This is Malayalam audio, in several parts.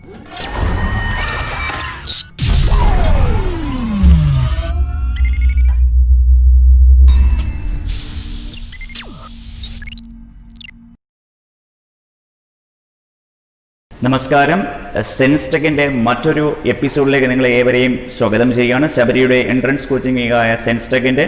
നമസ്കാരം. സെൻസ്റ്റെക്കിൻ്റെ മറ്റൊരു എപ്പിസോഡിലേക്ക് നിങ്ങളെ ഏവരെയും സ്വാഗതം ചെയ്യുകയാണ്. ശബരിയുടെ എൻട്രൻസ് കോച്ചിങ്ങായ സെൻസ്റ്റെക്കിൻ്റെ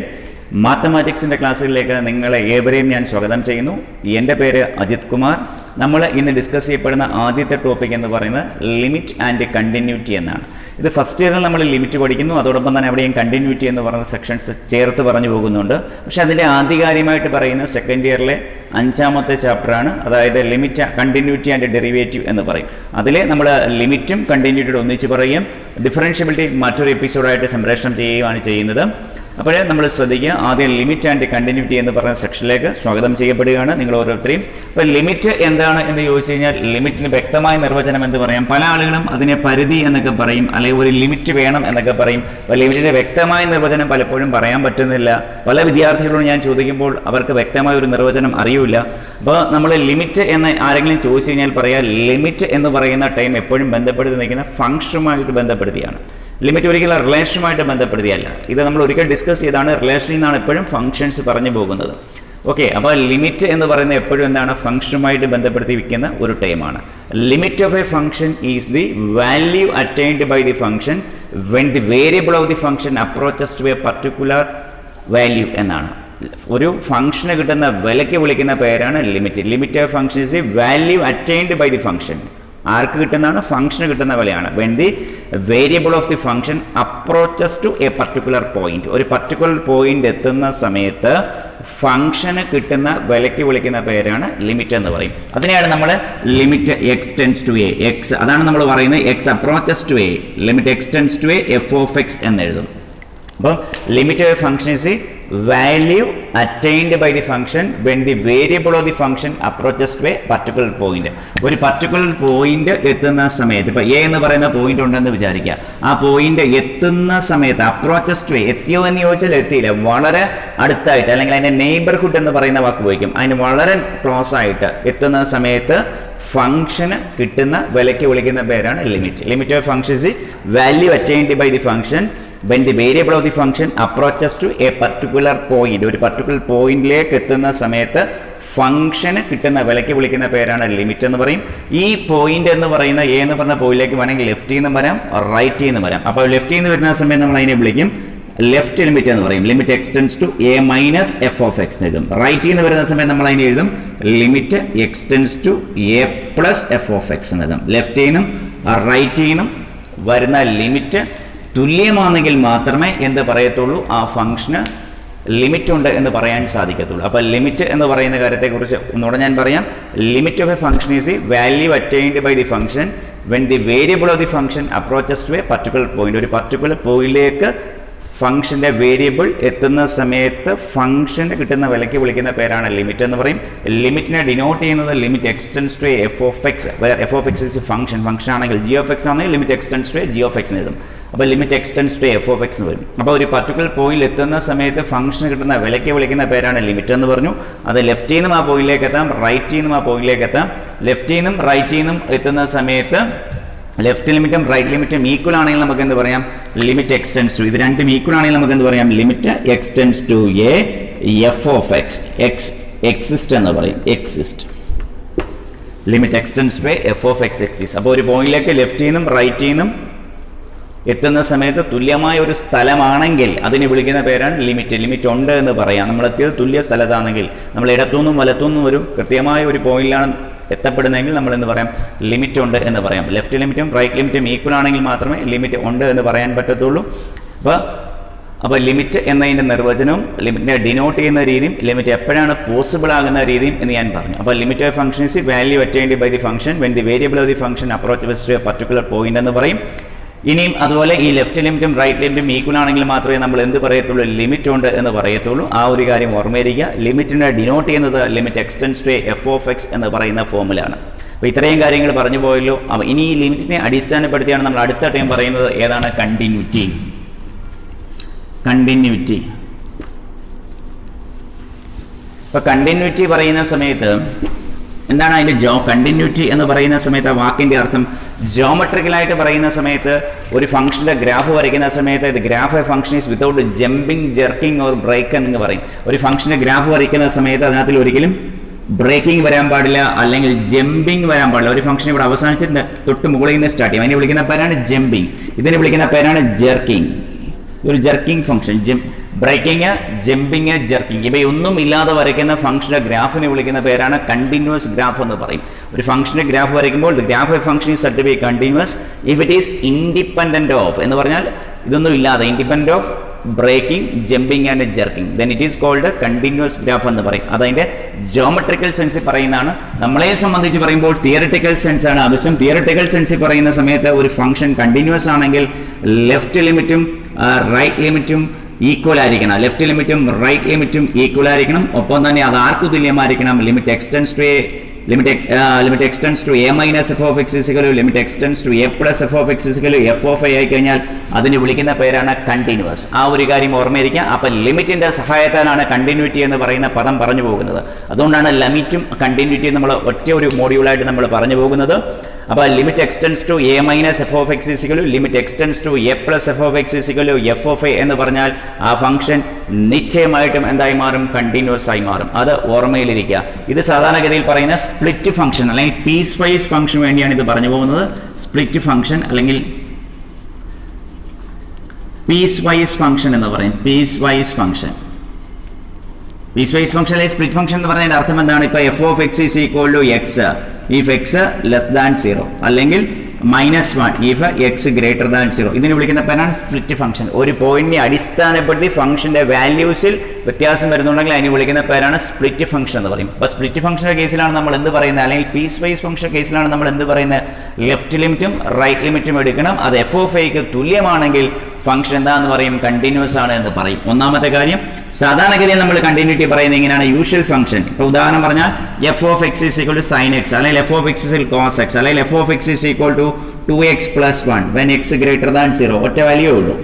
മാത്തമാറ്റിക്സിൻ്റെ ക്ലാസ്സുകളിലേക്ക് നിങ്ങളെ ഏവരെയും ഞാൻ സ്വാഗതം ചെയ്യുന്നു. എൻ്റെ പേര് അജിത് കുമാർ. നമ്മൾ ഇന്ന് ഡിസ്കസ് ചെയ്യപ്പെടുന്ന ആദ്യത്തെ ടോപ്പിക് എന്ന് പറയുന്നത് ലിമിറ്റ് ആൻഡ് കണ്ടിന്യൂറ്റി എന്നാണ്. ഇത് ഫസ്റ്റ് ഇയറിൽ നമ്മൾ ലിമിറ്റ് പഠിക്കുന്നു, അതോടൊപ്പം തന്നെ അവിടെയും കണ്ടിന്യൂറ്റി എന്ന് പറയുന്ന സെക്ഷൻസ് ചേർത്ത് പറഞ്ഞു പോകുന്നുണ്ട്. പക്ഷേ അതിൻ്റെ ആധികാരികമായിട്ട് പറയുന്ന സെക്കൻഡ് ഇയറിലെ 5ാമത്തെ ചാപ്റ്ററാണ്, അതായത് ലിമിറ്റ്, കണ്ടിന്യൂറ്റി ആൻഡ് ഡെറിവേറ്റീവ് എന്ന് പറയും. അതിൽ നമ്മൾ ലിമിറ്റും കണ്ടിന്യൂറ്റിയുടെ ഒന്നിച്ച് പറയും. ഡിഫറൻഷ്യബിലിറ്റി മറ്റൊരു എപ്പിസോഡായിട്ട് സംപ്രേഷണം ചെയ്യുകയാണ് ചെയ്യുന്നത്. അപ്പോൾ നമ്മൾ ശ്രദ്ധിക്കുക, ആദ്യം ലിമിറ്റ് ആൻഡ് കണ്ടിന്യൂറ്റി എന്ന് പറയുന്ന സെക്ഷനിലേക്ക് സ്വാഗതം ചെയ്യപ്പെടുകയാണ് നിങ്ങൾ ഓരോരുത്തരെയും. അപ്പോൾ ലിമിറ്റ് എന്താണ് എന്ന് ചോദിച്ചു കഴിഞ്ഞാൽ ലിമിറ്റിന് വ്യക്തമായ നിർവചനം എന്ന് പറയാം. പല ആളുകളും അതിനെ പരിധി എന്നൊക്കെ പറയും, അല്ലെങ്കിൽ ഒരു ലിമിറ്റ് വേണം എന്നൊക്കെ പറയും. അപ്പോൾ ലിമിറ്റിൻ്റെ വ്യക്തമായ നിർവചനം പലപ്പോഴും പറയാൻ പറ്റുന്നില്ല. പല വിദ്യാർത്ഥികളോട് ഞാൻ ചോദിക്കുമ്പോൾ അവർക്ക് വ്യക്തമായ ഒരു നിർവചനം അറിയില്ല. അപ്പോൾ നമ്മൾ ലിമിറ്റ് എന്ന് ആരെങ്കിലും ചോദിച്ചു കഴിഞ്ഞാൽ പറയാം, ലിമിറ്റ് എന്ന് പറയുന്ന ടൈം എപ്പോഴും ബന്ധപ്പെടുത്തി നിൽക്കുന്ന ഫംഗ്ഷനുമായിട്ട് ബന്ധപ്പെടുത്തിയാണ്. ലിമിറ്റ് ഒരിക്കലും റിലേഷനുമായിട്ട് ബന്ധപ്പെടുത്തിയല്ല. ഇത് നമ്മൾ ഒരിക്കൽ ഡിസ്കസ് ചെയ്താണ്. റിലേഷനിൽ നിന്നാണ് എപ്പോഴും ഫംഗ്ഷൻസ് പറഞ്ഞു പോകുന്നത്. ഓക്കെ, അപ്പോൾ ലിമിറ്റ് എന്ന് പറയുന്നത് എപ്പോഴും എന്താണ്, ഫംഗ്ഷനുമായിട്ട് ബന്ധപ്പെടുത്തി വയ്ക്കുന്ന ഒരു ടൈമാണ്. Limit of a function is the value attained by the function when the variable of the function approaches to a particular value എന്നാണ്. ഒരു ഫംഗ്ഷന് കിട്ടുന്ന വിലയ്ക്ക് വിളിക്കുന്ന പേരാണ് limit. Limit of function is the value attained by the function. ആർക്ക് കിട്ടുന്നതാണ്? ഫംഗ്ഷന് കിട്ടുന്ന വിലയാണ്. When the variable of the function approaches to a particular point. ഒരു പർട്ടിക്കുലർ പോയിന്റ് എത്തുന്ന സമയത്ത് ഫംഗ്ഷന് കിട്ടുന്ന വിലയ്ക്ക് വിളിക്കുന്ന പേരാണ് ലിമിറ്റ് എന്ന് പറയും. അതിനെയാണ് നമ്മൾ limit X tends to A, x, അതാണ് നമ്മൾ പറയുന്നത് x approaches to a, limit X tends to a f of x എന്ന് എഴുതും. അപ്പോൾ limit of function is value attained by the function when the variable of the function approaches to a particular point. ഒരു പർട്ടിക്കുലർ പോയിന്റ് എത്തുന്ന സമയത്ത്, ഇപ്പോൾ എ എന്ന് പറയുന്ന പോയിന്റ് ഉണ്ടെന്ന് വിചാരിക്കുക. ആ പോയിന്റ് എത്തുന്ന സമയത്ത് അപ്രോച്ചസ് ടു എ, എത്തിയോ എന്ന് ചോദിച്ചാൽ എത്തിയില്ല, വളരെ അടുത്തായിട്ട്, അല്ലെങ്കിൽ അതിൻ്റെ നെയ്ബർഹുഡ് എന്ന് പറയുന്ന വാക്ക് ഉപയോഗിക്കും, അതിന് വളരെ ക്ലോസ് ആയിട്ട് എത്തുന്ന സമയത്ത് ഫംഗ്ഷന് കിട്ടുന്ന വിലയ്ക്ക് വിളിക്കുന്ന പേരാണ് limit. Limit of function is value attained by the function when the variable of the function approaches to a particular point. ഒരു പർട്ടിക്കുലർ പോയിന്റിലേക്ക് എത്തുന്ന സമയത്ത് ഫംഗ്ഷന് കിട്ടുന്ന വിലയ്ക്ക് വിളിക്കുന്ന പേരാണ് ലിമിറ്റ് എന്ന് പറയും. ഈ പോയിന്റ് എന്ന് പറയുന്ന എ എന്ന് പറഞ്ഞ പോയിന്റിലേക്ക് വേണമെങ്കിൽ ലെഫ്റ്റിൽ നിന്ന് വരാം, റൈറ്റിൽ നിന്ന് വരാം. അപ്പോൾ ലെഫ്റ്റിൽ നിന്ന് വരുന്ന സമയത്ത് നമ്മൾ അതിനെ വിളിക്കും ലെഫ്റ്റ് ലിമിറ്റ് എന്ന് പറയും. Limit x tends to A minus F of x എഴുതും. റൈറ്റിൽ നിന്ന് വരുന്ന സമയത്ത് നമ്മൾ അതിനെ എഴുതും limit x tends to A plus F of x എന്ന് എഴുതും. ലെഫ്റ്റിൽ നിന്നും റൈറ്റിൽ നിന്നും വരുന്ന ലിമിറ്റ് തുല്യമാണെങ്കിൽ മാത്രമേ എന്ത് പറയത്തുള്ളൂ, ആ ഫംഗ്ഷന് ലിമിറ്റ് ഉണ്ട് എന്ന് പറയാൻ സാധിക്കത്തുള്ളൂ. അപ്പോൾ ലിമിറ്റ് എന്ന് പറയുന്ന കാര്യത്തെക്കുറിച്ച് ഒന്നുകൂടെ ഞാൻ പറയാം. Limit of a function is value attained by the function when the variable of the function approaches to a particular point. ഒരു പർട്ടിക്കുലർ പോയിന്റിലേക്ക് ഫംഗ്ഷൻ്റെ വേരിയബിൾ എത്തുന്ന സമയത്ത് ഫംഗ്ഷന് കിട്ടുന്ന വിലയ്ക്ക് വിളിക്കുന്ന പേരാണ് ലിമിറ്റ് എന്ന് പറയും. ലിമിറ്റിനെ ഡിനോട്ട് ചെയ്യുന്നത് limit x tends to F of x, f of X is function. Function ആണെങ്കിൽ ജി ഓഫ് എക്സ് ആണെങ്കിൽ limit x tends to g of x എഴുതും. അപ്പോൾ limit x tends to F of x വരും. അപ്പോൾ ഒരു പർട്ടിക്കുലർ പോയിന്റ് എത്തുന്ന സമയത്ത് ഫംഗ്ഷന് കിട്ടുന്ന വിലയ്ക്ക് വിളിക്കുന്ന പേരാണ് ലിമിറ്റ് എന്ന് പറഞ്ഞു. അത് ലെഫ്റ്റിൽ നിന്നും ആ പോയിന്റിലേക്ക് എത്താം, റൈറ്റിൽ നിന്നും ആ പോയിന്റിലേക്ക് എത്താം. ലെഫ്റ്റിൽ നിന്നും റൈറ്റിൽ നിന്നും എത്തുന്ന സമയത്ത് ലെഫ്റ്റ് ലിമിറ്റും റൈറ്റ് ലിമിറ്റും ഈക്വൽ ആണെങ്കിൽ നമുക്ക് എന്ത് പറയാം, ലിമിറ്റ് എക്സ്റ്റെൻസ് ടു, ഇത് രണ്ടും ഈക്വൽ ആണെങ്കിൽ നമുക്ക് എന്ത് പറയാം, limit x tends to a f of x, x exist എന്ന് പറയും, exist. Limit x tends to a f of x exist. അപ്പോൾ ഒരു പോയിന്റിലേക്ക് ലെഫ്റ്റിൽ നിന്നും റൈറ്റിൽ നിന്നും എത്തുന്ന സമയത്ത് തുല്യമായ ഒരു സ്ഥലമാണെങ്കിൽ അതിന് വിളിക്കുന്ന പേരാണ് ലിമിറ്റ്. ലിമിറ്റ് ഉണ്ട് എന്ന് പറയാം. നമ്മളെത്തിയത് തുല്യ സ്ഥലത്താണെങ്കിൽ, നമ്മൾ ഇടത്തുനിന്നും വലത്തുനിന്നും ഒരു കൃത്യമായ ഒരു പോയിന്റിലാണ് എത്തപ്പെടുന്നതെങ്കിൽ നമ്മൾ എന്ന് പറയാം, ലിമിറ്റ് ഉണ്ട് എന്ന് പറയാം. ലെഫ്റ്റ് ലിമിറ്റും റൈറ്റ് ലിമിറ്റും ഈക്വൽ ആണെങ്കിൽ മാത്രമേ ലിമിറ്റ് ഉണ്ട് എന്ന് പറയാൻ പറ്റത്തുള്ളൂ. അപ്പോൾ ലിമിറ്റ് എന്നതിൻ്റെ നിർവചനവും ലിമിറ്റിനെ ഡിനോട്ട് ചെയ്യുന്ന രീതിയും ലിമിറ്റ് എപ്പോഴാണ് പോസിബിൾ ആകുന്ന രീതിയും എന്ന് ഞാൻ പറഞ്ഞു. അപ്പോൾ limit of function is value attained by the function when the variable of the function approaches to a particular point എന്ന് പറയും. ഇനിയും അതുപോലെ ഈ ലെഫ്റ്റ് ലിമിറ്റും റൈറ്റ് ലിമിറ്റും ഈക്വൽ ആണെങ്കിൽ മാത്രമേ നമ്മൾ എന്ത് പറയത്തുള്ളൂ, ലിമിറ്റ് ഉണ്ട് എന്ന് പറയത്തുള്ളൂ. ആ ഒരു കാര്യം ഓർമ്മയിരിക്കുക. ലിമിറ്റിനെ ഡിനോട്ട് ചെയ്യുന്നത് limit x tends to F of x എന്ന് പറയുന്ന ഫോമിലാണ്. അപ്പോൾ ഇത്രയും കാര്യങ്ങൾ പറഞ്ഞു പോയല്ലോ. അപ്പോൾ ഇനി ഈ ലിമിറ്റിനെ അടിസ്ഥാനപ്പെടുത്തിയാണ് നമ്മൾ അടുത്ത ടൈം പറയുന്നത് ഏതാണ്, കണ്ടിന്യൂറ്റി. കണ്ടിന്യൂറ്റി. ഇപ്പോൾ കണ്ടിന്യൂറ്റി പറയുന്ന സമയത്ത് എന്താണ് അതിൻ്റെ കണ്ടിന്യൂറ്റി എന്ന് പറയുന്ന സമയത്ത് വാക്കിൻ്റെ അർത്ഥം ജോമെട്രിക്കലായിട്ട് പറയുന്ന സമയത്ത് ഒരു ഫംഗ്ഷൻ്റെ ഗ്രാഫ് വരയ്ക്കുന്ന സമയത്ത് ഇത് graph function is without jumping jerking or break എന്ന് പറയും. ഒരു ഫംഗ്ഷൻ്റെ ഗ്രാഫ് വരയ്ക്കുന്ന സമയത്ത് അതിനകത്തിൽ ഒരിക്കലും ബ്രേക്കിംഗ് വരാൻ പാടില്ല, അല്ലെങ്കിൽ ജമ്പിങ് വരാൻ പാടില്ല. ഒരു ഫംഗ്ഷൻ ഇവിടെ അവസാനിച്ച് തൊട്ട് മുകളിൽ നിന്ന് സ്റ്റാർട്ട് ചെയ്യും. അതിനെ വിളിക്കുന്ന പേരാണ് ജമ്പിങ്, ഇതിനെ വിളിക്കുന്ന പേരാണ് ജെർക്കിംഗ്. ഒരു jerking function, breaking, jumping, jerking ഇവയൊന്നും ഇല്ലാതെ വരയ്ക്കുന്ന ഫംഗ്ഷന്റെ ഗ്രാഫിനെ വിളിക്കുന്ന പേരാണ് കണ്ടിന്യൂസ് ഗ്രാഫ് എന്ന് പറയും. ഒരു ഫംഗ്ഷന്റെ ഗ്രാഫ് വരയ്ക്കുമ്പോൾ the graph of function is said to be continuous if it is independent of എന്ന് പറഞ്ഞാൽ ഇതൊന്നും ഇല്ലാതെ independent of breaking, jumping and jerking, then it is called continuous graph എന്ന് പറയും. അതതിന്റെ ജോമെട്രിക്കൽ സെൻസിൽ പറയുന്നതാണ്. നമ്മളെ സംബന്ധിച്ച് പറയുമ്പോൾ തിയറിറ്റിക്കൽ സെൻസ് ആണ് ആവശ്യം. തിയറിറ്റിക്കൽ സെൻസിൽ പറയുന്ന സമയത്ത് ഒരു ഫംഗ്ഷൻ കണ്ടിന്യൂസ് ആണെങ്കിൽ ലെഫ്റ്റ് ലിമിറ്റും റൈറ്റ് ലിമിറ്റും ഈക്വൽ ആയിരിക്കണം. ലെഫ്റ്റ് ലിമിറ്റും റൈറ്റ് ലിമിറ്റും ഈക്വൽ ആയിരിക്കണം. ഒപ്പം തന്നെ അത് ആർക്ക് തുല്യമായിരിക്കണം? Limit x tends to limit extends to a minus f of x is equal to limit extends to a plus f of x is equal to f of a ആയി കഴിഞ്ഞാൽ അതിന് വിളിക്കുന്ന പേരാണ് കണ്ടിന്യൂസ്. ആ ഒരു കാര്യം ഓർമ്മയിരിക്കുക. അപ്പം ലിമിറ്റിന്റെ സഹായത്താലാണ് കണ്ടിന്യൂറ്റി എന്ന് പറയുന്ന പദം പറഞ്ഞു പോകുന്നത്. അതുകൊണ്ടാണ് ലിമിറ്റും കണ്ടിന്യൂറ്റിയും നമ്മൾ ഒറ്റ ഒരു മോഡ്യൂളായിട്ട് നമ്മൾ പറഞ്ഞു പോകുന്നത്. അപ്പോൾ limit x tends to A minus F of x is equal limit x tends to A plus F of x is equal f of a എന്ന് പറഞ്ഞാൽ ആ ഫംഗ്ഷൻ നിശ്ചയമായിട്ടും എന്തായി മാറും? കണ്ടിന്യൂസ് ആയി മാറും. അത് ഓർമ്മയിലിരിക്കുക. ഇത് സാധാരണഗതിയിൽ പറയുന്ന സ്പ്ലിറ്റ് ഫംഗ്ഷൻ അല്ലെങ്കിൽ പീസ് വൈസ് ഫംഗ്ഷൻ വേണ്ടിയാണ് ഇത് പറഞ്ഞു പോകുന്നത്. സ്പ്ലിറ്റ് ഫംഗ്ഷൻ അല്ലെങ്കിൽ പീസ് വൈസ് ഫംഗ്ഷൻ എന്ന് പറയും. പീസ് വൈസ് ഫംഗ്ഷൻ അല്ലെങ്കിൽ സ്പ്ലിറ്റ് ഫംഗ്ഷൻ എന്ന് പറഞ്ഞതിന്റെ അർത്ഥം എന്താണ്? ഇപ്പൊ f of X is equal to x if x less than 0 അല്ലെങ്കിൽ -1 ഇഫ് എക്സ് ഗ്രേറ്റർ ദാൻ 0. ഇതിന് വിളിക്കുന്ന പേരാണ് സ്പ്ലിറ്റ് ഫംഗ്ഷൻ. ഒരു പോയിന്റിനെ അടിസ്ഥാനപ്പെടുത്തി ഫംഗ്ഷന്റെ വാല്യൂസിൽ വ്യത്യാസം വരുന്നുണ്ടെങ്കിൽ അതിന് വിളിക്കുന്ന പേരാണ് സ്പ്ലിറ്റ് ഫംഗ്ഷൻ എന്ന് പറയും. അപ്പോൾ സ്പ്ലിറ്റ് ഫംഗ്ഷന്റെ കേസിലാണ് നമ്മൾ എന്ത് പറയുന്നത്? അല്ലെങ്കിൽ പീസ് വൈസ് ഫംഗ്ഷൻ കേസിലാണ് നമ്മൾ എന്ത് പറയുന്നത്? ലെഫ്റ്റ് ലിമിറ്റും റൈറ്റ് ലിമിറ്റും എടുക്കണം. അത് എഫ് ഓഫ് എക്ക് തുല്യമാണെങ്കിൽ ഫംഗ്ഷൻ എന്താന്ന് പറയും? കണ്ടിന്യൂസ് ആണ് എന്ന് പറയും. ഒന്നാമത്തെ കാര്യം, സാധാരണഗതിയിൽ നമ്മൾ കണ്ടിന്യൂറ്റി പറയുന്നത് ഇങ്ങനെയാണ്. യൂഷ്വൽ ഫംഗ്ഷൻ, ഇപ്പോൾ ഉദാഹരണം പറഞ്ഞാൽ F of X is equal to sine X, അല്ലെങ്കിൽ F of X is cos X, അല്ലെങ്കിൽ F of X is equal to 2x + 1 when x greater than 0. ഒറ്റ വാല്യൂ ഉള്ളൂ.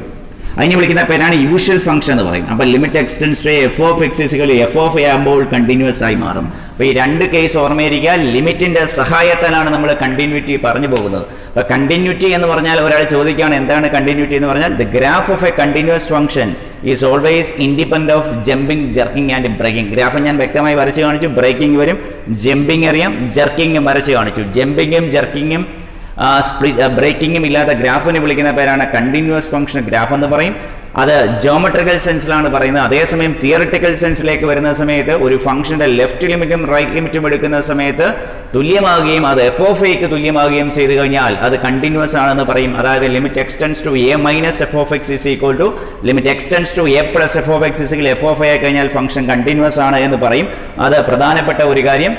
അതിന് വിളിക്കുന്ന പേരാണ് യൂഷ്വൽ ഫംഗ്ഷൻ എന്ന് പറയും. അപ്പോൾ limit x tends to F of X is equal to F of a ആകുമ്പോൾ കണ്ടിന്യൂസ് ആയി മാറും. അപ്പോൾ ഈ രണ്ട് കേസ് ഓർമ്മയിരിക്കുക. ലിമിറ്റിന്റെ സഹായത്താലാണ് നമ്മൾ കണ്ടിന്യൂറ്റി പറഞ്ഞു പോകുന്നത്. അപ്പോൾ കണ്ടിന്യൂറ്റി എന്ന് പറഞ്ഞാൽ ഒരാൾ ചോദിക്കുകയാണ് എന്താണ് കണ്ടിന്യൂറ്റി എന്ന് പറഞ്ഞാൽ the graph of a continuous function is always independent of jumping, jerking and breaking. Graph ഞാൻ വ്യക്തമായി വരച്ച് കാണിച്ചു. ബ്രേക്കിംഗ് വരും, ജമ്പിംഗ് അറിയാം, ജർക്കിംഗും വരച്ച് കാണിച്ചു. ജമ്പിങ്ങും ജർക്കിങ്ങും ബ്രേക്കിങ്ങും ഇല്ലാത്ത ഗ്രാഫിനെ വിളിക്കുന്ന പേരാണ് കണ്ടിന്യൂസ് ഫംഗ്ഷൻ ഗ്രാഫ് എന്ന് പറയും. അത് ജോമെട്രിക്കൽ സെൻസിലാണ് പറയുന്നത്. അതേസമയം തിയറിറ്റിക്കൽ സെൻസിലേക്ക് വരുന്ന സമയത്ത് ഒരു ഫംഗ്ഷന്റെ ലെഫ്റ്റ് ലിമിറ്റും റൈറ്റ് ലിമിറ്റും എടുക്കുന്ന സമയത്ത് തുല്യമാകുകയും അത് എഫ് ഓഫ് എക്ക് തുല്യമാകുകയും ചെയ്തു കഴിഞ്ഞാൽ അത് കണ്ടിന്യൂസ് ആണെന്ന് പറയും. അതായത് limit x tends to A minus F of X is equal to limit x tends to A plus F of X is equal f of A കഴിഞ്ഞാൽ ഫംഗ്ഷൻ കണ്ടിന്യൂസ് ആണ് എന്ന് പറയും. അത് പ്രധാനപ്പെട്ട ഒരു കാര്യം.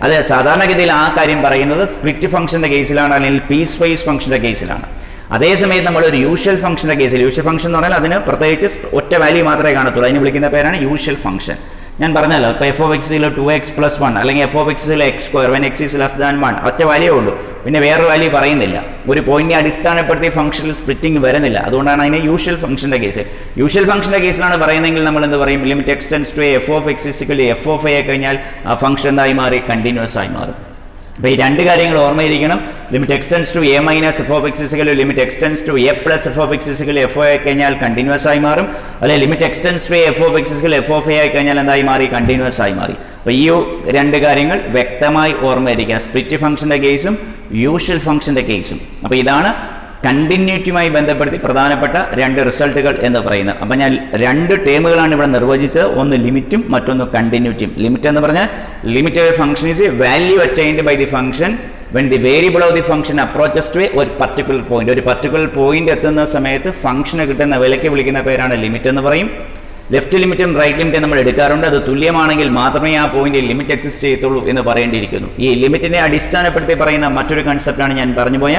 അത് സാധാരണഗതിയിൽ ആ കാര്യം പറയുന്നത് സ്പ്ലിറ്റ് ഫംഗ്ഷന്റെ കേസിലാണ്, അല്ലെങ്കിൽ പീസ് വൈസ് ഫംഗ്ഷന്റെ കേസിലാണ്. അതേസമയം നമ്മൾ ഒരു യൂഷ്വൽ ഫംഗ്ഷന്റെ കേസിൽ, യൂഷ്വൽ ഫംഗ്ഷൻ എന്ന് പറഞ്ഞാൽ അതിന് പ്രത്യേകിച്ച് ഒറ്റ വാല്യൂ മാത്രമേ കാണത്തുള്ളൂ. അതിന് വിളിക്കുന്ന പേരാണ് യൂഷ്വൽ ഫംഗ്ഷൻ. ഞാൻ പറഞ്ഞല്ലോ, ഇപ്പോൾ എഫ് ഓഫ് എക്സ് 2x + 1 അല്ലെങ്കിൽ F of X x² when x is less than 1 ഒറ്റ വാല്യൂ ഉള്ളൂ. പിന്നെ വേറൊരു വാല്യൂ പറയുന്നില്ല. ഒരു പോയിന്റിനെ അടിസ്ഥാനപ്പെടുത്തി ഫംഗ്ഷനിൽ സ്പ്ലിറ്റിംഗ് വരുന്നില്ല. അതുകൊണ്ടാണ് അതിനെ യൂഷ്വൽ ഫംഗ്ഷന്റെ കേസ്. യൂഷ്വൽ ഫംഗ്ഷന്റെ കേസിലാണ് പറയുന്നതെങ്കിൽ നമ്മൾ എന്ത് പറയും? Limit x tends to F of X is equal to F of A കഴിഞ്ഞാൽ ആ ഫംഗ്ഷൻ എന്തായി മാറി? കണ്ടിന്യൂസ് ആയി മാറും. അപ്പോൾ ഈ രണ്ട് കാര്യങ്ങൾ ഓർമ്മയിരിക്കണം. Limit x tends to A minus F of X is equal to limit x tends to A plus F of X is equal to F of A കഴിഞ്ഞാൽ കണ്ടിന്യൂസ് ആയി മാറും. അല്ലെങ്കിൽ limit x tends to F of X is equal to F of A ആയി കഴിഞ്ഞാൽ എന്തായി മാറി? കണ്ടിന്യൂസ് ആയി മാറി. അപ്പോൾ ഈ രണ്ട് കാര്യങ്ങൾ വ്യക്തമായി ഓർമ്മയിരിക്കുക. സ്പ്ലിറ്റ് ഫംഗ്ഷന്റെ കേസും യൂഷ്വൽ ഫംഗ്ഷന്റെ കേസും. അപ്പോൾ ഇതാണ് കണ്ടിന്യൂറ്റിയുമായി ബന്ധപ്പെടുത്തി പ്രധാനപ്പെട്ട രണ്ട് റിസൾട്ടുകൾ എന്ന് പറയുന്നത്. അപ്പം ഞാൻ രണ്ട് ടേമുകളാണ് ഇവിടെ നിർവചിച്ചത്. ഒന്ന് ലിമിറ്റും മറ്റൊന്ന് കണ്ടിന്യൂറ്റിയും. ലിമിറ്റ് എന്ന് പറഞ്ഞാൽ limit of function is a value attained by the function when the variable of the function approaches to ഒരു പർട്ടിക്കുലർ പോയിന്റ്. ഒരു പർട്ടിക്കുലർ പോയിന്റ് എത്തുന്ന സമയത്ത് ഫംഗ്ഷന് കിട്ടുന്ന വിലയ്ക്ക് വിളിക്കുന്ന പേരാണ് ലിമിറ്റ് എന്ന് പറയും. ലെഫ്റ്റ് ലിമിറ്റും റൈറ്റ് ലിമിറ്റും നമ്മൾ എടുക്കാറുണ്ട്. അത് തുല്യമാണെങ്കിൽ മാത്രമേ ആ പോയിന്റിൽ ലിമിറ്റ് എക്സിസ്റ്റ് ചെയ്യത്തുള്ളൂ എന്ന് പറയേണ്ടിയിരിക്കുന്നു. ഈ ലിമിറ്റിനെ അടിസ്ഥാനപ്പെടുത്തി പറയുന്ന മറ്റൊരു കൺസെപ്റ്റാണ് ഞാൻ പറഞ്ഞു പോയ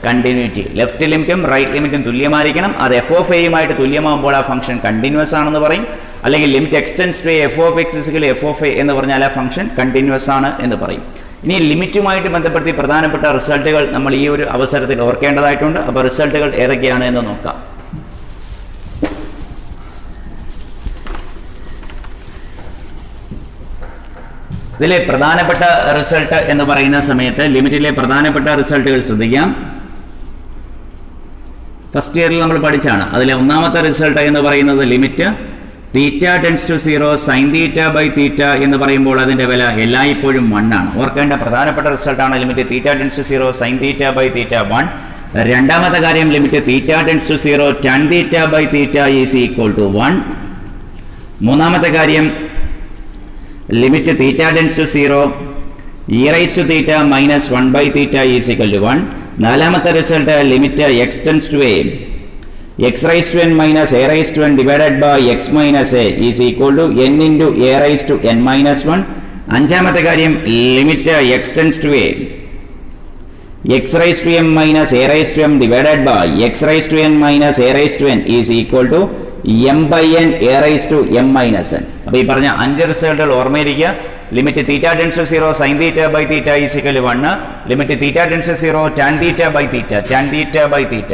കണ്ടിന്യൂറ്റി. ലെഫ്റ്റ് ലിമിറ്റും റൈറ്റ് ലിമിറ്റും തുല്യമായിരിക്കണം. അത് എഫ് ഓഫ് എയുമായിട്ട് തുല്യമാകുമ്പോൾ ആ ഫംഗ്ഷൻ കണ്ടിന്യൂസ് ആണെന്ന് പറയും. അല്ലെങ്കിൽ limit x tends to F of X is equal to F of a എന്ന് പറഞ്ഞാൽ ആ ഫംഗ്ഷൻ കണ്ടിന്യൂസ് ആണ് എന്ന് പറയും. ഇനി ലിമിറ്റുമായിട്ട് ബന്ധപ്പെടുത്തി പ്രധാനപ്പെട്ട റിസൾട്ടുകൾ നമ്മൾ ഈ ഒരു അവസരത്തിൽ ഓർക്കേണ്ടതായിട്ടുണ്ട്. അപ്പോൾ റിസൾട്ടുകൾ ഏതൊക്കെയാണ് എന്ന് നോക്കാം. ഇതിലെ പ്രധാനപ്പെട്ട റിസൾട്ട് എന്ന് പറയുന്ന സമയത്ത് ലിമിറ്റിലെ പ്രധാനപ്പെട്ട റിസൾട്ടുകൾ ശ്രദ്ധിക്കാം. ഫസ്റ്റ് ഇയറിൽ നമ്മൾ പഠിച്ചാണ്. അതിലെ ഒന്നാമത്തെ റിസൾട്ട് എന്ന് പറയുന്നത് limit theta tends to 0 sine theta by theta എന്ന് പറയുമ്പോൾ അതിന്റെ വില എല്ലായ്പ്പോഴും 1 ആണ്. ഓർക്കേണ്ട പ്രധാനപ്പെട്ട റിസൾട്ടാണ് limit theta tends to 0 sine theta by theta 1. രണ്ടാമത്തെ കാര്യം limit theta tends to 0 tan theta by theta is equal to 1. മൂന്നാമത്തെ കാര്യം limit theta tends to 0 e raise to theta minus 1 by theta is equal to 1. നാലാമത്തെ result limit X tends to A X raise to N minus A raise to n divided by x minus a is equal to N into A raise to N minus 1. അഞ്ചാമത്തെ കാര്യം limit X tends to A X raise to M minus A raise to M divided by X raise to N minus A raise to N is equal to M by N A raise to M minus N. അപ്പോൾ ഈ പറഞ്ഞ 5 റിസൾട്ടുകൾ ഓർമ്മയിരിക്കുക. Limit theta tends to 0 sine theta by theta is equal to 1. Limit theta tends to 0 tan theta by theta tan theta by theta.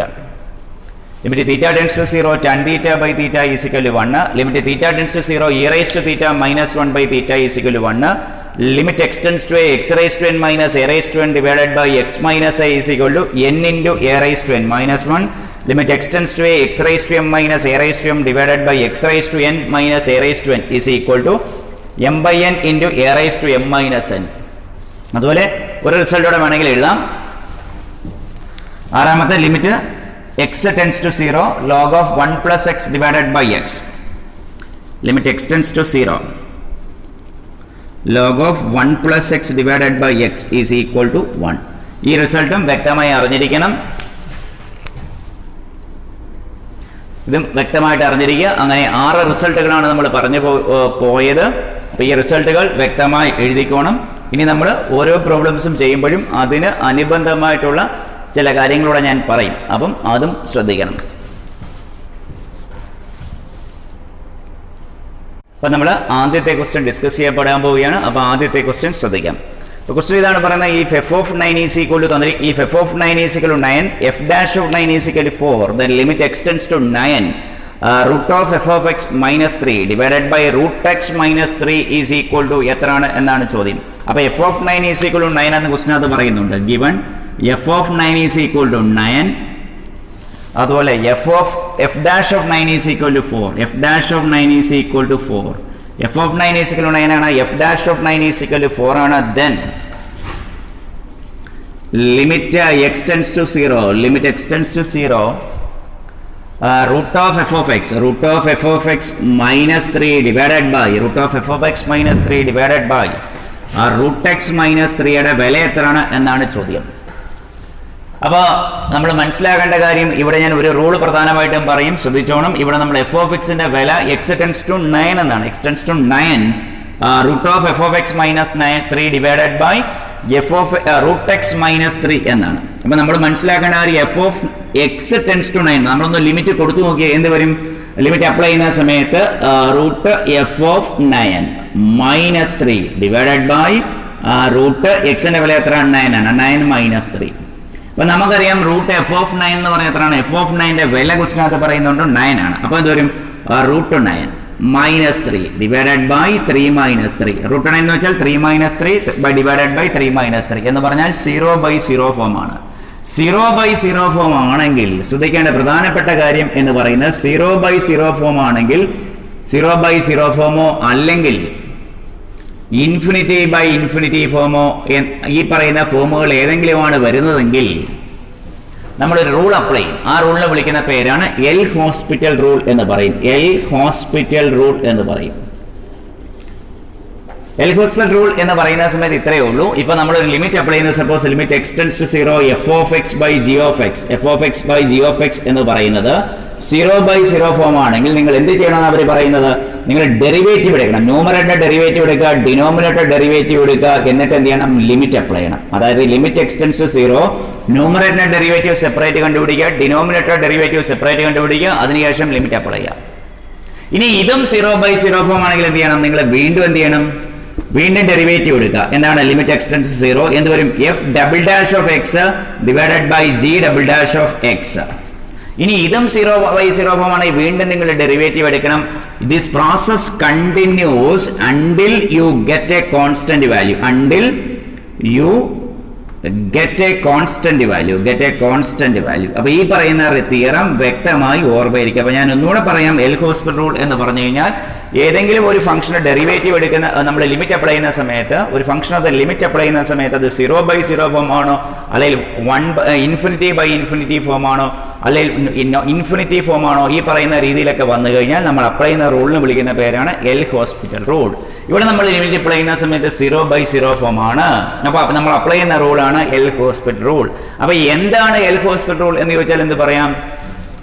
Limit theta tends to 0 tan theta by theta is equal to 1. Limit theta tends to 0 e raise to theta minus 1 by theta is equal to 1. Limit X tends to A X raise to N minus A raise to n divided by x minus a is equal to N into A raise to N minus 1. Limit X tends to A X raise to M minus A raise to M divided by X raise to N minus A raise to N is equal to M by n into A raise to M minus n. അതുപോലെ ഒരു റിസൾട്ടോടെ വേണമെങ്കിൽ എഴുതാം. ആറാമത്തെ limit X tends to 0 log of 1 plus x divided by x. Limit X tends to 0 log of 1 plus x divided by X is equal to 1. ഈ റിസൾട്ടും വ്യക്തമായി അറിഞ്ഞിരിക്കണം. ഇതും വ്യക്തമായിട്ട് അറിഞ്ഞിരിക്കുക. അങ്ങനെ 6 റിസൾട്ടുകളാണ് നമ്മൾ പറഞ്ഞു പോയത്. അപ്പോൾ ഈ റിസൾട്ടുകൾ വ്യക്തമായി എഴുതിക്കോണം. ഇനി നമ്മൾ ഓരോ പ്രോബ്ലംസും ചെയ്യുമ്പോഴും അതിന് അനുബന്ധമായിട്ടുള്ള ചില കാര്യങ്ങളൂടെ ഞാൻ പറയും. അപ്പം അതും ശ്രദ്ധിക്കണം. അപ്പം നമ്മൾ ആദ്യത്തെ ക്വസ്റ്റ്യൻ ഡിസ്കസ് ചെയ്യപ്പെടാൻ പോവുകയാണ്. അപ്പോൾ ആദ്യത്തെ ക്വസ്റ്റ്യൻ ശ്രദ്ധിക്കാം. ക്വസ്റ്റ്യൻ ഇതാണ് പറയുന്നത് if f of 9 is equal to if f of 9 is equal to 9 f dash of 9 is equal to 4 then limit x tends to 9 root of f of x minus 3 divided by root x minus 3 is equal to എത്രയാണ് എന്നാണ് ചോദ്യം. അപ്പോൾ f of 9 is equal to 9 എന്ന് ക്വസ്റ്റ്യൻ അത് പറയുന്നുണ്ട്. given f of 9 is equal to 9 അതുപോലെ f dash of 9 is equal to 4 f dash of 9 is equal to 4 f of 9 is equal to 9 ആണ് f dash of 9 is equal to 4 ആണ്. then limit x tends to 0 limit x tends to 0 root of f of x minus 3 divided by root of f of x minus 3 divided by root x minus 3 യുടെ വില എത്രയാണ് എന്നാണ് ചോദ്യം. അപ്പോൾ നമ്മൾ മനസ്സിലാക്കേണ്ട കാര്യം ഇവിടെ ഞാൻ ഒരു റൂൾ പ്രധാനമായിട്ടും പറയും, ശ്രദ്ധിച്ചോണം. ഇവിടെ നമ്മൾ എഫ് ഓഫ് എക്സിന്റെ വില എക്സ് ടെൻസ് ടു 9 എന്നാണ്. X tends to 9 root of f of x minus 3 divided by f of root x minus 3 എന്നാണ്. അപ്പൊ നമ്മൾ മനസ്സിലാക്കേണ്ട കാര്യം f of x tends to 9 നമ്മളൊന്ന് ലിമിറ്റ് കൊടുത്തു നോക്കിയാൽ എന്ത് വരും? ലിമിറ്റ് അപ്ലൈ ചെയ്യുന്ന സമയത്ത് root F of 9 minus 3 divided by root എക്സിന്റെ വില എത്ര? 9 ആണ്. 9 മൈനസ് 3. അപ്പൊ നമുക്കറിയാം റൂട്ട് എഫ് ഓഫ് 9 എന്ന് പറയുന്നത് എത്രയാണ്? എഫ് ഓഫ് 9ന്റെ വില ക്വസ്റ്റിനകത്ത് പറയുന്നുണ്ട് 9 ആണ്. അപ്പൊ എന്ത് വരും? Root 9 minus 3 divided by 3 minus 3. Root 9 എന്ന് വെച്ചാൽ 3 മൈനസ് 3 ഡിവൈഡഡ് ബൈ 3 മൈനസ് 3 എന്ന് പറഞ്ഞാൽ 0/0 ഫോം ആണ്. 0/0 ഫോം ആണെങ്കിൽ ശ്രദ്ധിക്കേണ്ട പ്രധാനപ്പെട്ട കാര്യം എന്ന് പറയുന്നത് 0/0 ഫോം ആണെങ്കിൽ 0/0 ഫോമോ അല്ലെങ്കിൽ ഇൻഫിനിറ്റി ബൈ ഇൻഫിനിറ്റി ഫോമോ ഈ പറയുന്ന ഫോമുകൾ ഏതെങ്കിലുമാണ് വരുന്നതെങ്കിൽ നമ്മളൊരു റൂൾ അപ്ലൈ ചെയ്യും. ആ റൂളിനെ വിളിക്കുന്ന പേരാണ് എൽ ഹോസ്പിറ്റൽ റൂൾ എന്ന് പറയും. എൽ ഹോസ്പിറ്റൽ റൂൾ എന്ന് പറയും. എൽ ഹോസ്പിറ്റൽ റൂൾ എന്ന് പറയുന്ന സമയത്ത് ഇത്രയേ ഉള്ളൂ. ഇപ്പൊ നമ്മളൊരു ലിമിറ്റ് അപ്ലൈ ചെയ്യുന്നത് suppose limit X tends to 0 F of x by g of x f of x by g of x എന്ന് പറയുന്നത് 0/0 ഫോം ആണെങ്കിൽ നിങ്ങൾ എന്ത് ചെയ്യണമെന്ന് അവർ പറയുന്നത്? നിങ്ങൾ ഡെറിവേറ്റീവ് എടുക്കണം. ന്യൂമറേറ്റർ ഡെറിവേറ്റീവ് എടുക്കുക, ഡിനോമിനേറ്റർ ഡെറിവേറ്റീവ് എടുക്കുക, എന്നിട്ട് എന്ത് ചെയ്യണം? ലിമിറ്റ് അപ്ലൈ ചെയ്യണം. അതായത് limit X tends to 0 numerator derivative separate കണ്ടുപിടിക്കുക, ഡിനോമിനേറ്റർ ഡെറിവേറ്റീവ് സെപ്പറേറ്റ് കണ്ടുപിടിക്കുക, അതിനുശേഷം ലിമിറ്റ് അപ്ലൈ ചെയ്യുക. ഇനി ഇതും 0/0 ഫോം ആണെങ്കിൽ എന്ത് ചെയ്യണം? നിങ്ങൾ വീണ്ടും എന്ത് ചെയ്യണം? വീണ്ടും ഡെറിവേറ്റീവ് എടുക്കുക. എന്താണ്? ലിമിറ്റ് എക്സ് ടെൻസ് ടു 0 എന്ത് വരും? F double dash of x divided by g double dash of x. ഇനി ഇതും 0/0 ഫോം ആണെങ്കിൽ വീണ്ടും നിങ്ങൾ ഡെറിവേറ്റീവ് എടുക്കണം. This process continues until you get a constant value. Until you get a constant value. അപ്പൊ ഈ പറയുന്ന തിയറം വ്യക്തമായി ഓർമ്മയിരിക്കും. അപ്പൊ ഞാൻ ഒന്നുകൂടെ പറയാം. എൽ ഹോസ്പിറ്റൽ റൂൾ എന്ന് പറഞ്ഞു കഴിഞ്ഞാൽ ഏതെങ്കിലും ഒരു ഫംഗ്ഷന് ഡെറിവേറ്റീവ് എടുക്കുന്ന നമ്മൾ ലിമിറ്റ് അപ്ലൈ ചെയ്യുന്ന സമയത്ത് ഒരു ഫംഗ്ഷൻ അത് ലിമിറ്റ് അപ്ലൈ ചെയ്യുന്ന സമയത്ത് അത് 0/0 ഫോം ആണോ, അല്ലെങ്കിൽ ∞/∞ ഫോം ആണോ, അല്ലെങ്കിൽ ഇൻഫിനിറ്റി ഫോം ആണോ, ഈ പറയുന്ന രീതിയിലൊക്കെ വന്നു കഴിഞ്ഞാൽ നമ്മൾ അപ്ലൈ ചെയ്യുന്ന റൂളിന് വിളിക്കുന്ന പേരാണ് എൽ ഹോസ്പിറ്റൽ റൂൾ. ഇവിടെ നമ്മൾ ലിമിറ്റ് അപ്ലൈ ചെയ്യുന്ന സമയത്ത് 0/0 ഫോം ആണ്. അപ്പോൾ നമ്മൾ അപ്ലൈ ചെയ്യുന്ന റൂളാണ് എൽ ഹോസ്പിറ്റൽ റൂൾ. അപ്പോൾ എന്താണ് എൽ ഹോസ്പിറ്റൽ റൂൾ എന്ന് ചോദിച്ചാൽ എന്ത് പറയാം?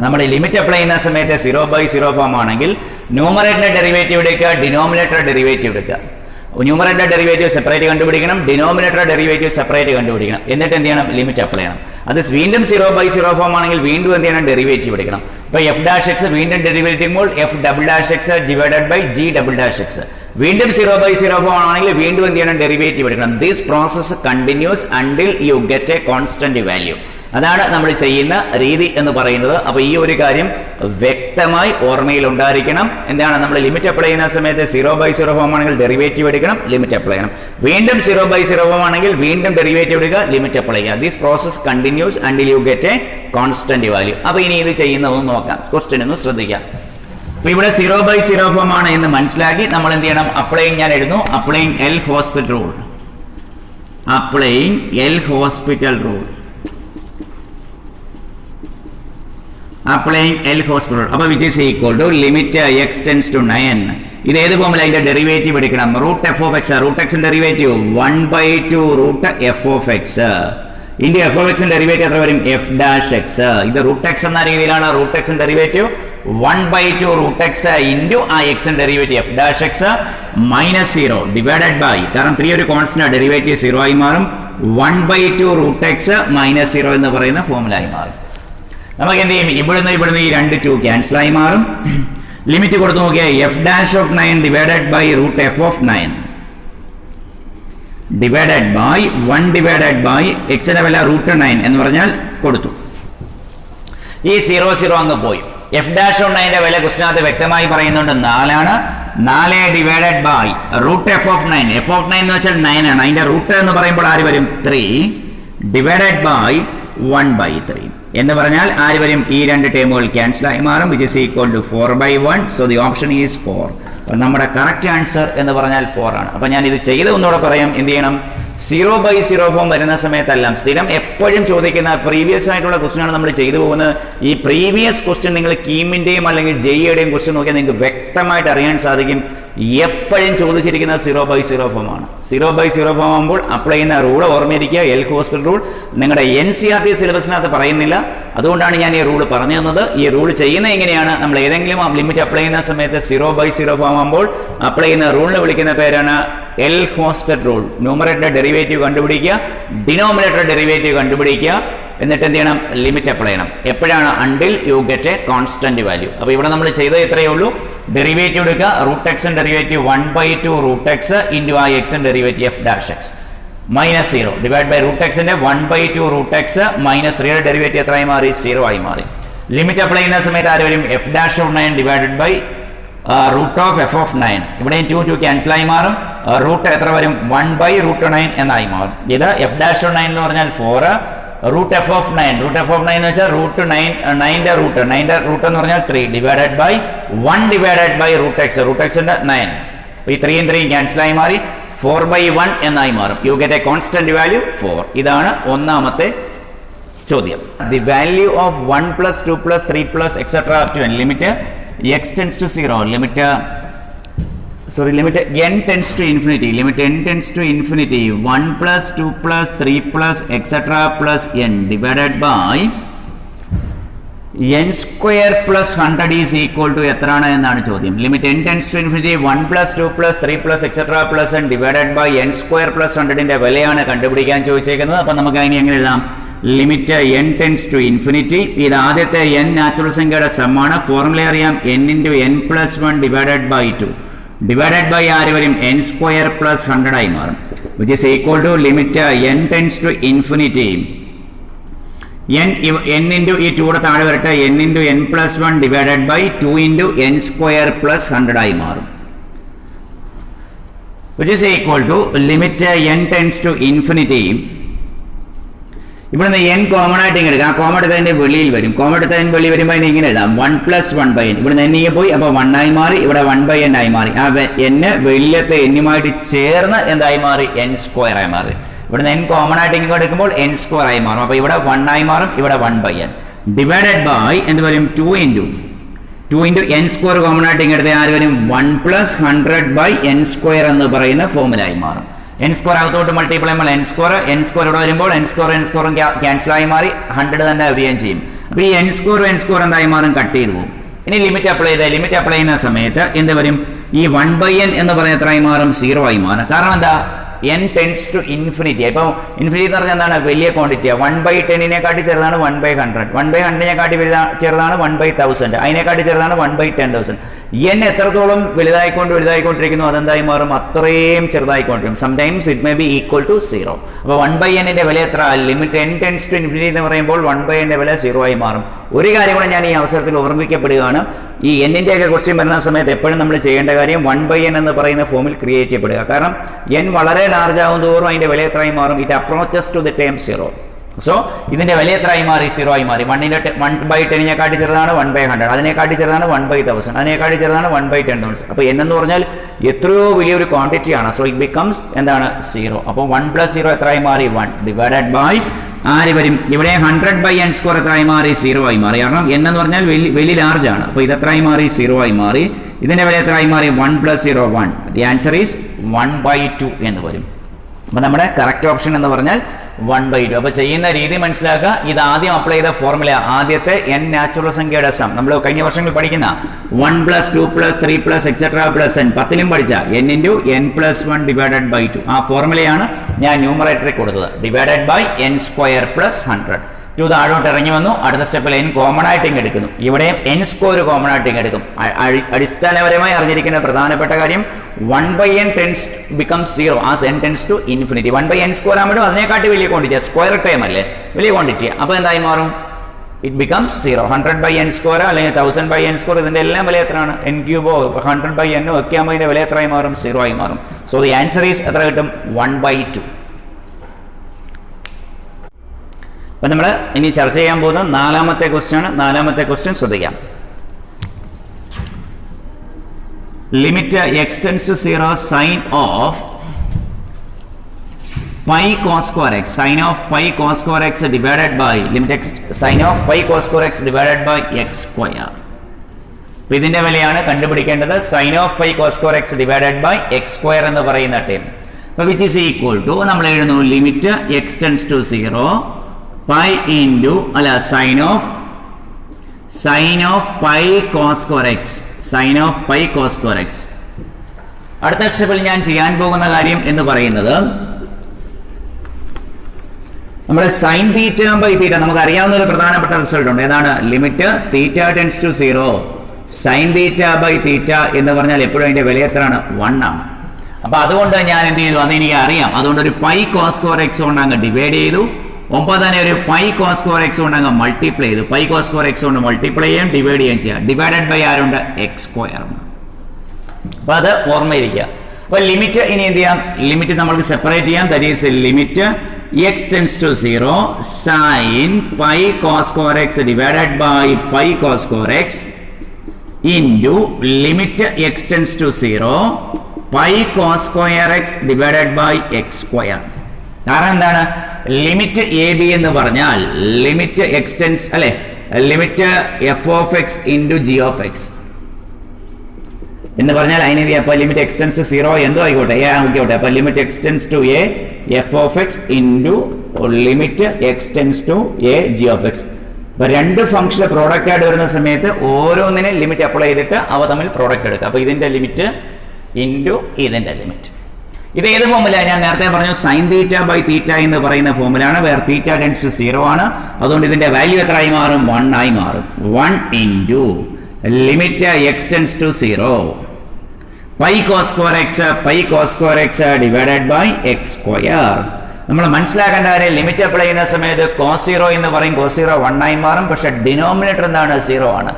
നമ്മൾ ലിമിറ്റ് അപ്ലൈ ചെയ്യുന്ന സമയത്ത് 0/0 ഫോം ആണെങ്കിൽ ന്യൂമറേറ്റർ ഡെറിവേറ്റീവ് എടുക്കുക, ഡിനോമിനേറ്റർ ഡെറിവേറ്റീവ് എടുക്കുക. ന്യൂമറേറ്റർ ഡെറിവേറ്റീവ് സെപ്പറേറ്റ് കണ്ടുപിടിക്കണം, ഡിനോമിനേറ്റർ ഡെറിവേറ്റീവ് സെപ്പറേറ്റ് കണ്ടുപിടിക്കണം. എന്നിട്ട് എന്ത് ചെയ്യണം? ലിമിറ്റ് അപ്ലൈ ചെയ്യണം. അത് വീണ്ടും 0/0 ഫോം ആണെങ്കിൽ വീണ്ടും എന്ത് ചെയ്യണം? ഡെറിവേറ്റീവ് എടുക്കണം. ഇപ്പോൾ f' വീണ്ടും ഡെറിവേറ്റീവ് ചെയ്യുമ്പോൾ f'' ഡിവൈഡഡ് ബൈ g''. വീണ്ടും 0/0 ഫോം ആണെങ്കിൽ വീണ്ടും എന്ത് ചെയ്യണം? ഡെറിവേറ്റീവ് എടുക്കണം. This process continues until you get a constant value. അതാണ് നമ്മൾ ചെയ്യുന്ന രീതി എന്ന് പറയുന്നത്. അപ്പോൾ ഈ ഒരു കാര്യം വ്യക്തമായി ഓർമ്മയിൽ ഉണ്ടായിരിക്കണം. എന്താണ്? നമ്മൾ ലിമിറ്റ് അപ്ലൈ ചെയ്യുന്ന സമയത്ത് 0/0 ഫോം ആണെങ്കിൽ ഡെറിവേറ്റീവ് എടുക്കണം, ലിമിറ്റ് അപ്ലൈ ചെയ്യണം. വീണ്ടും 0/0 ഫോം ആണെങ്കിൽ വീണ്ടും ഡെറിവേറ്റീവ് എടുക്കുക, ലിമിറ്റ് അപ്ലൈ ചെയ്യുക. This process continues until you get a constant value. അപ്പോൾ ഇനി ഇത് ചെയ്യുന്നതൊന്ന് നോക്കാം. ക്വസ്റ്റ്യൻ ഒന്ന് ശ്രദ്ധിക്കാം. അപ്പോൾ ഇവിടെ 0/0 ഫോം ആണ് എന്ന് മനസ്സിലാക്കി നമ്മൾ എന്ത് ചെയ്യണം? അപ്ലൈയിങ് ഞാൻ എഴുതുന്നു. Applying L hospital rule. Applying L hospital. അപ്പോൾ which is equal to limit x tends to 9. ഇത് ഏത് ഫോമിൽ അതിന്റെ ഡെറിവേറ്റീവ് എടുക്കണം? Root F of X. Root എക്സിന്റെ derivative 1/2 root F of X. ഇതിന്റെ എഫ് ഓഫ് എക്സിന്റെ ഡെറിവേറ്റീവ് എത്ര വരും? f'(x). ഇത് റൂട്ട് എക്സ് എന്ന രീതിയിലാണ് റൂട്ട് എക്സിന്റെ ഡെറിവേറ്റീവ് 1/2 റൂട്ട് എക്സ് ഇൻറ്റു ആ എക്സിന്റെ derivative f'(x) minus 0 divided by, കാരണം 3 ഒരു കോൺസ്റ്റന്റ് ഡെറിവേറ്റീവ് 0 ആയി മാറും, 1/2 റൂട്ട് എക്സ് മൈനസ് 0 എന്ന് പറയുന്ന ഫോമിലായി മാറും. നമുക്ക് എന്ത് ചെയ്യും? ഇവിടുന്ന് ഈ 2 ക്യാൻസൽ ആയി മാറും. ലിമിറ്റ് കൊടുത്തു നോക്കിയാൽ f'(9) divided by root F of 9 divided by 1 divided by എക്സിന്റെ വില റൂട്ട് 9 എന്ന് പറഞ്ഞാൽ കൊടുത്തു. ഈ 0 അങ്ങ് പോയി. f'(9) വില ക്വസ്റ്റിനകത്ത് വ്യക്തമായി പറയുന്നുണ്ട് 4 ആണ്. 4 divided by root F of 9. F of 9 എന്ന് വെച്ചാൽ 9 ആണ്. അതിന്റെ റൂട്ട് എന്ന് പറയുമ്പോൾ ആര് വരും? 3 ഡിവൈഡഡ് ബൈ 1/3 എന്ന് പറഞ്ഞാൽ ആര് വരും? ഈ 2 ടേമുകൾ ക്യാൻസൽ ആയി മാറും, which is equal to 4/1. So the option is 4. നമ്മുടെ കറക്റ്റ് ആൻസർ എന്ന് പറഞ്ഞാൽ 4 ആണ്. അപ്പൊ ഞാൻ ഇത് ചെയ്ത് ഒന്നുകൂടെ പറയാം. എന്ത് ചെയ്യണം? 0/0 ഫോം വരുന്ന സമയത്തെല്ലാം സ്ഥിരം എപ്പോഴും ചോദിക്കുന്ന പ്രീവിയസ് ആയിട്ടുള്ള ക്വസ്റ്റ്യൻ ആണ് നമ്മൾ ചെയ്തു പോകുന്നത്. ഈ പ്രീവിയസ് ക്വസ്റ്റ്യൻ നിങ്ങൾ കീമിന്റെയും അല്ലെങ്കിൽ ജെഇയുടെയും ക്വസ്റ്റ്യൻ നോക്കിയാൽ നിങ്ങൾക്ക് വ്യക്തമായിട്ട് അറിയാൻ സാധിക്കും. എപ്പോഴും ചോദിച്ചിരിക്കുന്ന 0/0 ഫോം ആണ്. 0/0 ഫോം ആകുമ്പോൾ അപ്ലൈ ചെയ്യുന്ന റൂൾ ഓർമ്മയിരിക്കുക, എൽ ഹോസ്പിറ്റൽ റൂൾ. നിങ്ങളുടെ NCERT സിലബസിനകത്ത് പറയുന്നില്ല, അതുകൊണ്ടാണ് ഞാൻ ഈ റൂൾ പറഞ്ഞു തന്നത്. ഈ റൂൾ ചെയ്യുന്നത് എങ്ങനെയാണ്? നമ്മൾ ഏതെങ്കിലും ലിമിറ്റ് അപ്ലൈ ചെയ്യുന്ന സമയത്ത് 0/0 ഫോം ആകുമ്പോൾ അപ്ലൈ ചെയ്യുന്ന റൂളിന് വിളിക്കുന്ന പേരാണ് L hospital rule. Numerator derivative കണ്ടുപിടിക്കുക, ഡിനോമിനേറ്റർ ഡെറിവേറ്റീവ് കണ്ടുപിടിക്കുക, എന്നിട്ട് എന്ത് ചെയ്യണം? ലിമിറ്റ് അപ്ലൈ ചെയ്യണം. എപ്പോഴാണ്? Until you get a constant value. അപ്പോൾ ഇവിടെ നമ്മൾ ചെയ്തത് ഇത്രയേ ഉള്ളൂ. ഡെറിവേറ്റീവ് എടുക്കുക, റൂട്ട് എക്സിന്റെ ഡെറിവേറ്റീവ് 1/2 റൂട്ട് എക്സ് ഇൻറ്റു ആ എക്സിന്റെ derivative f'(x) minus 0 divide by root എക്സിന്റെ 1/2 റൂട്ട് എക്സ് മൈനസ് 3യുടെ ഡെറിവേറ്റീവ് എത്രയായി മാറി? 0 ആയി മാറി. ലിമിറ്റ് അപ്ലൈ ചെയ്യുന്ന സമയത്ത് ആര് വരും? f'(9) divided by root of f of 9. ഇവിടെയും 2 ക്യാൻസൽ ആയി മാറും. റൂട്ട് എത്ര വരും? 1/√9 എന്നായി മാറും. ഇത് f'(9) എന്ന് പറഞ്ഞാൽ 4, root F of 9. Root F of 9 എന്ന് വെച്ചാൽ റൂട്ട് 9ന്റെ റൂട്ട് എന്ന് പറഞ്ഞാൽ 3 divided by 1 divided by root x. Root എക്സിന്റെ 9. ഈ 3 ക്യാൻസൽ ആയി മാറി 4/1 എന്നായി മാറും. U get a constant value 4. ഇതാണ് ഒന്നാമത്തെ ചോദ്യം. The value of 1 + 2 + 3 + etc. to n. Limit x tends to 0. limit n tends to infinity. limit n tends to infinity 1 + 2 + 3 + etc. + n divided by n square plus 100 is equal to എത്രയാണ് എന്നാണ് ചോദ്യം. limit n tends to infinity 1 + 2 + 3 + etc. + n divided by n square plus 100ന്റെ വിലയാണ് കണ്ടുപിടിക്കാൻ ചോദിച്ചേക്കുന്നത്. അപ്പോൾ നമുക്ക് അതിനെ എങ്ങനെ എഴുതാം? Limit n tends to infinity. ഇത് ആദ്യത്തെ n നാച്ചുറൽ സംഖ്യയുടെ സമ്മാണ്. ഫോർമുല അറിയാം, n × n + 1 divided by 2 divided by ആര് വരും? n square plus 100 ആയി മാറും, which is equal to limit n tends to infinity n into ഈ 2 താഴെ വരട്ടെ, n into n plus 1 divided by 2 into n square plus 100 ആയി മാറും. which is equal to limit n tends to infinity. ഇവിടുന്ന് n കോമൺ ആയിട്ട് ഇങ്ങനെ എടുക്കാം. ആ കോമൺ എടുത്തതിന്റെ വെളിയിൽ വരും. കോമൺ എടുത്തതിന് വെളിയിൽ വരുമ്പോൾ അതിന് ഇങ്ങനെ എഴുതാം 1 പ്ലസ് 1 ബൈ n. ഇവിടുന്ന് n പോയി, അപ്പോൾ 1 ആയി മാറി. ഇവിടെ 1 ബൈ n ആയി മാറി. ആ n വെളിയിലത്തെ n-യുമായിട്ട് ചേർന്ന് എന്തായി മാറി? n സ്ക്വയർ ആയി മാറി. ഇവിടുന്ന് n കോമൺ ആയിട്ട് ഇങ്ങോട്ട് എടുക്കുമ്പോൾ n സ്ക്വയർ ആയി മാറും. അപ്പോൾ ഇവിടെ 1 ആയി മാറും, ഇവിടെ 1 ബൈ n ഡിവൈഡഡ് ബൈ എന്ത് വരും? 2 ഇൻറ്റു n സ്ക്വയർ കോമൺ ആയിട്ട് ഇങ്ങോട്ട് ആര് വരും? 1 പ്ലസ് 100 ബൈ n സ്ക്വയർ എന്ന് പറയുന്ന ഫോമിലായി മാറും. n സ്ക്വയർ അകത്തോട്ട് മൾട്ടിപ്ലൈ ചെയ്യുമ്പോൾ n സ്ക്വയർ ഇവിടെ വരുമ്പോൾ n സ്ക്വയറും ക്യാൻസൽ ആയി മാറി 100 തന്നെ വരികയും ചെയ്യും. അപ്പോൾ ഈ n സ്ക്വയർ എന്തായി മാറും? കട്ട് ചെയ്തു പോകും. ഇനി ലിമിറ്റ് അപ്ലൈ ചെയ്യുന്ന സമയത്ത് എന്ത് വരും? ഈ 1 ബൈ n എന്ന് പറയുന്ന എത്രയായി മാറും? 0 ആയി മാറും. കാരണം എന്താ? n tends to infinity. ഇപ്പോൾ ഇൻഫിനിറ്റി എന്ന് പറഞ്ഞാൽ എന്താണ്? വലിയ ക്വാണ്ടിറ്റിയാണ്. 1 ബൈ 10-നെക്കാട്ടി ചെറുതാണ് 1 ബൈ 100. 1 ബൈ 100-നെക്കാട്ടി ചെറുതാണ് 1 ബൈ 1000. അതിനെക്കാട്ടി ചെറുതാണ് 1 ബൈ 10,000. n എത്രത്തോളം വലുതായിക്കൊണ്ടിരിക്കുന്നു അതെന്തായി മാറും? അത്രയും ചെറുതായിക്കൊണ്ടിരിക്കും. Sometimes it may be equal to 0. അപ്പോൾ 1 ബൈ n-ന്റെ വില എത്ര? Limit n tends to infinity എന്ന് പറയുമ്പോൾ 1 ബൈ n-ന്റെ വില 0 ആയി മാറും. ഒരു കാര്യം കൂടെ ഞാൻ ഈ അവസരത്തിൽ ഓർമ്മിക്കപ്പെടുകയാണ്. ഈ n-ന്റെ ഒക്കെ ക്വസ്റ്റ്യൻ വരുന്ന സമയത്ത് എപ്പോഴും നമ്മൾ ചെയ്യേണ്ട കാര്യം 1 ബൈ n എന്ന് പറയുന്ന ഫോമിൽ ക്രിയേറ്റ് ചെയ്യപ്പെടുക. കാരണം n വളരെ ലാർജ് ആവും തോറും അതിന്റെ വില എത്രയായി മാറും? It approaches to the term 0. So ഇതിന്റെ വില എത്രയായി മാറി? 0 ആയി മാറി. 1 ബൈ 10-നെക്കാട്ടി ചെറുതാണ് 1 ബൈ 100. അതിനെക്കാട്ടി ചെറുതാണ് 1 ബൈ 1000. അതിനെക്കാട്ടി ചെറുതാണ് 1 ബൈ 10,000. അപ്പോൾ n എന്ന് പറഞ്ഞാൽ എത്രയോ വലിയൊരു ക്വാണ്ടിറ്റിയാണ്. സോ ഇറ്റ് ബിക്കംസ് എന്താണ്? 0. അപ്പോൾ 1 പ്ലസ് 0 എത്രയായി മാറി? 1 ഡിവൈഡഡ് ബൈ ആര് വരും? ഇവിടെ 100 ബൈ n സ്ക്വയർ എത്രയായി മാറി? 0 ആയി മാറി. കാരണം n എന്ന് പറഞ്ഞാൽ വലിയ ലാർജ് ആണ്. അപ്പോൾ ഇത് എത്രയായി മാറി? 0 ആയി മാറി. ഇതിന്റെ വില എത്രയായി മാറി? 1 plus 0 1. The answer is 1 by 2 എന്ന് വരും. അപ്പോൾ നമ്മുടെ കറക്റ്റ് ഓപ്ഷൻ എന്ന് പറഞ്ഞാൽ 1 ബൈ 2. അപ്പോൾ ചെയ്യുന്ന രീതി മനസ്സിലാക്കുക. ഇത് ആദ്യം അപ്ലൈ ചെയ്ത ഫോർമുല ആദ്യത്തെ n നാച്ചുറൽ സംഖ്യയുടെ സം നമ്മൾ കഴിഞ്ഞ വർഷങ്ങളിൽ പഠിക്കുന്ന 1 plus 2 plus 3 plus etcetera plus n 10-ലും പഠിച്ച n into n plus 1 divided by 2 ആ ഫോർമുലയാണ് ഞാൻ ന്യൂമറേറ്ററിൽ കൊടുത്തത്. Divided by n square plus 100. 2 താഴോട്ട് ഇറങ്ങി വന്നു. അടുത്ത സ്റ്റെപ്പിൽ n കോമൺ ആയിട്ട് ഇങ്ങ് എടുക്കുന്നു. ഇവിടെയും n സ്ക്വയർ കോമൺ ആയിട്ട് ഇങ്ങ് എടുക്കും. അടിസ്ഥാനപരമായി അറിഞ്ഞിരിക്കുന്ന പ്രധാനപ്പെട്ട കാര്യം 1 by n tends becomes 0 as n tends to infinity. 1 by n square ആകുമ്പോഴും അതിനെക്കാട്ടി വലിയ ക്വാണ്ടിറ്റി, സ്ക്വയർ ടൈം അല്ലേ, വലിയ ക്വാണ്ടിറ്റി. അപ്പോൾ എന്തായി മാറും? It becomes 0. 100 by n square അല്ലെങ്കിൽ 1000 ബൈ n സ്ക്വയർ ഇതിന്റെ എല്ലാം വില എത്രയാണ്? n ക്യൂബോ 100 ബൈ n ഒക്കെ ആകുമ്പോൾ ഇതിന്റെ വില എത്രയായി മാറും? 0 ആയി മാറും. സോ ദി ആൻസർ ഈസ് എത്ര കിട്ടും? 1 ബൈ 2. അപ്പം നമ്മൾ ഇനി ചർച്ച ചെയ്യാൻ പോകുന്നത് 4-ാമത്തെ ക്വസ്റ്റ്യൻ ആണ്. 4-ാമത്തെ ക്വസ്റ്റ്യൻ ശ്രദ്ധിക്കാം. Limit x tends to 0 sine of pi cos square x sine of pi cos square x divided by limit x sine of pi cos square x divided by x square. അപ്പോൾ ഇതിന്റെ വിലയാണ് കണ്ടുപിടിക്കേണ്ടത്. Sine of pi cos square x divided by x square എന്ന് പറയുന്ന ടേം. അപ്പോൾ വിച്ച് ഈസ് ഈക്വൽ ടു നമ്മൾ എഴുതുന്നു limit x tends to 0 pi into അല്ല sine of pi cos square x sine of pi cos square x. അടുത്ത സ്റ്റെപ്പിൽ ഞാൻ ചെയ്യാൻ പോകുന്ന കാര്യം എന്ന് പറയുന്നത് നമ്മുടെ സൈൻ തീറ്റ ബൈ തീറ്റ നമുക്ക് അറിയാവുന്ന ഒരു പ്രധാനപ്പെട്ട റിസൾട്ട് ഉണ്ട്. ഏതാണ്? Limit theta tends to 0 sine theta by theta എന്ന് പറഞ്ഞാൽ എപ്പോഴും അതിന്റെ വില എത്രയാണ്? 1 ആണ്. അപ്പൊ അതുകൊണ്ട് ഞാൻ എന്ത് ചെയ്തു? അതെനിക്ക് അറിയാം. അതുകൊണ്ട് ഒരു പൈ കോസ് സ്ക്വയർ x കൊണ്ട് അങ്ങ് ഡിവൈഡ് ചെയ്തു. 9 തന്നെ ഒരു പൈ കോസ് സ്ക്വയർ x കൊണ്ട് അങ്ങ് മൾട്ടിപ്ലൈ ചെയ്തു. പൈ കോസ് സ്ക്വയർ x കൊണ്ട് മൾട്ടിപ്ലൈ ചെയ്യാം, ഡിവൈഡ് ചെയ്യാൻ ചെയ്യാം. ഡിവൈഡഡ് ബൈ ആരുണ്ട്? x square. അപ്പൊ അത് ഓർമ്മയിരിക്കുക. അപ്പൊ ലിമിറ്റ് ഇനി എന്ത് ചെയ്യാം? ലിമിറ്റ് നമുക്ക് സെപ്പറേറ്റ് ചെയ്യാം. That is limit x tends to 0 sine pi cos square x divided by pi cos square x into limit x tends to 0 pi cos square x divided by x square. കാരണം എന്താണ്? ലിമിറ്റ് എ ബി എന്ന് പറഞ്ഞാൽ ലിമിറ്റ് എക്സ്റ്റെൻസ് അല്ലെ, limit f of x into g of x എന്ന് പറഞ്ഞാൽ അതിന് അപ്പൊ ലിമിറ്റ് എക്സ്റ്റെൻസ് 0 എന്തോ ആയിക്കോട്ടെ, എ ആയിക്കോട്ടെ. അപ്പൊ limit x tends to a f of x into limit x tends to a g of x. അപ്പൊ രണ്ട് ഫംഗ്ഷൻ പ്രോഡക്റ്റ് ആയിട്ട് വരുന്ന സമയത്ത് ഓരോന്നിനും ലിമിറ്റ് അപ്ലൈ ചെയ്തിട്ട് അവ തമ്മിൽ പ്രോഡക്റ്റ് എടുക്കുക. അപ്പൊ ഇതിന്റെ ലിമിറ്റ് ഇൻറ്റു ഇതിന്റെ ലിമിറ്റ്. ഇത് ഏത് ഫോമുല? ഞാൻ നേരത്തെ പറഞ്ഞു സൈൻ തീറ്റ ബൈ തീറ്റ എന്ന് പറയുന്ന ഫോമുലാണ്. വേർ തീറ്റ ടെൻസ് ടു 0 ആണ്. അതുകൊണ്ട് ഇതിന്റെ വാല്യൂ എത്ര ആയി മാറും? 1 ആയി മാറും. 1 into limit X tends to 0 pi cos square x divided by x square. നമ്മൾ മനസ്സിലാക്കേണ്ട കാര്യം ലിമിറ്റ് അപ്ലൈ ചെയ്യുന്ന സമയത്ത് cos 0 എന്ന് പറയും, cos 0 1 ആയി മാറും. പക്ഷെ ഡിനോമിനേറ്റർ എന്താണ്? 0 ആണ്.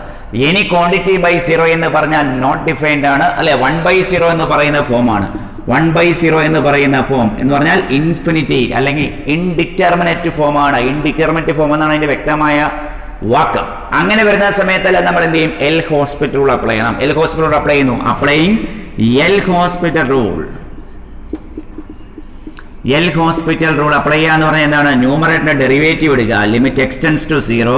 എനി ക്വാണ്ടിറ്റി ബൈ 0 എന്ന് പറഞ്ഞാൽ നോട്ട് ഡിഫൈൻഡ് ആണ്, അല്ലെ? 1/0 എന്ന് പറയുന്ന ഫോമാണ്. 1/0 എന്ന് പറയുന്ന ഫോം എന്ന് പറഞ്ഞാൽ ഇൻഫിനിറ്റി അല്ലെങ്കിൽ ഇൻഡിറ്റർമിനേറ്റ് ഫോം ആണ്. ഇൻഡിറ്റർമിനേറ്റ് ഫോം എന്നാണ് അതിന്റെ വ്യക്തമായ വാക്ക്. അങ്ങനെ വരുന്ന സമയത്തല്ല നമ്മൾ എന്ത് ചെയ്യും? എൽ ഹോസ്പിറ്റൽ റൂൾ അപ്ലൈ ചെയ്യണം. എൽ ഹോസ്പിറ്റൽ റൂൾ അപ്ലൈ ചെയ്യുന്നു. Applying L hospital rule. L hospital rule apply ചെയ്യാന്ന് പറഞ്ഞാൽ എന്താണ്? ന്യൂമറേറ്ററിന്റെ ഡെറിവേറ്റീവ് എടുക്കുക. Limit X tends to 0.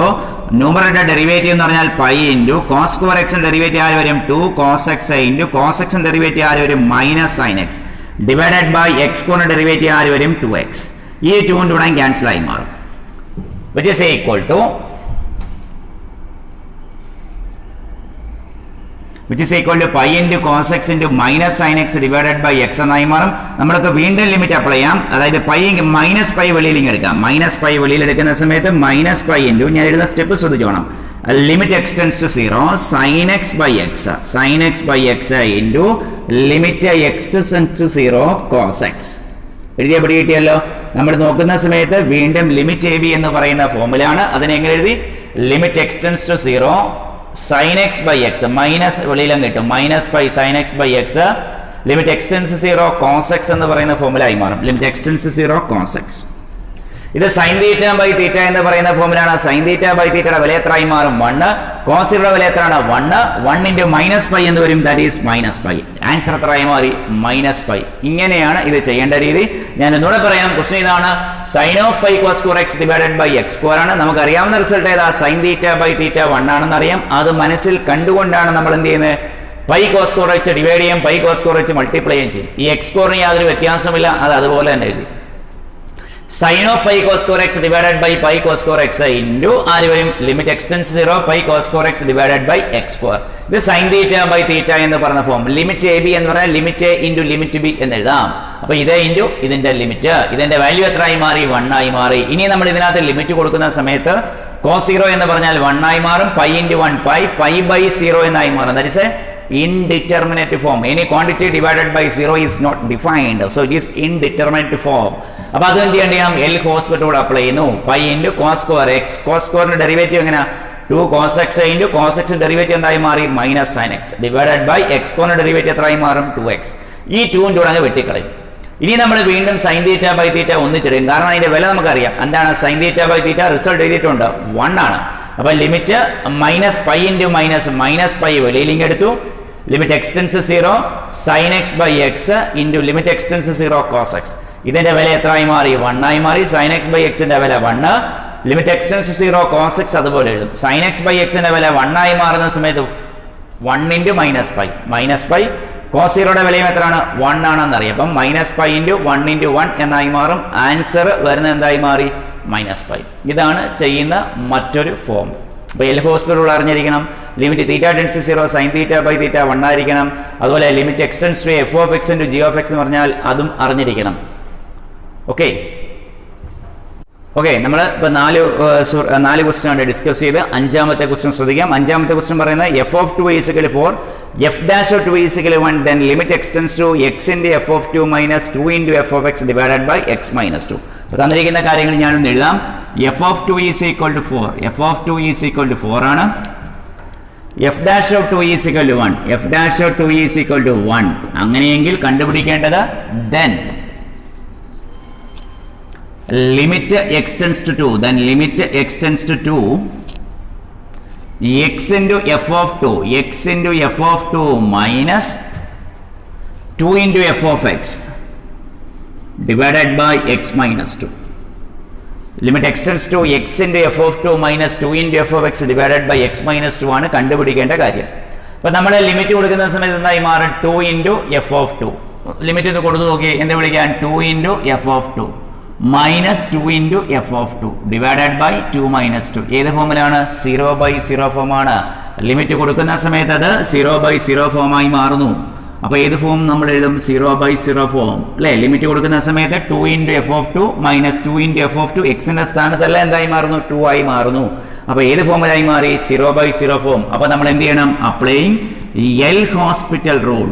Numerator derivative എന്ന് പറഞ്ഞാൽ പൈ ഇൻറ്റു കോസ് സ്ക്വയർ എക്സിന്റെ ഡെറിവേറ്റീവ് ആര് വരും? 2 cos x ഇൻറ്റു കോസ് എക്സിന്റെ ഡെറിവേറ്റീവ് ആര് വരും? Minus sine x divided by x സ്ക്വയറിന്റെ ഡെറിവേറ്റീവ് ആര് വരും? 2x. ഈ 2 കൊണ്ട് ഇവിടെ ക്യാൻസൽ ആയി മാറും. which is equal to pi into cos x into minus sin x divided by x എന്നായി മാറും. നമ്മൾക്ക് വീണ്ടും ലിമിറ്റ് അപ്ലൈ ചെയ്യാം. അതായത് പൈ മൈനസ് പൈ വെളിയിൽ എടുക്കാം. മൈനസ് പൈ വെളിയിൽ എടുക്കുന്ന സമയത്ത് മൈനസ് പൈ ഇൻറ്റു, ഞാൻ എഴുതുന്ന സ്റ്റെപ്പ് ശ്രദ്ധിച്ചോണം, limit X tends to 0 sin x by x into limit X tends to 0 cos x. എഴുതിയ പിടി കിട്ടിയല്ലോ. നമ്മൾ നോക്കുന്ന സമയത്ത് വീണ്ടും ലിമിറ്റ് എ ബി എന്ന് പറയുന്ന ഫോമിലാണ്. അതിനെ എങ്ങനെ എഴുതി? Limit X tends to 0 sin x by x minus വെളിയിലും കിട്ടും. Minus pi sin x by x limit X tends to 0 cos x എന്ന് പറയുന്ന ഫോമിലായി മാറും. Limit X tends to 0 cos x. ഇത് sin θ by θ എന്ന് പറയുന്ന ഫോമിലാണ്. sin θ by θ യുടെ വില എത്രയായി മാറും? 1. cos 0 യുടെ വില എത്രയാണ്? 1. 1 into മൈനസ് പൈ എന്ന് വരും. That is minus pi. Answer എത്രയായി മാറി? Minus pi. ഇങ്ങനെയാണ് ഇത് ചെയ്യേണ്ട രീതി. ഞാൻ ഒന്നുകൂടെ പറയാം. ക്വസ്റ്റ്യൻ ഇതാണ്. Sine of pi cos square x divided by x square ആണ്. നമുക്കറിയാവുന്ന റിസൾട്ട് ഏതാ? sin θ by θ 1 ആണെന്ന് അറിയാം. അത് മനസ്സിൽ കണ്ടുകൊണ്ടാണ് നമ്മൾ എന്ത് ചെയ്യുന്നത്? പൈ cos സ്ക്വയർ വെച്ച് ഡിവൈഡ് ചെയ്യും, പൈ cos സ്ക്വയർ വെച്ച് മൾട്ടിപ്ലൈ ചെയ്യും. ഈ എക്സ് സ്ക്വയറിന് യാതൊരു വ്യത്യാസമില്ല. അത് അതുപോലെ തന്നെ എഴുതി. sin of pi cos square x divided by pi cos square x into ആര് വരും? Limit X tends 0 pi cos square x divided by x square. ഇത് sin θ by θ എന്ന് പറഞ്ഞ ഫോം. ലിമിറ്റ് എ ബി എന്ന് പറഞ്ഞാൽ limit A into limit B എന്ന് എഴുതാം. അപ്പൊ ഇത് ഇൻറ്റു ഇതിന്റെ ലിമിറ്റ്, ഇതിന്റെ വാല്യൂ എത്ര ആയി മാറി? 1 ആയി മാറി. ഇനി നമ്മൾ ഇതിനകത്ത് ലിമിറ്റ് കൊടുക്കുന്ന സമയത്ത് cos 0 എന്ന് പറഞ്ഞാൽ 1 ആയി മാറും. പൈ ഇൻറ്റു 1 പൈ ബൈ 0 എന്നായി മാറും. That is A indeterminate form. Any quantity divided by 0 is not defined, so it is indeterminate form. അപ്പോൾ അത് എന്ത് ചെയ്യണം? എൽ ഹോസ്പിറ്റൽ അപ്ലൈ ചെയ്യുന്നു. Pi into cos square x. Cos സ്ക്വയറിന്റെ ഡെറിവേറ്റീവ് എങ്ങനെയാ? 2 cos x into cos x derivative എന്തായി മാറി? Minus sine x divided by x സ്ക്വയറിന്റെ ഡെറിവേറ്റീവ് എത്രയായി മാറും? 2x. ഈ 2 ന്റെ കൂടെ വെട്ടിക്കളയും. ഇനി നമ്മൾ വീണ്ടും sin θ by θ ഒന്നിച്ചിടും. കാരണം അതിന്റെ വില നമുക്കറിയാം. എന്താണ് sin θ by θ? റിസൾട്ട് എഴുതിയിട്ടുണ്ട്, 1 ആണ്. അപ്പൊ limit minus pi into minus pi വെളിയിലിങ് എടുത്തു. Limit X tends to 0 sin x by x into limit X tends to 0 cos x. ഇതിന്റെ വില എത്രയായി മാറി? 1 ആയി മാറി. sin x by x ന്റെ വില 1. Limit X tends to 0 cos x അതുപോലെ എഴുതും. sin x by x ന്റെ വില 1 ആയി മാറുന്ന സമയത്ത് 1 ഇൻറ്റു മൈനസ് പൈ cos 0 യുടെ വിലയും എത്രയാണ്? 1 ആണെന്ന് അറിയാം. അപ്പം മൈനസ് പൈ ഇൻറ്റു 1 ഇൻറ്റു 1 എന്നായി മാറും. ആൻസർ വരുന്നത് എന്തായി മാറി? Minus pi. ഇതാണ് ചെയ്യുന്ന മറ്റൊരു ഫോം. അപ്പോൾ എൽ ഹോസ്പിറ്റൽ അറിഞ്ഞിരിക്കണം. Limit θ tends to 0 sin θ by θ 1 ആയിരിക്കണം. അതുപോലെ limit X tends to f of x into g of x എന്ന് പറഞ്ഞാൽ അതും അറിഞ്ഞിരിക്കണം. ഓക്കെ, നമ്മൾ ഇപ്പോൾ 4 ക്വസ്റ്റ്യൻ ആണ് ഡിസ്കസ് ചെയ്ത്. 5ാമത്തെ ക്വസ്റ്റ്യൻ ശ്രദ്ധിക്കാം. 5ാമത്തെ ക്വസ്റ്റ്യൻ പറയുന്നത് f of 2 is equal to 4, f dash of 2 is equal to 1, then limit x tends to x into f of 2 minus 2 into f of x divided by x minus 2. അപ്പോൾ തന്നിരിക്കുന്ന കാര്യങ്ങൾ ഞാനൊന്ന് എഴുതാം. f of 2 is equal to 4, f of 2 is equal to 4 ആണ്. f dash of 2 is equal to 1, f dash of 2 is equal to 1. അങ്ങനെയെങ്കിൽ കണ്ടുപിടിക്കേണ്ടത് then limit x tends to 2, then limit x tends to 2, x into f of 2, x into f of 2 minus 2 into f of x divided by x minus 2. Limit x tends to x into f of 2 minus 2 into f of x divided by x minus 2 ആണ് കണ്ടുപിടിക്കേണ്ട കാര്യം. അപ്പോൾ നമ്മൾ ലിമിറ്റ് കൊടുക്കുന്ന സമയത്ത് എന്തായി മാറും? 2 into f of 2. ലിമിറ്റ് ഒന്ന് കൊടുത്തു നോക്കി, എന്താ വിളിക്കാൻ? 2 into f of 2 minus 2 into f of 2 divided by 2 minus 2. ഏത് ഫോമിലാണ്? 0/0 ഫോമാണ്. ലിമിറ്റ് കൊടുക്കുന്ന സമയത്ത് അത് 0/0 ഫോമായി മാറുന്നു. അപ്പോൾ ഏത് ഫോം നമ്മൾ എഴുതും? 0/0 ഫോം അല്ലേ? ലിമിറ്റ് കൊടുക്കുന്ന സമയത്ത് 2 into f of 2 minus 2 into f of 2 എക്സിന്റെ സ്ഥാനത്തല്ല എന്തായി മാറുന്നു? 2 ആയി മാറുന്നു. അപ്പോൾ ഏത് ഫോമിലായി മാറി? 0/0 ഫോം. അപ്പോൾ നമ്മൾ എന്ത് ചെയ്യണം? Applying L hospital rule.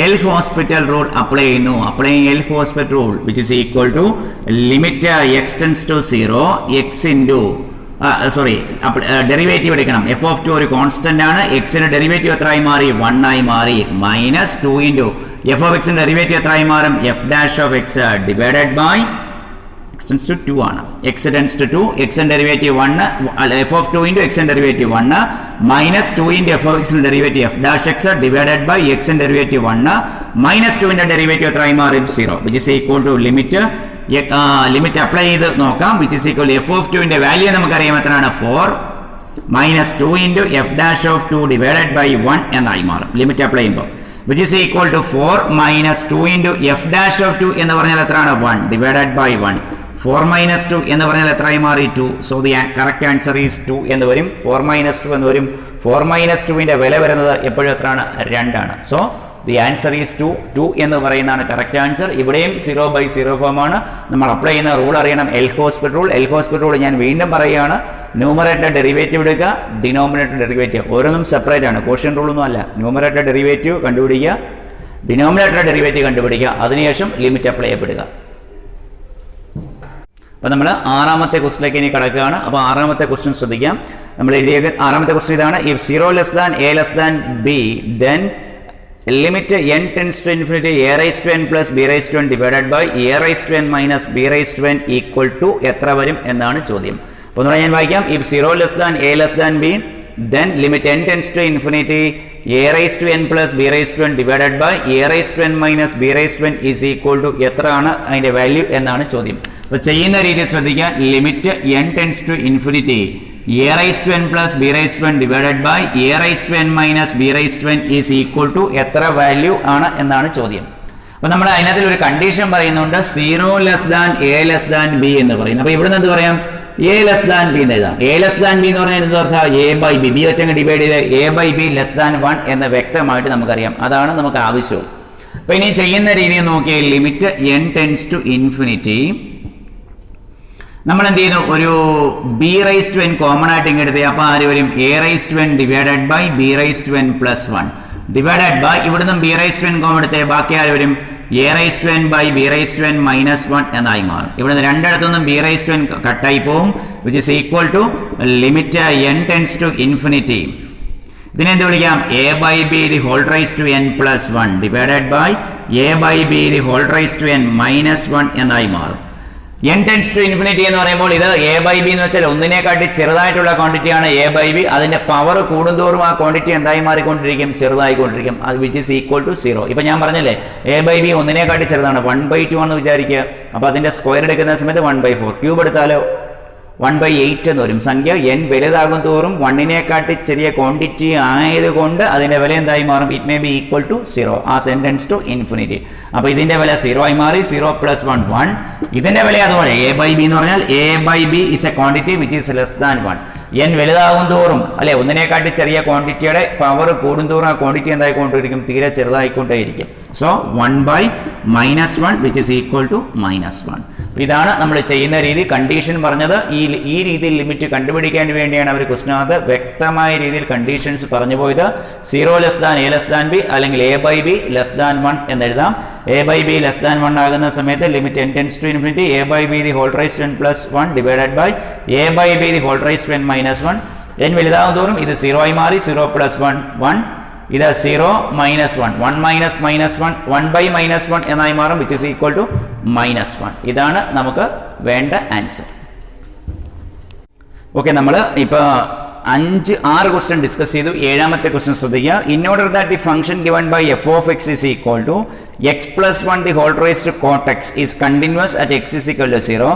L hospital rule apply ചെയ്യുന്നു. Applying L hospital rule which is equal to limit X tends to 0 X into derivative എടുക്കണം. എഫ് ഓഫ് 2 ഒരു കോൺസ്റ്റന്റ് ആണ്. എക്സിന്റെ ഡെറിവേറ്റീവ് എത്രയായി മാറി? 1 ആയി മാറി. മൈനസ് 2 ഇൻറ്റു എഫ് ഓഫ് എക്സിന്റെ ഡെറിവേറ്റീവ് എത്രയായി മാറും? F dash of x divided by x tends to 2 ആണ്. x tends to 2, x and derivative 1, f of 2 into x and derivative 1 minus 2 into f of x and derivative f dash x divided by x and derivative 1 minus 2 into derivative എത്രയായി മാറും? 0 which is equal to limit apply ചെയ്ത് നോക്കാം. which is equal to f of 2 ന്റെ വാല്യൂ നമുക്കറിയാം എത്രയാണ്? 4 minus 2 into f dash of 2 divided by 1 എന്നായി മാറും ലിമിറ്റ് അപ്ലൈ ചെയ്യുമ്പോൾ. which is equal to 4 minus 2 into f dash of 2 എന്ന് പറഞ്ഞാൽ എത്രയാണ്? 1 divided by 1. 4 minus 2 എന്ന് പറഞ്ഞാൽ എത്രയായി മാറി? 2. So the correct answer is 2 എന്ന് വരും. 4 minus 2 എന്ന് വരും. 4 minus 2 ന്റെ വില വരുന്നത് എപ്പോഴും എത്രയാണ്? 2 ആണ്. സോ ദി ആൻസർ ഈസ് 2 എന്ന് പറയുന്നതാണ് കറക്റ്റ് ആൻസർ. ഇവിടെയും 0/0 ഫോം ആണ്. നമ്മൾ അപ്ലൈ ചെയ്യുന്ന റൂൾ അറിയണം, L hospital rule. L hospital rule ഞാൻ വീണ്ടും പറയുകയാണ്. ന്യൂമറേറ്റർ ഡെറിവേറ്റീവ് എടുക്കുക, ഡിനോമിനേറ്റർ ഡെറിവേറ്റീവ് ഓരോന്നും സെപ്പറേറ്റ് ആണ്. കോഷ്യൻ റൂൾ ഒന്നും അല്ല. ന്യൂമറേറ്റർ ഡെറിവേറ്റീവ് കണ്ടുപിടിക്കുക, ഡിനോമിനേറ്റർ ഡെറിവേറ്റീവ് കണ്ടുപിടിക്കുക, അതിനുശേഷം ലിമിറ്റ് അപ്ലൈ ചെയ്യപ്പെടുക. അപ്പോൾ നമ്മൾ 6ാമത്തെ ക്വസ്റ്റിലേക്ക് ഇനി കിടക്കുകയാണ്. അപ്പോൾ 6ാമത്തെ ക്വസ്റ്റ്യൻ ശ്രദ്ധിക്കാം. നമ്മൾ എഴുതിയ 6ാമത്തെ ക്വസ്റ്റ്യൻ ഇതാണ്. If 0 less than a less than b then limit n tends to infinity a raise to n plus b raise to n divided by a raise to n minus b raise to n equal to എത്ര വരും എന്നാണ് ചോദ്യം. അപ്പോൾ ഒന്നുകൂടെ ഞാൻ വായിക്കാം. If 0 less than a less than b then limit n tends to infinity a raised to n plus b raised to n divided by a raised to n minus b raised to n is equal to എത്രയാണ് അതിന്റെ വാല്യൂ എന്നാണ് ചോദ്യം. അപ്പോൾ ചെയ്യുന്ന രീതി ശ്രദ്ധിക്കുക. Limit n tends to infinity a raised to n plus b raised to n divided by a raised to n minus b raised to n is equal to എത്ര വാല്യൂ ആണ് എന്നാണ് ചോദ്യം. അപ്പോൾ നമ്മൾ അതിനകത്തിൽ ഒരു കണ്ടീഷൻ പറയുന്നുണ്ട്. 0 less than a less than b എന്ന് പറയുന്നത്. അപ്പോൾ ഇവിടെ നിന്ന് എന്ത് പറയാം? a ലെസ് ദാൻ b എന്ന് എഴുതാം. a ലെസ് ദാൻ b എന്ന് പറഞ്ഞാൽ എന്താ അർത്ഥം? a by b. b വെച്ചങ്ങ് ഡിവൈഡ് ചെയ്ത് a by b less than 1 എന്ന് വ്യക്തമായിട്ട് നമുക്കറിയാം. അതാണ് നമുക്ക് ആവശ്യം. അപ്പോൾ ഇനി ചെയ്യുന്ന രീതി നോക്കിയാൽ limit n tends to infinity നമ്മൾ എന്ത് ചെയ്യുന്നു? ഒരു b raise to n common ആയിട്ട് ഇങ്ങ് എടുത്തേ. അപ്പോൾ ആര് വരും? a raise to n divided by b raise to n plus 1 divided by ഇവിടുന്ന് b raise to n common എടുത്തേ. ബാക്കി ആര് വരും? a raise to n by b raise to n minus 1 എന്നായി മാറും. ഇവിടുന്ന് രണ്ടിടത്തുനിന്നും b റൈസ് ടു n കട്ടായി പോകും. Which is equal to limit n tends to infinity. ഇതിനെ എന്ത് വിളിക്കാം? a by b the whole raise to n plus 1 divided by a by b the whole raise to n minus 1 എന്നായി മാറും. n ടെൻസ് ടു ഇൻഫിനിറ്റി എന്ന് പറയുമ്പോൾ ഇത് a ബൈ ബി എന്ന് വെച്ചാൽ ഒന്നിനെക്കാട്ടി ചെറുതായിട്ടുള്ള ക്വാണ്ടിറ്റിയാണ് a ബൈ ബി. അതിന്റെ പവർ കൂടുന്തോറും ആ ക്വാണ്ടിറ്റി എന്തായി മാറിക്കൊണ്ടിരിക്കും? ചെറുതായിക്കൊണ്ടിരിക്കും. അത് വിച്ച് ഇസ് ഈക്വൽ ടു 0. ഇപ്പൊ ഞാൻ പറഞ്ഞല്ലേ a ബൈ ബി ഒന്നിനെക്കാട്ടി ചെറുതാണ്. 1/2 ആണെന്ന് വിചാരിക്കുക. അപ്പൊ അതിന്റെ സ്ക്വയർ എടുക്കുന്ന സമയത്ത് 1/4. ക്യൂബ് എടുത്താലോ 1/8 എന്ന് വരും. സംഖ്യ n വലുതാകും തോറും 1നെക്കാട്ടി ചെറിയ ക്വാണ്ടിറ്റി ആയതുകൊണ്ട് അതിന്റെ വില എന്തായി മാറും? It may be equal to 0 as n tends to infinity. അപ്പോൾ ഇതിന്റെ വില 0 ആയി മാറി. 0 പ്ലസ് 1 1. ഇതിന്റെ വില അതുപോലെ a ബൈ ബി എന്ന് പറഞ്ഞാൽ a by b is a quantity which is less than 1. n വലുതാകും തോറും അല്ലെ ഒന്നിനെക്കാട്ടി ചെറിയ ക്വാണ്ടിറ്റിയുടെ പവർ കൂടുന്തോറും ആ ക്വാണ്ടിറ്റി എന്തായിക്കൊണ്ടിരിക്കും? തീരെ ചെറുതായിക്കൊണ്ടേയിരിക്കും. So 1/-1 which is equal to -1. ഇതാണ് നമ്മൾ ചെയ്യുന്ന രീതി. കണ്ടീഷൻ പറഞ്ഞത് ഈ രീതിയിൽ ലിമിറ്റ് കണ്ടുപിടിക്കാൻ വേണ്ടിയാണ് അവർ ക്വസ്റ്റിനകത്ത് വ്യക്തമായ രീതിയിൽ കണ്ടീഷൻസ് പറഞ്ഞു പോയത്. 0 less than a less than b അല്ലെങ്കിൽ a by b less than 1 എന്നെഴുതാം. a by b less than 1 ആകുന്ന സമയത്ത് limit n tends to infinity a by b the whole raise to n plus 1 divided by a by b the whole raise to n minus 1. n വലുതാകും തോറും ഇത് 0 ആയി മാറി. 0 പ്ലസ് 1 1. ഇത് 0 മൈനസ് 1 1 മൈനസ് മൈനസ് 1 1/-1 എന്നായി മാറും. Which is equal to -1. ഇതാണ് നമുക്ക് വേണ്ട ആൻസർ. ഓക്കെ, നമ്മൾ ഇപ്പോൾ 6 ക്വസ്റ്റ്യൻ ഡിസ്കസ് ചെയ്തു. 7ാമത്തെ ക്വസ്റ്റ്യൻ ശ്രദ്ധിക്കുക. In order that the function given by f of X is equal to x plus 1 the whole raise to cot x is continuous at x is equal to 0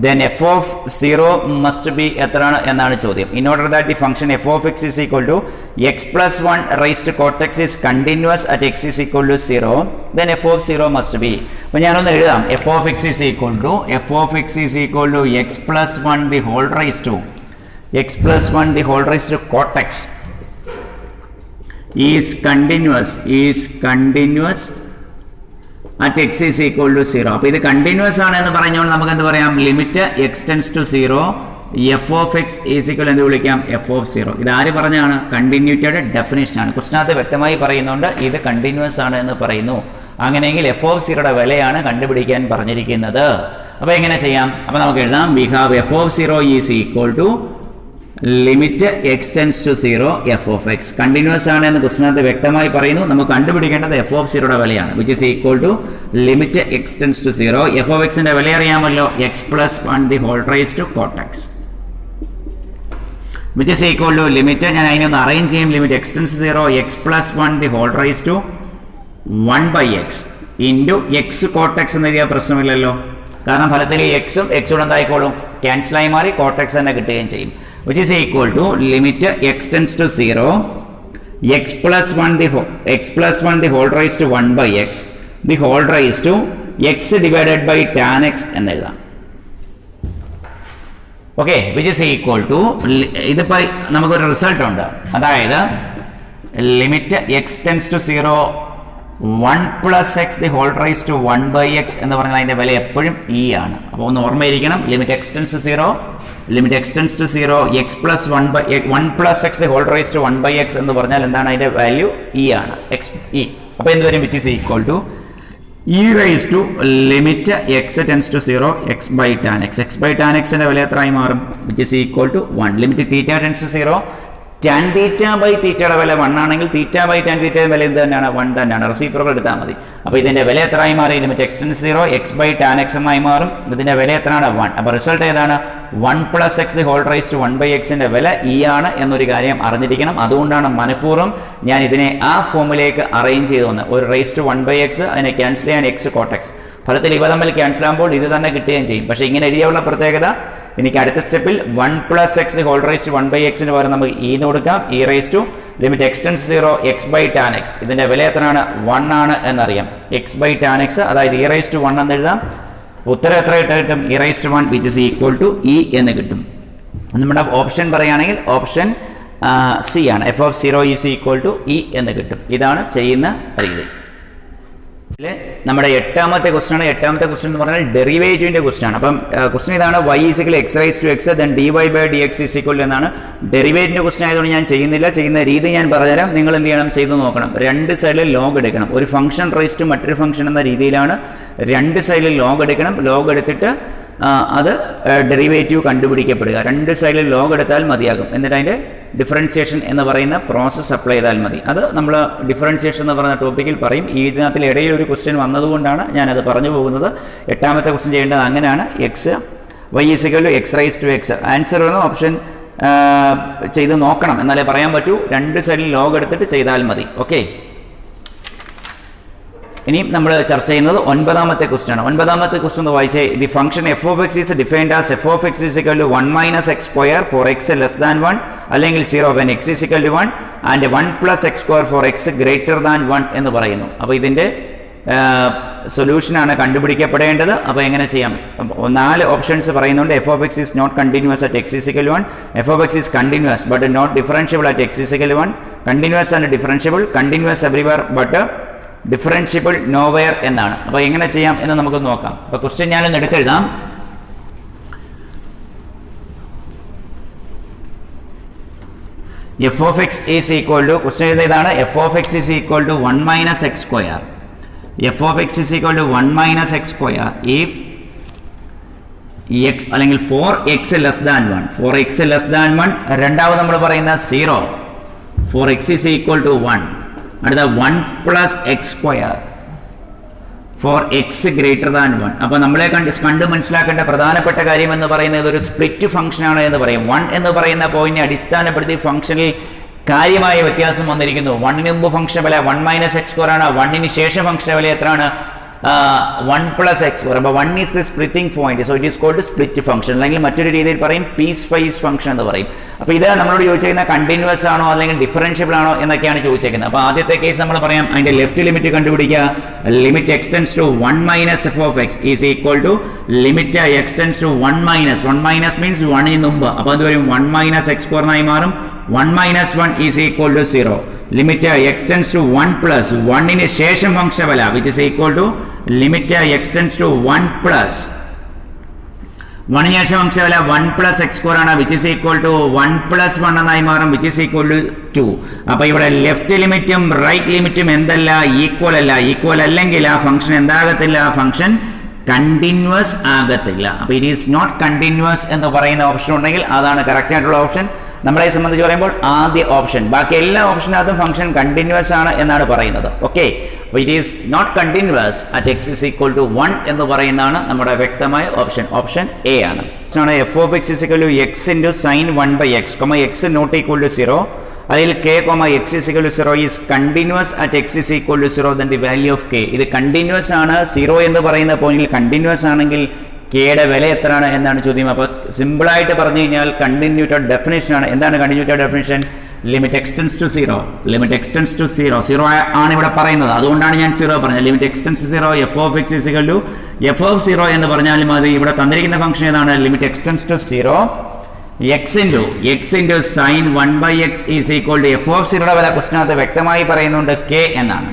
then f of 0 must be എത്രയാണ് എന്നാണ് ചോദ്യം. In order that the function f of X is equal to x plus 1 raise to cot x is continuous at x is equal to 0 then f of 0 must be. അപ്പോൾ ഞാനൊന്ന് എഴുതാം. F of X is equal to x plus 1 the whole raise to x plus 1 the whole raised to cot x is continuous at x is equal to 0. അപ്പോൾ ഇത് കണ്ടിന്യൂസ് ആണ് എന്ന് പറഞ്ഞുകൊണ്ട് നമുക്ക് എന്ത് പറയാം? Limit x tends to 0 F of X is equal എന്ത് വിളിക്കാം? F of zero. ഇത് ആര് പറഞ്ഞാണ്? കണ്ടിന്യൂറ്റിയുടെ ഡെഫിനേഷനാണ്. ക്വസ്റ്റിനകത്ത് വ്യക്തമായി പറയുന്നുണ്ട് ഇത് കണ്ടിന്യൂസ് ആണ് എന്ന് പറയുന്നു. അങ്ങനെയെങ്കിൽ എഫ് ഓഫ് സീറോയുടെ വിലയാണ് കണ്ടുപിടിക്കാൻ പറഞ്ഞിരിക്കുന്നത്. അപ്പോൾ എങ്ങനെ ചെയ്യാം? അപ്പോൾ നമുക്ക് എഴുതാം we have f of zero is equal to limit X tends to zero f of x. Continuous ആണ് എന്ന് ക്വസ്റ്റിനകത്ത് വ്യക്തമായി പറയുന്നു. നമുക്ക് കണ്ടുപിടിക്കേണ്ടത് എഫ് ഓഫ് സീറോയുടെ വിലയാണ്, which is equal to limit X tends to zero. F of എക്സിന്റെ വില അറിയാമല്ലോ, x plus 1 the whole raise to cot x, which is equal to limit, ഞാൻ അതിനൊന്ന് അറേഞ്ച് ചെയ്യും, limit X tends to zero x plus 1 the whole raise to 1/x into x cot x എന്ന് എഴുതിയാൽ പ്രശ്നമില്ലല്ലോ. കാരണം ഫലത്തിൽ എക്സും എക്സും എന്തായിക്കോളും? ക്യാൻസലായി മാറി കോട്ട് എക്സ് തന്നെ കിട്ടുകയും ചെയ്യും. which is equal to limit x tends to 0 x plus 1 the whole raised to 1/x the whole raised to x divided by tan x എന്ന് എഴുതാം. Okay, which is equal to ഇതിപ്പോൾ നമുക്കൊരു റിസൾട്ട് ഉണ്ട്, അതായത് limit X tends to 0 1 plus x the whole raised to 1/x എന്ന് പറഞ്ഞാൽ അതിന്റെ വില എപ്പോഴും e ആണ്. അപ്പോൾ ഒന്ന് ഓർമ്മയിരിക്കണം, limit X tends to 0 x plus 1 plus x the whole raised to 1/x എന്ന് പറഞ്ഞാൽ എന്താണ്? അതിന്റെ വാല്യൂ e ആണ്, e. അപ്പോൾ എന്ത് വരും? which is equal to e raised to limit x tends to 0 x by tan x. x by tan x ന്റെ വില എത്രയായി മാറും? which is equal to 1. Limit theta tends to 0 tan theta by തീറ്റയുടെ വില 1 ആണെങ്കിൽ തീറ്റ ബൈ tan തീറ്റയുടെ വില എന്ത് തന്നെയാണ്? 1 തന്നെയാണ്. റെസിപ്രോക്കൽ എടുത്താൽ മതി. അപ്പോൾ ഇതിന്റെ വില എത്രയായി മാറി? Limit X tends 0 x by tan x എന്നായി മാറും. ഇതിന്റെ വില എത്രയാണ്? 1. അപ്പോൾ റിസൾട്ട് ഏതാണ്? 1 plus x the whole raised to 1/x ന്റെ വില e ആണ് എന്നൊരു കാര്യം അറിഞ്ഞിരിക്കണം. അതുകൊണ്ടാണ് മനഃപൂർവ്വം ഞാൻ ഇതിനെ ആ ഫോമിലേക്ക് അറേഞ്ച് ചെയ്തു വന്നത്. ഒരു റേസ് ടു 1/x, അതിനെ ക്യാൻസൽ ചെയ്യാൻ എക്സ് കോട്ട് എക്സ്. ഫലത്തിൽ ഇവ തമ്മിൽ ക്യാൻസൽ ആകുമ്പോൾ ഇത് തന്നെ കിട്ടുകയും ചെയ്യും. പക്ഷേ ഇങ്ങനെ എഴുതിയുള്ള പ്രത്യേകത, എനിക്ക് അടുത്ത സ്റ്റെപ്പിൽ 1 plus x the whole raised to 1/x ന് പകരം നമുക്ക് e എന്ന് കൊടുക്കാം. e raised to limit X tends 0 x by tan x. ഇതിന്റെ വില എത്രയാണ്? 1 ആണ് എന്നറിയാം. x by tan x, അതായത് e raised to 1 എന്ന് എഴുതാം. ഉത്തരം എത്ര കിട്ടും? e raised to 1 which is equal to e എന്ന് കിട്ടും. നമ്മുടെ ഓപ്ഷൻ പറയുകയാണെങ്കിൽ ഓപ്ഷൻ സി ആണ്. F of 0 is equal to e എന്ന് കിട്ടും. ഇതാണ് ചെയ്യുന്ന രീതി. നമ്മുടെ എട്ടാമത്തെ ക്വസ്റ്റൻ ആണ്. എട്ടാമത്തെ ക്വസ്റ്റൻ എന്ന് പറഞ്ഞാൽ ഡെറിവേറ്റീവിന്റെ ക്വസ്റ്റൻ ആണ്. അപ്പം ക്വസ്റ്റൻ ഇതാണ്, y is equal x raise to x then dy by dx is equal എന്നാണ്. ഡെറിവേറ്റീവിന്റെ ക്വസ്റ്റൻ ആയതുകൊണ്ട് ഞാൻ ചെയ്യുന്നില്ല. ചെയ്യുന്ന രീതി ഞാൻ പറഞ്ഞുതരാം, നിങ്ങൾ എന്ത് ചെയ്യണം? ചെയ്ത് നോക്കണം. രണ്ട് സൈഡിൽ ലോഗ് എടുക്കണം. ഒരു ഫംഗ്ഷൻ റൈസ് ടു മറ്റൊരു ഫംഗ്ഷൻ എന്ന രീതിയിലാണ് രണ്ട് സൈഡിൽ ലോഗ് എടുക്കണം. ലോഗ് എടുത്തിട്ട് അത് ഡെറിവേറ്റീവ് കണ്ടുപിടിക്കപ്പെടുക. രണ്ട് സൈഡിൽ ലോഗ് എടുത്താൽ മതിയാകും. എന്നിട്ട് അതിൻ്റെ ഡിഫറൻസിയേഷൻ എന്ന് പറയുന്ന പ്രോസസ്സ് അപ്ലൈ ചെയ്താൽ മതി. അത് നമ്മൾ ഡിഫറൻസിയേഷൻ എന്ന് പറയുന്ന ടോപ്പിക്കിൽ പറയും. ഈ ഇതിനകത്തിൽ ഇടയിൽ ഒരു ക്വസ്റ്റ്യൻ വന്നതുകൊണ്ടാണ് ഞാനത് പറഞ്ഞു പോകുന്നത്. എട്ടാമത്തെ ക്വസ്റ്റ്യൻ ചെയ്യേണ്ടത് അങ്ങനെയാണ്. X y is equal to x raise to x. Answer വരുന്ന ഓപ്ഷൻ ചെയ്ത് നോക്കണം, എന്നാലേ പറയാൻ പറ്റൂ. രണ്ട് സൈഡിൽ ലോഗ് എടുത്തിട്ട് ചെയ്താൽ മതി. ഓക്കെ, ഇനി നമ്മൾ ചർച്ച ചെയ്യുന്നത് ഒൻപതാമത്തെ ക്വസ്റ്റ്യൻ ആണ്. ഒൻപതാമത്തെ ക്വസ്റ്റ്യൻ എന്ന് വായിച്ചേ, the function f of X is defined as f of X is equal to 1 minus x square for X less than 1 അല്ലെങ്കിൽ 0 when x is equal to 1 and 1 plus x square for X greater than 1 എന്ന് പറയുന്നു. അപ്പോൾ ഇതിൻ്റെ സൊല്യൂഷനാണ് കണ്ടുപിടിക്കപ്പെടേണ്ടത്. അപ്പോൾ എങ്ങനെ ചെയ്യാം? 4 ഓപ്ഷൻസ് പറയുന്നുണ്ട്. F of X is not continuous at x is equal to 1, f of X is continuous but not differentiable at x is equal to 1, continuous and differentiable, continuous everywhere but differentiable nowhere എന്നാണ്. അപ്പോൾ എങ്ങനെ ചെയ്യാം എന്ന് നമുക്ക് നോക്കാം. അപ്പോൾ ക്വസ്റ്റ്യൻ ഞാനൊന്ന് എടുത്തെഴുതാം. F of X is equal to, question ഇതാണ്, F of X is equal to 1 minus x square. F of X is equal to 1 minus x square if X അല്ലെങ്കിൽ for X less than 1. For X less than 1. രണ്ടാമത് നമ്മൾ പറയുന്ന 0 for X is equal to 1. അടുത്ത 1 plus x square for X greater than 1. അപ്പോൾ നമ്മളെ കണ്ട് മനസ്സിലാക്കേണ്ട പ്രധാനപ്പെട്ട കാര്യം എന്ന് പറയുന്നത് ഒരു സ്പ്ലിറ്റ് ഫംഗ്ഷൻ ആണ് എന്ന് പറയും. 1 എന്ന് പറയുന്ന പോയിന്റിനെ അടിസ്ഥാനപ്പെടുത്തി ഫംഗ്ഷനിൽ കാര്യമായ വ്യത്യാസം വന്നിരിക്കുന്നു. 1ന് മുമ്പ് ഫംഗ്ഷൻ വില 1 minus x square ആണ്. 1ന് ശേഷം ഫംഗ്ഷൻ വില എത്രയാണ്? 1 plus x square. അപ്പോൾ 1 is the splitting point, so it is called split function. അല്ലെങ്കിൽ മറ്റൊരു രീതിയിൽ പറയും പീസ് വൈസ് ഫംഗ്ഷൻ എന്ന് പറയും. അപ്പോൾ ഇത് നമ്മളോട് ചോദിച്ചിരിക്കുന്ന കണ്ടിന്യൂസ് ആണോ അല്ലെങ്കിൽ ഡിഫറൻഷ്യബിൾ ആണോ എന്നൊക്കെയാണ് ചോദിച്ചിരിക്കുന്നത്. അപ്പോൾ ആദ്യത്തെ കേസ് നമ്മൾ പറയാം, അതിന്റെ ലെഫ്റ്റ് ലിമിറ്റ് കണ്ടുപിടിക്കുക. Limit X tends to 1 minus f of x is equal to limit X tends to 1 minus. 1 minus means 1ന് മുമ്പ്. അപ്പോൾ അത് വരും 1 minus x square എന്നായി മാറും. 1 minus 1 is equal to 0. Limit X tends to 1 plus 1ന് ശേഷം ഫംഗ്ഷൻ വില which is equal to limit X tends to 1 plus 1 ശേഷം ഫംഗ്ഷൻ വില 1 പ്ലസ് എക്സ് സ്ക്വയർ ആണ്, which is equal to 1 plus 1 എന്നായി മാറും, വിച്ച് ഇസ് ഈക്വൽ ടു 2. അപ്പൊ ഇവിടെ ലെഫ്റ്റ് ലിമിറ്റും റൈറ്റ് ലിമിറ്റും എന്തല്ല, ഈക്വൽ അല്ല. ഈക്വൽ അല്ലെങ്കിൽ ആ ഫംഗ്ഷൻ എന്താകത്തില്ല, ആ ഫംഗ്ഷൻ കണ്ടിന്യൂസ് ആകത്തില്ല. അപ്പൊ ഇറ്റ് ഈസ് നോട്ട് കണ്ടിന്യൂസ് എന്ന് പറയുന്ന ഓപ്ഷൻ ഉണ്ടെങ്കിൽ അതാണ് കറക്റ്റ് ആയിട്ടുള്ള ഓപ്ഷൻ. നമ്മളെ സംബന്ധിച്ച് പറയുമ്പോൾ ആദ്യ ഓപ്ഷൻ, ബാക്കി എല്ലാ ഓപ്ഷനകത്തും ഫംഗ്ഷൻ കണ്ടിന്യൂസ് ആണ് എന്നാണ് പറയുന്നത്. Okay, it is not continuous at x is equal to 1 എന്ന് പറയുന്നതാണ് നമ്മുടെ വ്യക്തമായ ഓപ്ഷൻ. ഓപ്ഷൻ എ ആണ്. F of X is equal to x into sine 1/x, x not equal to 0. അതിൽ k, x is equal to 0 is continuous at x is equal to 0, then the value of k. ഇത് കണ്ടിന്യൂസ് ആണ്. 0 എന്ന് പറയുന്ന പോയിന്റിൽ കണ്ടിന്യൂസ് ആണെങ്കിൽ കെയുടെ വില എത്രയാണ് എന്നാണ് ചോദ്യം. അപ്പോൾ സിമ്പിളായിട്ട് പറഞ്ഞു കഴിഞ്ഞാൽ കണ്ടിന്യൂറ്റഡ് ഡെഫിനേഷൻ ആണ്. എന്താണ് continuity definition? Limit x tends to 0. Limit x tends to 0. 0 ആണ് ഇവിടെ പറയുന്നത്, അതുകൊണ്ടാണ് ഞാൻ 0 പറഞ്ഞത്. Limit x tends to 0 F of X is equal to F of 0 എന്ന് പറഞ്ഞാൽ മതി. ഇവിടെ തന്നിരിക്കുന്ന ഫംഗ്ഷൻ ഏതാണ്? Limit x tends to 0 x into sin 1/x is equal to f of 0 വില ക്വസ്റ്റിനകത്ത് വ്യക്തമായി പറയുന്നുണ്ട് k എന്നാണ്.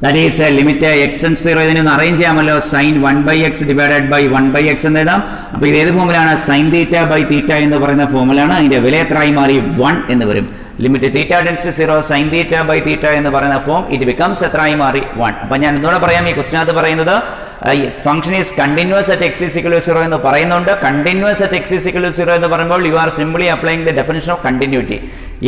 That is limit x and 0. ഇതിനൊന്ന് അറേഞ്ച് ചെയ്യാമല്ലോ. sin 1/x divided by 1/x എന്ന് എഴുതാം. അപ്പോൾ ഇത് ഏത് ഫോമിലാണ്? sin θ ബൈ θ എന്ന് പറയുന്ന ഫോമിലാണ്. അതിന്റെ വില എത്രയായി മാറി? 1 എന്ന് വരും. Limit θ tends to 0 sin θ by θ എന്ന് പറയുന്ന ഫോം ഇറ്റ് ബിക്കംസ് എത്രയായി മാറി? 1. അപ്പോൾ ഞാൻ ഇന്നോടെ പറയാം, ഈ ക്വസ്റ്റിനകത്ത് പറയുന്നത് function is continuous at x is equal to 0 എന്ന് പറയുന്നുണ്ട്. Continuous at x is equal to 0 എന്ന് പറയുമ്പോൾ you are simply applying the definition of continuity.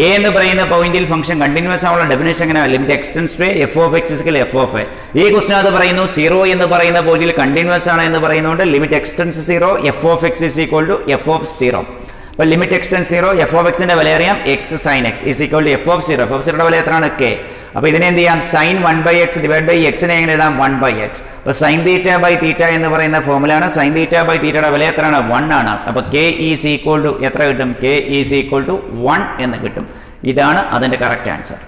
A എന്ന് പറയുന്ന പോയിന്റിൽ ഫംഗ്ഷൻ കണ്ടിന്യൂസ് ആവുള്ള ഡെഫിനിഷൻ എങ്ങനെയാണ്? Limit x tends to F of X is equal f of a. ഈ ക്വസ്റ്റിനകത്ത് പറയുന്നു 0 എന്ന് പറയുന്ന പോയിന്റിൽ കണ്ടിന്യൂസ് ആണ് എന്ന് പറയുന്നുണ്ട്. Limit x tends 0 F of X is equal to F of 0. അപ്പോൾ ലിമിറ്റ് എക്സ്റ്റെൻസ് 0 എഫ് ഓഫ് എക്സിന്റെ വില അറിയാം, x sine x is equal to F of 0. F of 0യുടെ വില എത്രയാണ്? കെ. അപ്പോൾ ഇതിനെ എന്ത് ചെയ്യാം? സൈൻ 1/x ഡിവൈഡ് ബൈ എക്സിനെ എങ്ങനെ എഴുതാം? 1/x. അപ്പോൾ സൈൻ തീറ്റ ബൈ തീറ്റ എന്ന് പറയുന്ന ഫോമുലാണ്. സൈൻ തീറ്റ ബൈ തീറ്റയുടെ വില എത്രയാണ്? 1 ആണ്. അപ്പോൾ കെ ഈസ് ഈക്വൽ ടു എത്ര കിട്ടും? കെ ഈസ് ഈക്വൽ ടു 1 എന്ന് കിട്ടും. ഇതാണ് അതിന്റെ കറക്റ്റ് ആൻസർ.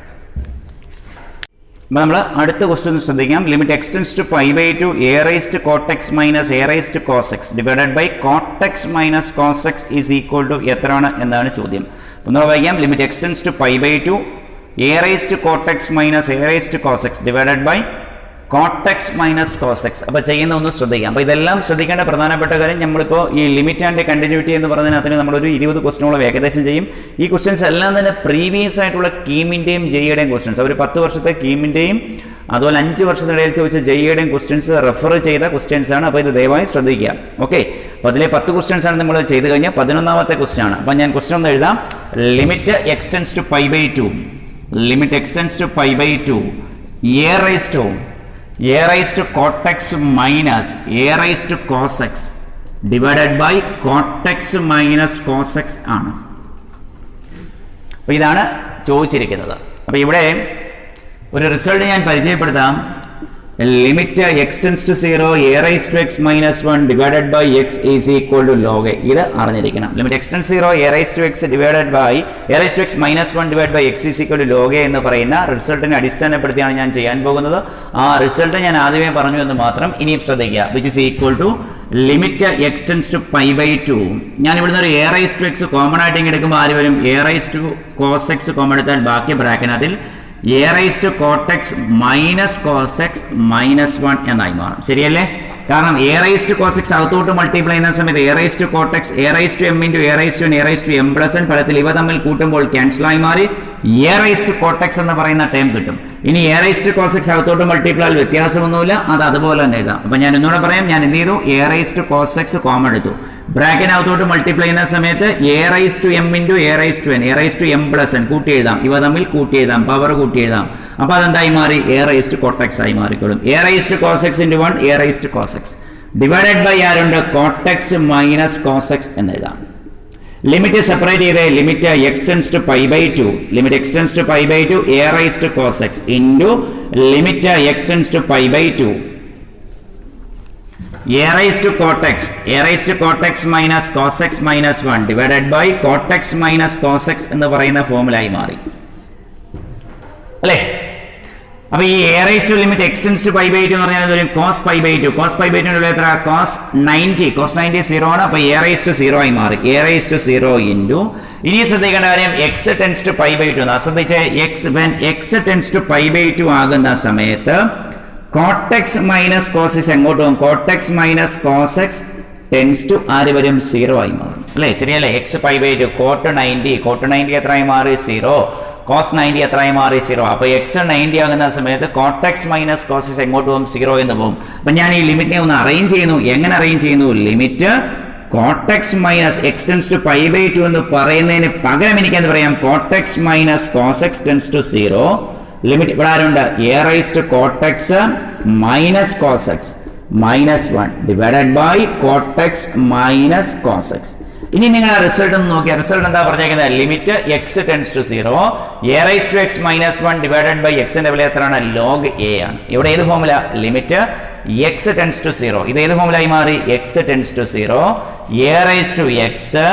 അപ്പോൾ നമ്മൾ അടുത്ത ക്വസ്റ്റ്യൻ ശ്രദ്ധിക്കാം. Limit x tends to π/2 a raised to cot x minus a raised to cos x divided by cot x minus cos x is equal to എത്രയാണ് എന്നാണ് ചോദ്യം. ഒന്ന് വായിക്കാം. Limit x tends to π/2 a raised to cot x minus a raised to cos x divided by cot x minus cos x. അപ്പോൾ ചെയ്യുന്ന ഒന്ന് ശ്രദ്ധിക്കാം. അപ്പോൾ ഇതെല്ലാം ശ്രദ്ധിക്കേണ്ട പ്രധാനപ്പെട്ട കാര്യം, നമ്മളിപ്പോൾ ഈ ലിമിറ്റ് ആൻഡ് കണ്ടിന്യൂറ്റി എന്ന് പറഞ്ഞതിനകത്തിന് നമ്മളൊരു 20 ക്വസ്റ്റ്യനോളം ഏകദേശം ചെയ്യും. ഈ ക്വസ്റ്റ്യൻസ് എല്ലാം തന്നെ പ്രീവിയസ് ആയിട്ടുള്ള കീമിൻ്റെയും ജെയുടെയും ക്വസ്റ്റ്യൻസ്, ഒരു 10 വർഷത്തെ കീമിൻ്റെയും അതുപോലെ 5 വർഷത്തിനിടയിൽ ചോദിച്ച ജെയുടെയും ക്വസ്റ്റ്യൻസ് റെഫർ ചെയ്ത ക്വസ്റ്റ്യൻസ് ആണ്. അപ്പോൾ ഇത് ദയവായി ശ്രദ്ധിക്കുക. ഓക്കെ, അപ്പോൾ അതിലെ 10 ക്വസ്റ്റ്യൻസ് ആണ് നമ്മൾ ചെയ്ത് കഴിഞ്ഞാൽ 11ാമത്തെ ക്വസ്റ്റ്യൻ ആണ്. അപ്പോൾ ഞാൻ ക്വസ്റ്റ്യൻ ഒന്ന് എഴുതാം. Limit x tends to π/2 limit x tends to π/2 a raised to cot x minus a raised to cos x divided by cot x minus cos x ആണ്. അപ്പോൾ ഇതാണ് ചോദിച്ചിരിക്കുന്നത്. അപ്പോൾ ഇവിടെ ഒരു റിസൾട്ട് ഞാൻ പരിചയപ്പെടുത്താം. Limit x tends to 0 a raised to x minus 1 divided by x is equal to log a. ഇത് അറിഞ്ഞിരിക്കണം. Limit x tends 0 a raised to x divided by a raised to x minus 1 divide by x is equal to log a എന്ന് പറയുന്ന റിസൾട്ടിനെ അടിസ്ഥാനപ്പെടുത്തിയാണ് ഞാൻ ചെയ്യാൻ പോകുന്നത്. ആ റിസൾട്ട് ഞാൻ ആദ്യമേ പറഞ്ഞു എന്ന് മാത്രം ഇനിയും ശ്രദ്ധിക്കുക. Which is equal to limit x tends to π/2. ഞാൻ ഇവിടുന്ന് ഒരു a raised to x common ആയിട്ട് എടുക്കുമ്പോൾ ആര് വരും? a raised to cos x കോമൺ എടുത്താൽ ബാക്കി ബ്രാക്കറ്റിനകത്തിൽ a raised to cot x minus cos x minus 1 എന്നായി മാറും. ശരിയല്ലേ? കാരണം a raised to cos x അകത്തോട്ട് മൾട്ടിപ്ലൈ ചെയ്യുന്ന സമയത്ത് a raised to cot x a raised to m into a raised to n a raised to m plus n ഫലത്തിൽ ഇവ തമ്മിൽ കൂട്ടുമ്പോൾ ക്യാൻസൽ ആയി മാറി a raised to cot x എന്ന് പറയുന്ന ടേം കിട്ടും. ഇനി a raised to cos x അകത്തോട്ട് മൾട്ടിപ്ലൈ വ്യത്യാസമൊന്നുമില്ല, അത് അതുപോലെ തന്നെ എഴുതാം. അപ്പോൾ ഞാൻ ഒന്നുകൂടെ പറയാം. ഞാൻ എന്ത് ചെയ്തു? a raised to cos x common എടുത്തു. ബ്രാക്കറ്റിനകത്തോട്ട് മൾട്ടിപ്ലൈ ചെയ്യുന്ന സമയത്ത് a raised to m into a raised to n a raised to m plus n കൂട്ടി എഴുതാം. ഇവ തമ്മിൽ കൂട്ടി എഴുതാം, പവർ കൂട്ടി എഴുതാം. അപ്പോൾ അതെന്തായി മാറി? a raised to cot x ആയി മാറിക്കൊള്ളും. a raised to cos x into 1 a raised to cos x divided by ആരുണ്ട്? cot x minus cos x എന്ന് എഴുതാം. ലിമിറ്റ് സെപ്പറേറ്റ് ചെയ്ത് limit x tends to π/2 limit x tends to π/2 a raised to cos x into limit x tends to π/2 a raised to cot x minus cos x minus 1 divided by cot x minus cos x എന്ന് പറയുന്ന ഫോമുലായി മാറി അല്ലേ? അപ്പോൾ ഈ a raised to limit x tends to π/2 എന്ന് പറഞ്ഞാൽ ഒരു cos π/2 എത്ര? cos 90 0 ആണ്. അപ്പോൾ a raised to 0 ആയി മാറി. a raised to 0 into ഇനി ശ്രദ്ധിക്കേണ്ട കാര്യം x tends to π/2 ശ്രദ്ധിച്ച് x tends to π/2 ആകുന്ന സമയത്ത് cot x minus cos x എങ്ങോട്ട് പോകും? cot x minus cos x tends to ആര് വരും 0 ആയി മാറും അല്ലേ ശരിയല്ലേ എക്സ് പൈ ബൈ 2 കോട്ട് 90 എത്രയായി മാറി 0 കോസ് 90 എത്രയായി മാറി 0 അപ്പോൾ എക്സ് 90 ആകുന്ന സമയത്ത് cot x minus cos x എങ്ങോട്ട് പോകും 0 എന്ന് പോകും അപ്പം ഞാൻ ഈ ലിമിറ്റിനെ ഒന്ന് അറേഞ്ച് ചെയ്യുന്നു എങ്ങനെ അറേഞ്ച് ചെയ്യുന്നു limit cot x minus x tends to pi by 2 എന്ന് പറയുന്നതിന് പകരം എനിക്ക് എന്ത് പറയാം cot x minus cos x tends to 0 limit ഇവിടെ ആരുണ്ട് a raise to cot x minus cos x minus 1 divided by cot x minus cos x ഇനി നിങ്ങൾ ആ റിസൾട്ട് ഒന്ന് നോക്കിയാൽ റിസൾട്ട് എന്താ പറഞ്ഞേക്കുന്നത് limit X tends to 0 a raise to x minus 1 divided by എക്സിന്റെ വില എത്രയാണ് ലോഗ് എ ആണ് ഇവിടെ ഏത് formula limit X tends to 0 ഇത് ഏത് ഫോമുലായി മാറി x tends to 0 a raise to x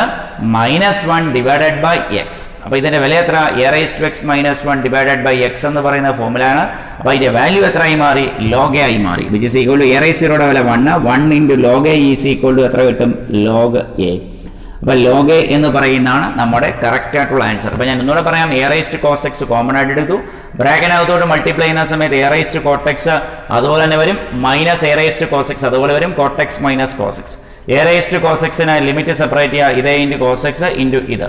minus 1 divided by x അപ്പൊ ഇതിന്റെ വില എത്ര a raise to x minus 1 divided by x എന്ന് പറയുന്ന ഫോമുലാണ് അപ്പൊ ഇതിന്റെ വാല്യൂ എത്രയായി മാറി ലോഗ് എ ആയി മാറി which is equal to a raise 0യുടെ വില 1 into log a is equal to എത്ര കിട്ടും ലോഗ് എ അപ്പൊ ലോഗ് എ എന്ന് പറയുന്നതാണ് നമ്മുടെ കറക്റ്റ് ആയിട്ടുള്ള ആൻസർ അപ്പൊ ഞാൻ ഒന്നുകൂടെ പറയാം a raise to cos x common ആയിട്ട് എടുത്തു ബ്രാക്കറ്റിനകത്തോട്ട് മൾട്ടിപ്ലൈ ചെയ്യുന്ന സമയത്ത് a raise to cot x അതുപോലെ തന്നെ വരും minus A raise to cos x അതുപോലെ വരും cot x minus cos x a raise to cos എക്സിന് ലിമിറ്റ് സെപ്പറേറ്റ് ചെയ്യുക ഇതേ ഇൻറ്റു കോസ് എക്സ് ഇൻറ്റു ഇത്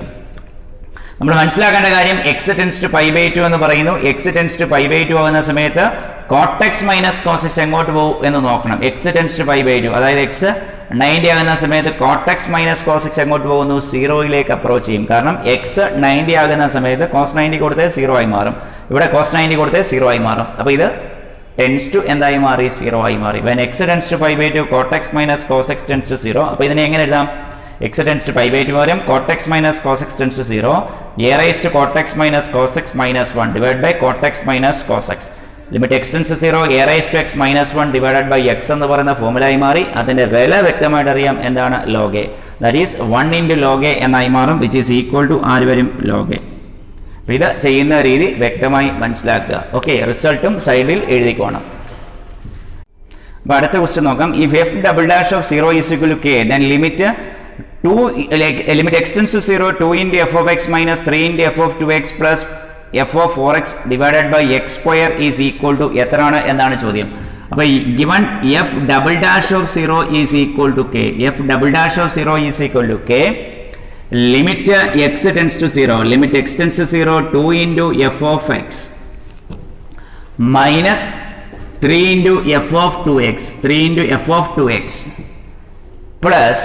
നമ്മൾ മനസ്സിലാക്കേണ്ട കാര്യം x tends to pi by 2 എന്ന് പറയുന്നു x tends to pi by 2 ആകുന്ന സമയത്ത് cot x minus cos x എങ്ങോട്ട് പോകും എന്ന് നോക്കണം x tends to pi by 2 അതായത് എക്സ് 90 ആകുന്ന സമയത്ത് cot x minus cos x എങ്ങോട്ട് പോകുന്നു 0യിലേക്ക് അപ്രോച്ച് ചെയ്യും കാരണം എക്സ് 90 ആകുന്ന സമയത്ത് കോസ് 90 കൊടുത്തേ 0 ആയി മാറും ഇവിടെ കോസ് 90 കൊടുത്തേ 0 ആയി മാറും അപ്പോൾ ഇത് ടെൻസ് ടു എന്തായി മാറി 0 ആയി മാറി when x tends to pi by 2 cot x minus cos x tends to 0 അപ്പോൾ ഇതിനെ എങ്ങനെ എഴുതാം x tends to pi by 2 വരും cot x minus cos x tends to 0 a raised to cot x minus cos x minus 1 divided by cot x minus cos x limit x tends to 0 a raised to x minus 1 divided by x എന്ന് പറയുന്ന ഫോർമുലയായി മാറി അതിന്റെ വില വ്യക്തമായിട്ട് അറിയാം എന്താണ് log a that is 1 into log a എന്നായി മാറും which is equal to ആര് വരും log a ഇത് ചെയ്യുന്ന രീതി വ്യക്തമായി മനസ്സിലാക്കുക ഓക്കെ റിസൾട്ടും സൈഡിൽ എഴുതിക്കോണം അപ്പോൾ അടുത്ത ക്വസ്റ്റ്യൻ നോക്കാം if f double dash of 0 is equal to k then limit 2 like limit x tends to 0 2 into f of x minus 3 into f of 2x plus f of 4x divided by x square is equal to എത്രയാണ് എന്നാണ് ചോദ്യം അപ്പോൾ given f double dash of 0 is equal to k f double dash of 0 is equal to k limit x tends to 0 limit x tends to 0 2 into f of x minus 3 into f of 2x 3 into f of 2x plus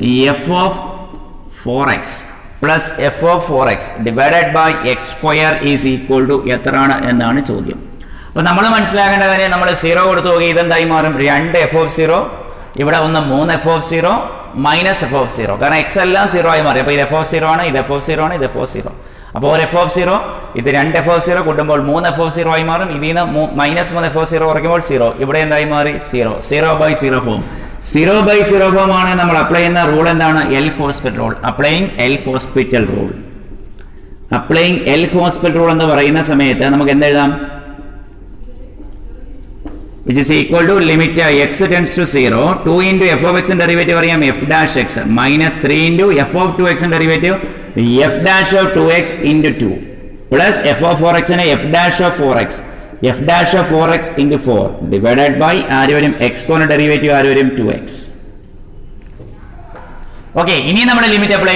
f of 4x plus f of 4x divided by x square is equal to എത്രയാണ് എന്നാണ് ചോദ്യം അപ്പോൾ നമ്മൾ മനസ്സിലാക്കേണ്ട കാര്യം നമ്മൾ 0 കൊടുത്തു നോക്കി ഇതെന്തായി മാറും 2 f of 0 ഇവിടെ ഒന്ന് 3 f of 0 minus f of 0 കാരണം x എല്ലാം 0 ആയി മാറി അപ്പോൾ ഇത് f of 0 ആണ് ഇത് f of 0 ആണ് ഇത് f of 0 അപ്പോൾ ഒരു f of 0 ഇത് 2 f of 0 കൂട്ടുമ്പോൾ 3 f of 0 ആയി മാറും ഇതിൽ നിന്ന് മൈനസ് 3 f of 0 കുറയ്ക്കുമ്പോൾ 0 ഇവിടെ എന്തായി മാറി 0 by 0 ഫോം 0 by 0 ഫോം ആണ് നമ്മൾ അപ്ലൈ ചെയ്യുന്ന റൂൾ എന്താണ് L hospital rule applying L hospital rule applying L hospital rule എന്ന് പറയുന്ന സമയത്ത് നമുക്ക് എന്ത് എഴുതാം which is equal to limit x tends to 0 2 into f of x derivative അറിയാം f dash x minus 3 into f of 2x derivative f dash of 2x into 2 plus f of 4x നെ f dash of 4x f dash of 4x into 4 divided by ആര് വരും x ന്റെ ഡെറിവേറ്റീവ് ആര് വരും 2x ഓക്കെ ഇനി നമ്മൾ ലിമിറ്റ് അപ്ലൈ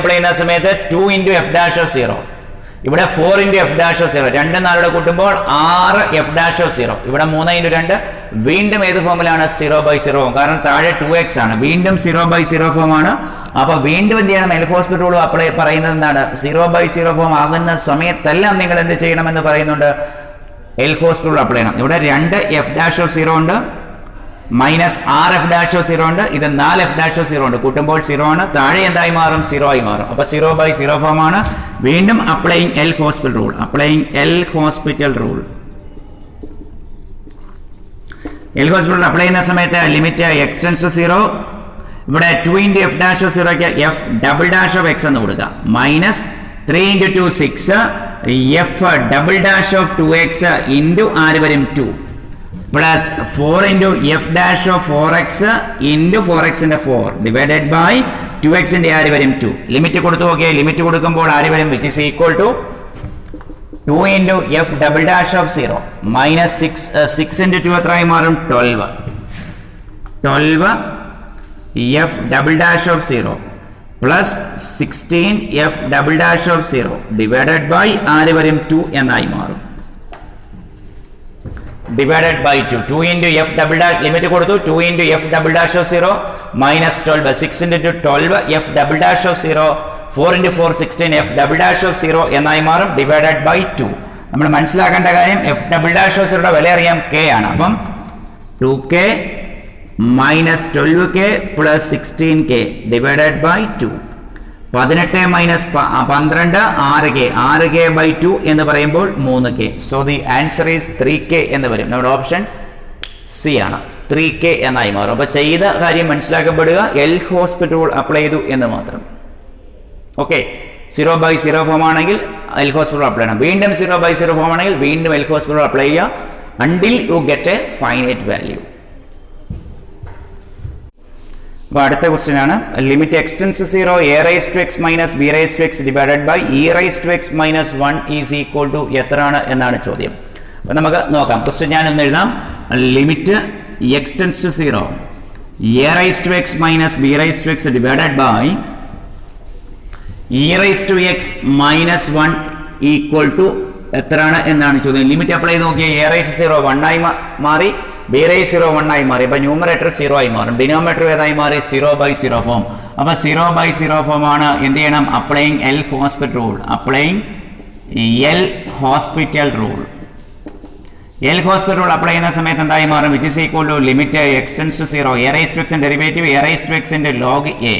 ചെയ്യുന്ന സമയത്ത് 2 into f dash of 0 ഇവിടെ 4 into f dash of 0 2 4 കൂട്ടുമ്പോൾ 6 f dash of 0 ഇവിടെ 3 into 2 വീണ്ടും ഏത് ഫോമിലാണ് 0 by 0 കാരണം താഴെ 2x ആണ് വീണ്ടും 0 by 0 ഫോം ആണ് അപ്പോൾ വീണ്ടും എന്ത് ചെയ്യണം എൽ ഹോസ്പിറ്റൽ റൂൾ അപ്ലൈ പറയുന്നത് എന്താണ് 0 by 0 ഫോം ആകുന്ന സമയത്തെല്ലാം നിങ്ങൾ എന്ത് ചെയ്യണമെന്ന് പറയുന്നുണ്ട് എൽ ഹോസ്പിറ്റൽ റൂൾ അപ്ലൈ ചെയ്യണം ഇവിടെ 2 f dash of 0 ഉണ്ട് മൈനസ് 6 f dash of 0 ഉണ്ട് ഇത് 4 f dash of 0 ഉണ്ട് കൂട്ടുമ്പോൾ 0 ആണ് താഴെ എന്തായി മാറും 0 ആയി മാറും അപ്പോൾ 0 by 0 ഫോം ആണ് വീണ്ടും applying L hospital rule apply ചെയ്യുന്ന സമയത്ത് ലിമിറ്റ് x tends to 0 ഇവിടെ 2 into f dash of 0 ക്ക് f double dash of x എന്ന് കൊടുക്കുക minus 3 into 2 6 f double dash of 2x into ആര് വരും 2 plus 4 into f dash of 4x into 4x into 4 divided by 2x into ആര് വരും 2 ലിമിറ്റ് കൊടുത്തു ഓക്കെ ലിമിറ്റ് കൊടുക്കുമ്പോൾ ആര് വരും which is equal to 2 into f double dash of 0 minus 6 into 2 എത്രയായി മാറും 12 f double dash of 0 plus 16 f double dash of 0 divided by ആര് വരും 2 എന്നായി മാറും. divided by 2. 2 into f double dash limit കൊടുത്തു. 2 into f double dash of 0 minus 12. 6 into 12 f double dash of 0. 4 into 4 16 f double dash of 0 എന്നായി മാറും. divided by 2. നമ്മൾ മനസ്സിലാക്കേണ്ട കാര്യം f double dash of 0 വില അറിയാം k ആണ്. അപ്പം 2k minus 12k plus 16k divided by 2. 18 minus 12 6k 6k by 2 എന്ന് പറയുമ്പോൾ 3k. So the answer is 3k എന്ന് വരും. നമ്മുടെ ഓപ്ഷൻ സി ആണ്. 3k എന്നായി മാറും. അപ്പോൾ ചെയ്ത കാര്യം മനസ്സിലാക്കപ്പെടുക, എൽ ഹോസ്പിറ്റൽ റൂൾ അപ്ലൈ ചെയ്തു എന്ന് മാത്രം. ഓക്കെ, 0/0 ഫോം ആണെങ്കിൽ എൽ ഹോസ്പിറ്റൽ അപ്ലൈ ചെയ്യണം. വീണ്ടും 0/0 ഫോം ആണെങ്കിൽ വീണ്ടും എൽ ഹോസ്പിറ്റൽ അപ്ലൈ ചെയ്യുക until you get a finite value. അപ്പോൾ അടുത്ത ക്വസ്റ്റ്യൻ ആണ്. Limit x tends to 0 a raise to x minus b raise to x divided by e raise to x minus 1 is equal to എത്രയാണ് എന്നാണ് ചോദ്യം. അപ്പോൾ നമുക്ക് നോക്കാം. ക്വസ്റ്റ്യൻ ഞാനൊന്ന് എഴുതാം. Limit x tends to 0 a raise to x minus b raise to x divided by e raise to x minus 1 equal to എത്രയാണ് എന്നാണ് ചോദ്യം. ലിമിറ്റ് അപ്ലൈ ചെയ്ത് നോക്കിയാൽ a റൈസ് 0 1 ആയി മാറി, b റൈസ് 0 1 ആയി മാറി. അപ്പോൾ ന്യൂമറേറ്റർ 0 ആയി മാറും. ഡിനോമിനേറ്റർ ഏതായി മാറി? 0/0 ഫോം. അപ്പോൾ 0/0 ഫോം ആണ്. എന്ത് ചെയ്യണം? Applying L hospital rule. Applying L hospital rule. L hospital rule apply ചെയ്യുന്ന സമയത്ത് എന്തായി മാറും? Which is equal to limit x tends to 0 a raise to x derivative a raise to x log a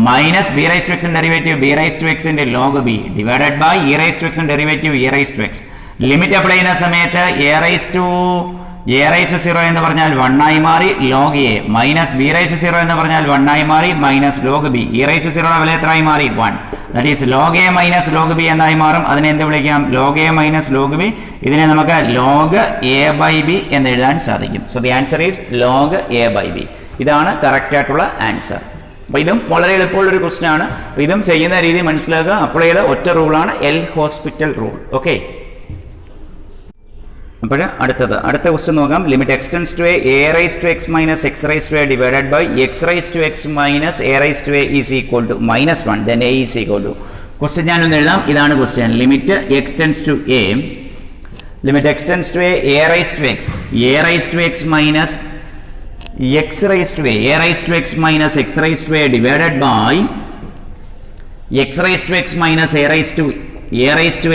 minus b raise to x derivative b raise to x log b divided by e raise to x derivative e raise to x. Limit apply ചെയ്യുന്ന സമയത്ത് a റൈസ് 0 എന്ന് പറഞ്ഞാൽ 1 ആയി മാറി log a minus b raise 0 എന്ന് പറഞ്ഞാൽ 1 ആയി മാറി minus log b. e raise 0 വില എത്ര ആയി മാറി? 1. That is log a minus log b എന്നായി മാറും. അതിനെ എന്ത് വിളിക്കാം? log a minus log b. ഇതിനെ നമുക്ക് log a by b എന്ന് എഴുതാൻ സാധിക്കും. So the answer is log a by b. ഇതാണ് കറക്റ്റ് ആയിട്ടുള്ള ആൻസർ. അപ്പോൾ ഇതും വളരെ എളുപ്പമുള്ള ഒരു ക്വസ്റ്റ്യൻ ആണ്. അപ്പോൾ ഇതും ചെയ്യുന്ന രീതി മനസ്സിലാക്കുക. അപ്ലൈ ചെയ്ത ഒറ്റ റൂളാണ് എൽ ഹോസ്പിറ്റൽ റൂൾ. ഓക്കെ, അപ്പോൾ അടുത്ത ക്വസ്റ്റ്യൻ നോക്കാം. Limit x tends to a raise to x minus x raise to a divided by x raise to x minus a raise to a is equal to -1 then a is equal to. Question ഞാനൊന്ന് എഴുതാം. ഇതാണ് question. Limit x tends to a raise to x raise to x minus x raise to a raise to x minus x raise to a divided by x raise to x minus a raise to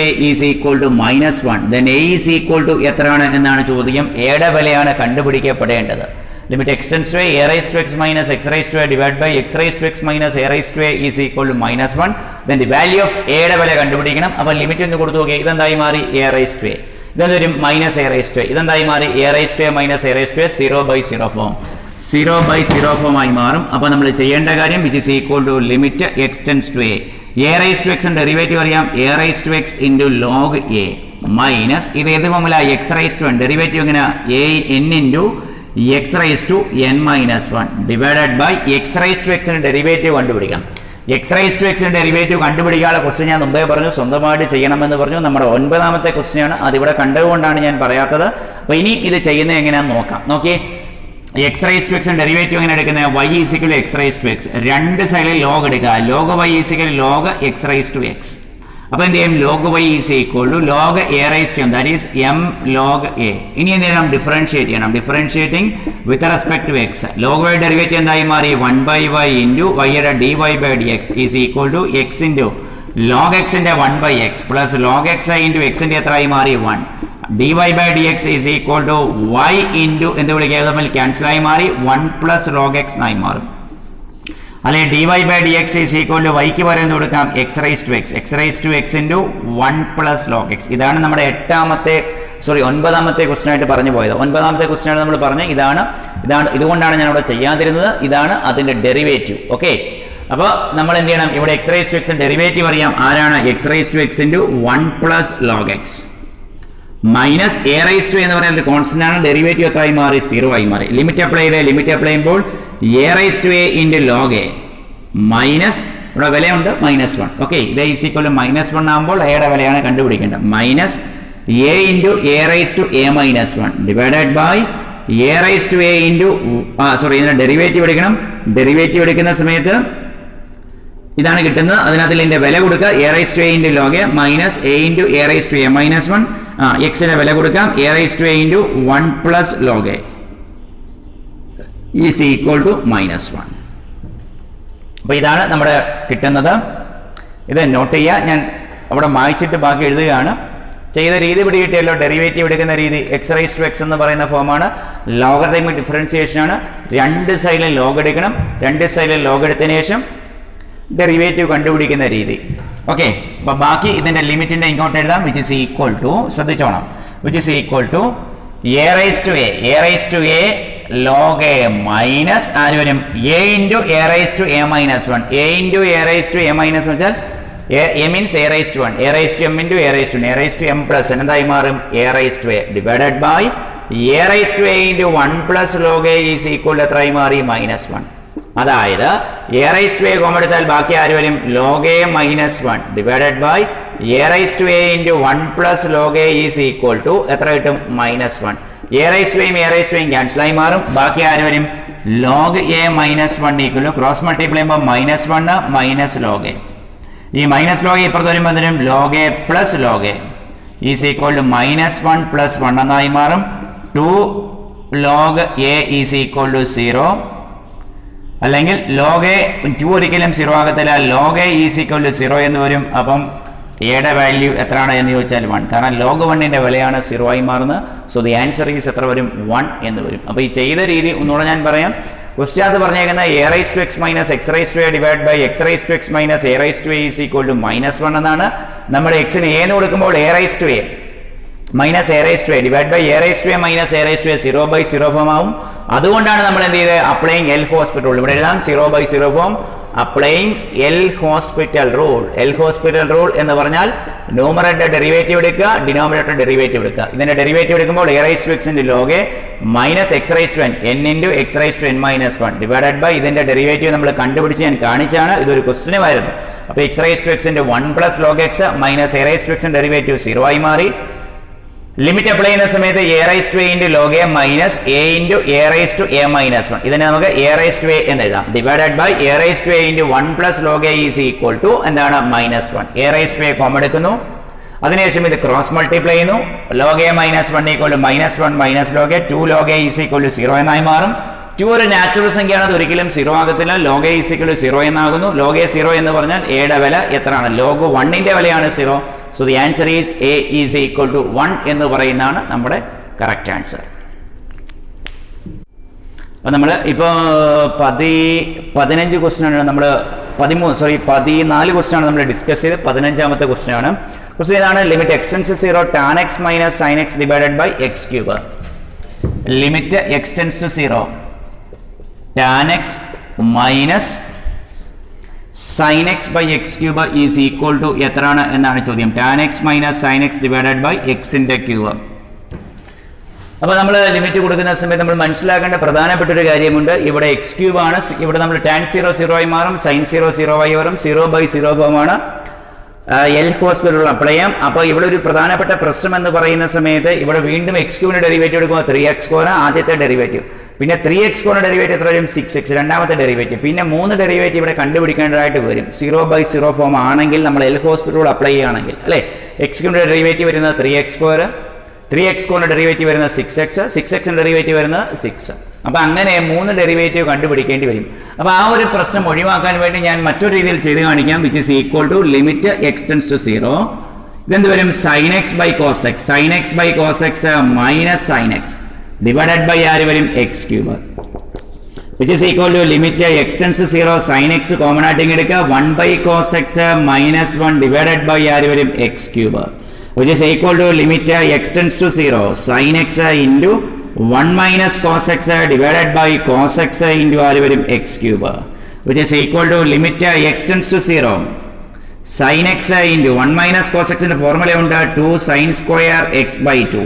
a is equal to -1 then a is equal to എത്രയാണ് എന്നാണ് ചോദ്യം. എയുടെ വിലയാണ് കണ്ടുപിടിക്കപ്പെടേണ്ടത്. Limit x tends to a raise to x minus x raise to a divide by x raise to x minus a raise to a is equal to -1 then the value of എയുടെ വില കണ്ടുപിടിക്കണം. അപ്പോൾ ലിമിറ്റ് ഒന്ന് കൊടുത്തു നോക്കിയാൽ ഇതെന്തായി മാറി? a raise to a. ഇതൊരു minus a raise to a. ഇതെന്തായി മാറി? a raise to a minus a raise to a 0/0 form. 0/0 form ആയി മാറും. അപ്പോൾ നമ്മൾ ചെയ്യേണ്ട കാര്യം which is equal to limit x tends to a raise to x derivative അറിയാം a raise to x into log a minus ഇത് ഏത് ഫോമില? x raise to n derivative എങ്ങനെ? n into x raise to n minus 1 divided by x raise to x derivative കണ്ടുപിടിക്കാം. x raise to x derivative കണ്ടുപിടിക്കാനുള്ള ക്വസ്റ്റ്യൻ ഞാൻ മുമ്പേ പറഞ്ഞു, സ്വന്തമായിട്ട് ചെയ്യണമെന്ന് പറഞ്ഞു. നമ്മുടെ 9ാമത്തെ ക്വസ്റ്റ്യൻ ആണ്. അതിവിടെ കണ്ടുകൊണ്ടാണ് ഞാൻ പറയാത്തത്. അപ്പോൾ ഇനി ഇത് ചെയ്യുന്നത് എങ്ങനെയാണെന്ന് നോക്കാം. നോക്കിയേ, x raise to x derivative എങ്ങനെ എടുക്കുന്നത്? y is equal to x raise to x. രണ്ട് സൈഡിൽ log എടുക്കുക. log y is equal to log x raise to x. അപ്പോൾ എന്ത് ചെയ്യും? log y is equal to log a raise to m that is m log a. ഇനി എന്ത് ചെയ്യണം? ഡിഫറൻഷിയേറ്റ് ചെയ്യണം. Differentiating with respect to x. log y derivative എന്തായി മാറി? 1/y into y dy by dx is equal to x into log x ന്റെ 1/x plus log x into x ന്റെ എത്ര ആയി മാറി? 1. dy by dx is equal to y into എന്ത് വിളിക്കുക? തമ്മിൽ ക്യാൻസൽ ആയി മാറി 1 പ്ലസ് log x ആയി മാറും. അല്ലെങ്കിൽ dy by dx is equal to y ക്ക് പകരം കൊടുക്കാം x raise to x into 1 plus log x. ഇതാണ് നമ്മുടെ 9ാമത്തെ ക്വസ്റ്റ്യൻ ആയിട്ട് പറഞ്ഞു പോയത്. 9ാമത്തെ ക്വസ്റ്റ്യൻ ആണ് നമ്മൾ പറഞ്ഞത്. ഇതുകൊണ്ടാണ് ഞാൻ അവിടെ ചെയ്യാതിരുന്നത്. ഇതാണ് അതിന്റെ ഡെറിവേറ്റീവ്. ഓക്കെ, അപ്പോൾ നമ്മൾ എന്ത് ചെയ്യണം? ഇവിടെ x raise to x derivative അറിയാം. ആരാണ്? x raise to x into 1 plus log x minus a raise to എന്ന് പറയുന്ന ഒരു കോൺസ്റ്റന്റ് ആണ്. ഡെറിവേറ്റീവ് എത്ര ആയി മാറി? 0 ആയി മാറി. ലിമിറ്റ് അപ്ലൈ ചെയ്യുമ്പോൾ a raise to a into log a minus ഇവിടെ വിലയുണ്ട് -1. ഓക്കെ, ഇത് ഈസ് ഈക്വൽ ടു -1 ആകുമ്പോൾ എയുടെ വിലയാണ് കണ്ടുപിടിക്കേണ്ടത്. Minus a into a raise to a -1 divided by a raise to a into ഇതിന്റെ ഡെറിവേറ്റീവ് എടുക്കണം. ഡെറിവേറ്റീവ് എടുക്കുന്ന സമയത്ത് ഇതാണ് കിട്ടുന്നത്. അതിനകത്തിൽ ഇതിന്റെ വില കൊടുക്കുക. A raise to a into log a minus a into A raise to A minus 1. എക്സിന്റെ വില കൊടുക്കാം. A raise to a into 1 plus log a is equal to -1. അപ്പൊ ഇതാണ് നമ്മുടെ കിട്ടുന്നത്. ഇത് നോട്ട് ചെയ്യുക. ഞാൻ അവിടെ മായ്ച്ചിട്ട് ബാക്കി എഴുതുകയാണ്. ചെയ്ത രീതി പിടികിട്ടിയല്ലോ. ഡെറിവേറ്റീവ് എടുക്കുന്ന രീതി എക്സ് റൈസ് ടു എക്സ് എന്ന് പറയുന്ന ഫോമാണ്. ലോഗരിതമിക് ഡിഫറൻസിയേഷൻ ആണ്. രണ്ട് സൈഡിലും ലോഗ് എടുക്കണം. രണ്ട് സൈഡിലും ലോഗ് എടുത്തതിന് ശേഷം ഡെറിവേറ്റീവ് കണ്ടുപിടിക്കുന്ന രീതി. ഓക്കെ, അപ്പൊ ബാക്കി ഇതിന്റെ ലിമിറ്റിന്റെ ഇങ്ങോട്ട് എഴുതാം. വിച്ച് ഇസ് ഈക്വൽ ടു, ശ്രദ്ധിച്ചോണം, which is equal to a raise to a log a minus ആര് വരും? A into A raise to A minus 1. A into A raise to A minus വെച്ചാൽ a means a raise to 1. A raise to m into A raise to a raise to m plus എന്തായി മാറും? A raise to a divided by a raise to a into 1 plus log a is equal എത്രയായി മാറി? -1. അതായത് a raise to a common എടുത്താൽ ബാക്കി ആര് വരും? Log a -1 divided by a raise to a into 1 plus log a is equal to എത്ര കിട്ടും? -1. എ റൈസ് ടു എയും ക്യാൻസൽ ആയി മാറും. ബാക്കി ആര് വരും? Log a -1 equal cross multiply ചെയ്യുമ്പോൾ -1 മൈനസ് ലോഗ് എ. ഈ മൈനസ് ലോഗ് എ ഇപ്പുറത്ത് വരുമ്പോൾ എന്തിനും log a plus log a is equal to -1 plus 1 എന്നായി മാറും. 2 log a is equal to 0. അല്ലെങ്കിൽ ലോഗ് എ 2 ഒരിക്കലും 0 ആകത്തില്ല. Log a is equal to 0 എന്ന് വരും. അപ്പം എയുടെ വാല്യൂ എത്രയാണ് എന്ന് ചോദിച്ചാൽ 1. കാരണം ലോഗ് 1ന്റെ വിലയാണ് 0 ആയി മാറുന്നത്. സോ ദി ആൻസർ ഈസ് എത്ര വരും? 1 എന്ന് വരും. അപ്പോൾ ഈ ചെയ്ത രീതി ഒന്നുകൂടെ ഞാൻ പറയാം. ക്വസ്റ്റ്യൻ പറഞ്ഞേക്കുന്ന a raise to x minus x raise to a divide by X raise to x minus A raise to a is equal to -1 എന്നാണ്. നമ്മൾ എക്സിന് എ എന്ന് കൊടുക്കുമ്പോൾ a raise to A minus A raise to a divide by a raise to A minus A raise to a 0/0 form ആവും. അതുകൊണ്ടാണ് നമ്മൾ എന്ത് ചെയ്തത്? Applying L hospital rule. ഇവിടെ എഴുതാം 0/0 form. Applying L hospital rule. L hospital rule എന്ന് പറഞ്ഞാൽ ന്യൂമറേറ്റർ ഡെറിവേറ്റീവ് എടുക്കുക, ഡിനോമിനേറ്റർ ഡെറിവേറ്റീവ് എടുക്കുക. ഇതിന്റെ ഡെറിവേറ്റീവ് എടുക്കുമ്പോൾ a raise to x into log a minus x raise to N into x raise to n -1 divided by ഇതിന്റെ ഡെറിവേറ്റീവ് നമ്മൾ കണ്ടുപിടിച്ച് ഞാൻ കാണിച്ചാണ്. ഇതൊരു ക്വസ്റ്റ്യനുമായിരുന്നു. അപ്പോൾ x raise to x into 1 plus log x minus A raise to എക്സിന്റെ ഡെറിവേറ്റീവ് 0 ആയി മാറി. ലിമിറ്റ് അപ്ലൈ ചെയ്യുന്ന സമയത്ത് a raise to a into log a minus a into A raise to a -1 ഇതിനെ നമുക്ക് എ റൈസ് ടു എ എന്ന് എഴുതാം. Divided by a raise to a into 1 plus log a is equal to എന്താണ്? -1. A raise to a common എടുക്കുന്നു. അതിനുശേഷം ഇത് ക്രോസ് മൾട്ടിപ്ലൈ ചെയ്യുന്നു. Log a -1 equal to -1 minus log a 2 log a is equal to 0 എന്നായി മാറും. 2 ഒരു നാച്ചുറൽ സംഖ്യയാണ്. അത് ഒരിക്കലും 0 ആകത്തില്ല. Log a is equal to 0 എന്നാകുന്നു. ലോഗ് എ 0 എന്ന് പറഞ്ഞാൽ എയുടെ വില എത്രയാണ്? ലോഗ് 1ന്റെ വിലയാണ് 0. So the answer is a is equal to 1 എന്ന് പറയുന്നതാണ് നമ്മുടെ കറക്റ്റ് ആൻസർ. അപ്പം നമ്മൾ ഇപ്പോൾ 15 ക്വസ്റ്റ്യൻ ആണ് നമ്മൾ 14 ക്വസ്റ്റ്യൻ ആണ് നമ്മൾ ഡിസ്കസ് ചെയ്ത്. 15ാമത്തെ ക്വസ്റ്റ്യൻ ആണ്. ക്വസ്റ്റ്യൻ ഇതാണ്. Limit X tends 0 tan x minus sine x divided by x cube. Limit X tends to 0 tan x minus sine x by x cube is equal to എത്രയാണ് എന്നാണ് ചോദ്യം. Tan x minus sine x divided by എക്സിന്റെ ക്യൂബ്. അപ്പോൾ നമ്മൾ ലിമിറ്റ് കൊടുക്കുന്ന സമയത്ത് നമ്മൾ മനസ്സിലാക്കേണ്ട പ്രധാനപ്പെട്ട ഒരു കാര്യമുണ്ട്. ഇവിടെ എക്സ് ക്യൂബ് ആണ്. ഇവിടെ നമ്മൾ ടാൻ 0 0 ആയി മാറും. സൈൻ 0 0 ആയി വരും. 0/0 ഫോമാണ്. എൽ ഹോസ്പിറ്റൽ അപ്ലൈ ചെയ്യാം. അപ്പോൾ ഇവിടെ ഒരു പ്രധാനപ്പെട്ട പ്രശ്നം എന്ന് പറയുന്ന സമയത്ത് ഇവിടെ വീണ്ടും എക്സ് ക്യൂബിന്റെ ഡെറിവേറ്റീവ് എടുക്കുമ്പോൾ 3x² ആദ്യത്തെ ഡെറിവേറ്റീവ്. പിന്നെ 3x² ഡെറിവേറ്റീവ് എത്ര വരും? 6x രണ്ടാമത്തെ ഡെറിവേറ്റീവ്. പിന്നെ 3 ഡെറിവേറ്റീവ് ഇവിടെ കണ്ടുപിടിക്കേണ്ടതായിട്ട് വരും. 0/0 ഫോം ആണെങ്കിൽ നമ്മൾ എൽ ഹോസ്പിറ്റൽ അപ്ലൈ ചെയ്യുകയാണെങ്കിൽ അല്ലേ, എക്സ് ക്യൂബിന്റെ ഡെറിവേറ്റീവ് വരുന്നത് 3x², 3x² ഡെറിവേറ്റീവ് വരുന്നത് 6x, 6x ഡെറിവേറ്റീവ് വരുന്നത് 6. അപ്പോൾ അങ്ങനെ 3 ഡെറിവേറ്റീവ് കണ്ടുപിടിക്കേണ്ടി വരും. അപ്പോൾ ആ ഒരു പ്രശ്നം ഒഴിവാക്കാൻ വേണ്ടി ഞാൻ മറ്റൊരു രീതിയിൽ ചെയ്ത് കാണിക്കാം. Which is equal to limit X tends to 0 ഇതെന്ത് വരും? Sine x by cos x. Sine x by cos x minus sine x divided by ആര് വരും? X cube. Which is equal to limit X tends to 0 sine x common ആയിട്ട് എടുക്കുക. 1 cos x minus 1 divided by ആര് വരും? X cube. Which is equal to limit x tends to 0 sin x into 1 minus cos x divided by cos x into x cube, which is equal to limit x tends to 0 sin x into 1 minus cos x ന്റെ ഫോർമുല ഉണ്ട് 2 sin square x by 2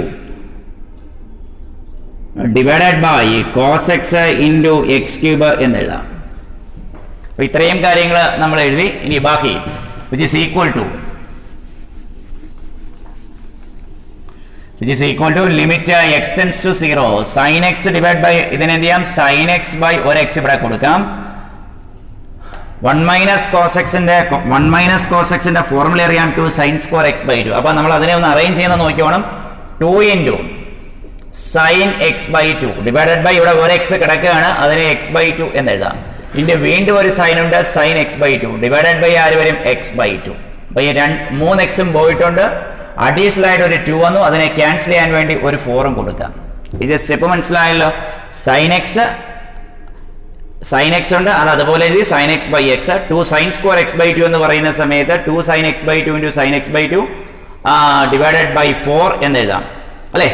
divided by cos x into x cube എന്ന് എഴുതാം. അപ്പോൾ ഇത്രയും കാര്യങ്ങൾ നമ്മൾ എഴുതി. ഇനി ബാക്കി which is equal to which is equal to limit x tends to 0 sin x divided by ഇതിനെ എന്ത് ചെയ്യാം sin x by ഒരു x ഇവിടെ കൊടുക്കാം 1 minus cos x ന്റെ ഫോർമുല അറിയാം 2 sin square x by 2. അപ്പോൾ നമ്മൾ അതിനെ ഒന്ന് അറേഞ്ച് ചെയ്യുന്ന നോക്കിയോണം 2 into sin x by 2 divided by ഇവിടെ ഒരു x കിടക്കുകയാണ് അതിനെ x by 2 എന്ന് എഴുതാം. ഇതിന്റെ വീണ്ടും ഒരു സൈൻ ഉണ്ട് sin x by 2 divided by ആര് വരും x by 2. അപ്പോൾ ഈ 3x പോയിട്ടുണ്ട് അഡീഷണൽ ആയിട്ട് ഒരു 2 വന്നു അതിനെ ക്യാൻസൽ ചെയ്യാൻ വേണ്ടി ഒരു 4 കൊടുക്കാം. ഇത് സ്റ്റെപ്പ് മനസ്സിലായല്ലോ. sin x ഉണ്ട് അത് അതുപോലെ എഴുതി sin x by x 2 sin square x by 2 എന്ന് പറയുന്ന സമയത്ത് 2 sin x by 2 into sin x by 2 divided by 4 എന്ന് എഴുതാം അല്ലേ.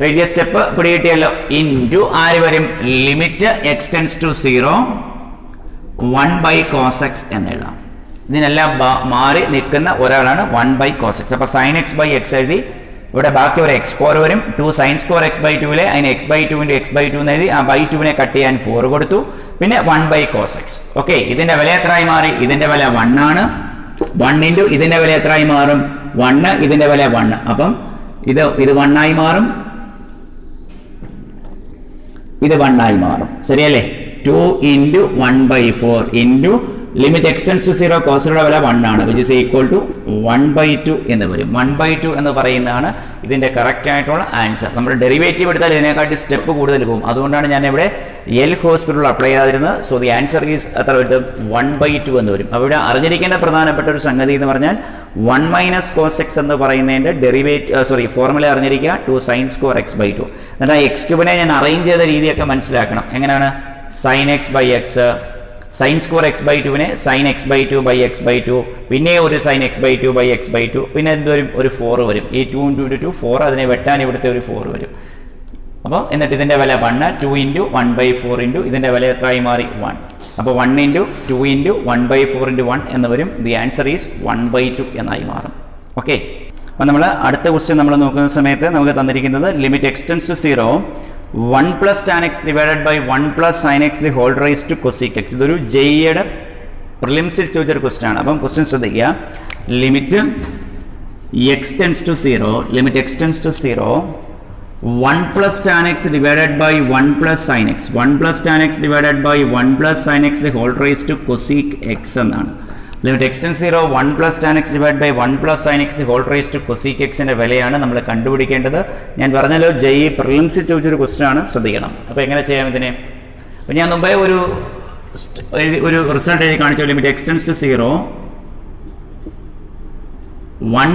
എഴുതിയ സ്റ്റെപ്പ് പിടികിട്ടിയല്ലോ. ഇൻറ്റു ആര് വരും limit x tends to 0 1 by cos x എന്ന് എഴുതാം. ഇതിനെല്ലാം മാറി നിൽക്കുന്ന ഒരാളാണ് 1 by cos x. അപ്പോൾ sin x by x എഴുതി ഇവിടെ ബാക്കി ഒരു x4 വരും 2 sin square x by 2 അതിന് x by 2 into x by 2 എന്ന് എഴുതി ആ by 2 കട്ട് ചെയ്യാൻ 4 കൊടുത്തു പിന്നെ 1 by cos x. ഓക്കെ ഇതിന്റെ വില എത്രയായി മാറി ഇതിന്റെ വില 1 ആണ് 1 into ഇതിന്റെ വില എത്രയായി മാറും 1 ഇതിന്റെ വില 1 അപ്പം ഇത് 1 ആയി മാറും ഇത് 1 ആയി മാറും ശരിയല്ലേ. 2 into 1 by 4 into limit x tends to 0 കോസിയുടെ വില 1 ആണ് which is equal to 1 by 2 എന്ന് വരും. 1 by 2 എന്ന് പറയുന്നതാണ് ഇതിന്റെ കറക്റ്റ് ആയിട്ടുള്ള ആൻസർ. നമ്മൾ ഡെറിവേറ്റീവ് എടുത്താൽ ഇതിനെക്കാട്ടി സ്റ്റെപ്പ് കൂടുതൽ പോകും. അതുകൊണ്ടാണ് ഞാൻ ഇവിടെ എൽ ഹോസ്പിറ്റൽ അപ്ലൈ ചെയ്യാതിരുന്നത്. സോ ദി ആൻസർ ഈസ് എത്ര വരും 1 by 2 എന്ന് വരും. അപ്പോൾ ഇവിടെ അറിഞ്ഞിരിക്കേണ്ട പ്രധാനപ്പെട്ട ഒരു സംഗതി എന്ന് പറഞ്ഞാൽ 1 minus cos x എന്ന് പറയുന്നതിന്റെ ഡെറിവേറ്റീവ് ഫോർമുല അറിഞ്ഞിരിക്കുക 2 sin square x by 2. എന്നിട്ട് ആ x ക്യൂബിനെ ഞാൻ അറേഞ്ച് ചെയ്ത രീതിയൊക്കെ മനസ്സിലാക്കണം. എങ്ങനെയാണ് sin x by x sin square x by 2 sin x by 2 by x by 2 പിന്നെ ഒരു sin x by 2 by x by 2 പിന്നെ എന്തൊരു ഒരു 4 വരും. ഈ 2 into 2 4 അതിനെ വെട്ടാൻ ഇവിടുത്തെ ഒരു 4 വരും. അപ്പോൾ എന്നിട്ട് ഇതിന്റെ വില 1 2 into 1 by 4 into ഇതിന്റെ വില എത്രയായി മാറി 1. അപ്പോൾ 1 into 2 into 1 by 4 into 1 എന്ന് വരും. ദി ആൻസർ ഈസ് 1 by 2 എന്നായി മാറും. ഓക്കെ അപ്പോൾ നമ്മൾ അടുത്ത ക്വസ്റ്റ്യൻ നമ്മൾ നോക്കുന്ന സമയത്ത് നമുക്ക് തന്നിരിക്കുന്നത് limit x tends to 0 1 plus tan x divided by 1 plus sin x the whole raised to cosec x. ഇതൊരു ജെയുടെ പ്രിലിംസിൽ ചോദിച്ചൊരു ക്വസ്റ്റ്യൻ ആണ്. അപ്പം ക്വസ്റ്റ്യൻ ശ്രദ്ധിക്കുക. Limit x tends to 0 1 plus tan x divided by 1 plus sin x 1 plus tan x divided by 1 plus sin x the whole raised to cosec x എന്നാണ്. Limit x tends to 0 1 plus tan x divided by 1 plus sin x the whole raised to cosec x ന്റെ വിലയാണ് നമ്മൾ കണ്ടുപിടിക്കേണ്ടത്. ഞാൻ പറഞ്ഞല്ലോ ജെഇ പ്രിലിംസിൽ ചോദിച്ചൊരു ക്വസ്റ്റ്യൻ ആണ് ശ്രദ്ധിക്കണം. അപ്പോൾ എങ്ങനെ ചെയ്യാം ഇതിനെ. അപ്പോൾ ഞാൻ മുമ്പേ ഒരു റിസൾട്ട് എഴുതി കാണിച്ചു. Limit x tends to 0 1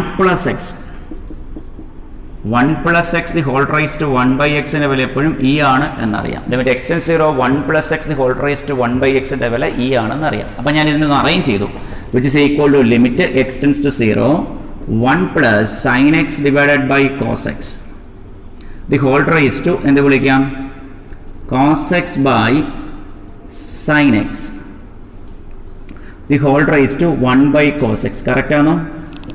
plus x the whole raised to 1 by x ന്റെ വില എപ്പോഴും e ആണ് എന്നറിയാം. Limit x tends to 0 1 plus x the whole raised to 1 by x ന്റെ വില e ആണെന്ന് അറിയാം. അപ്പോൾ ഞാൻ ഇതിനൊന്ന് അറേഞ്ച് ചെയ്തു which is equal to limit x tends to 0 1 plus sin x divided by cos x the whole raised to എന്ത് വിളിക്കാം cos x by sin x the whole raised to 1 by cos x. Correct ആണോ?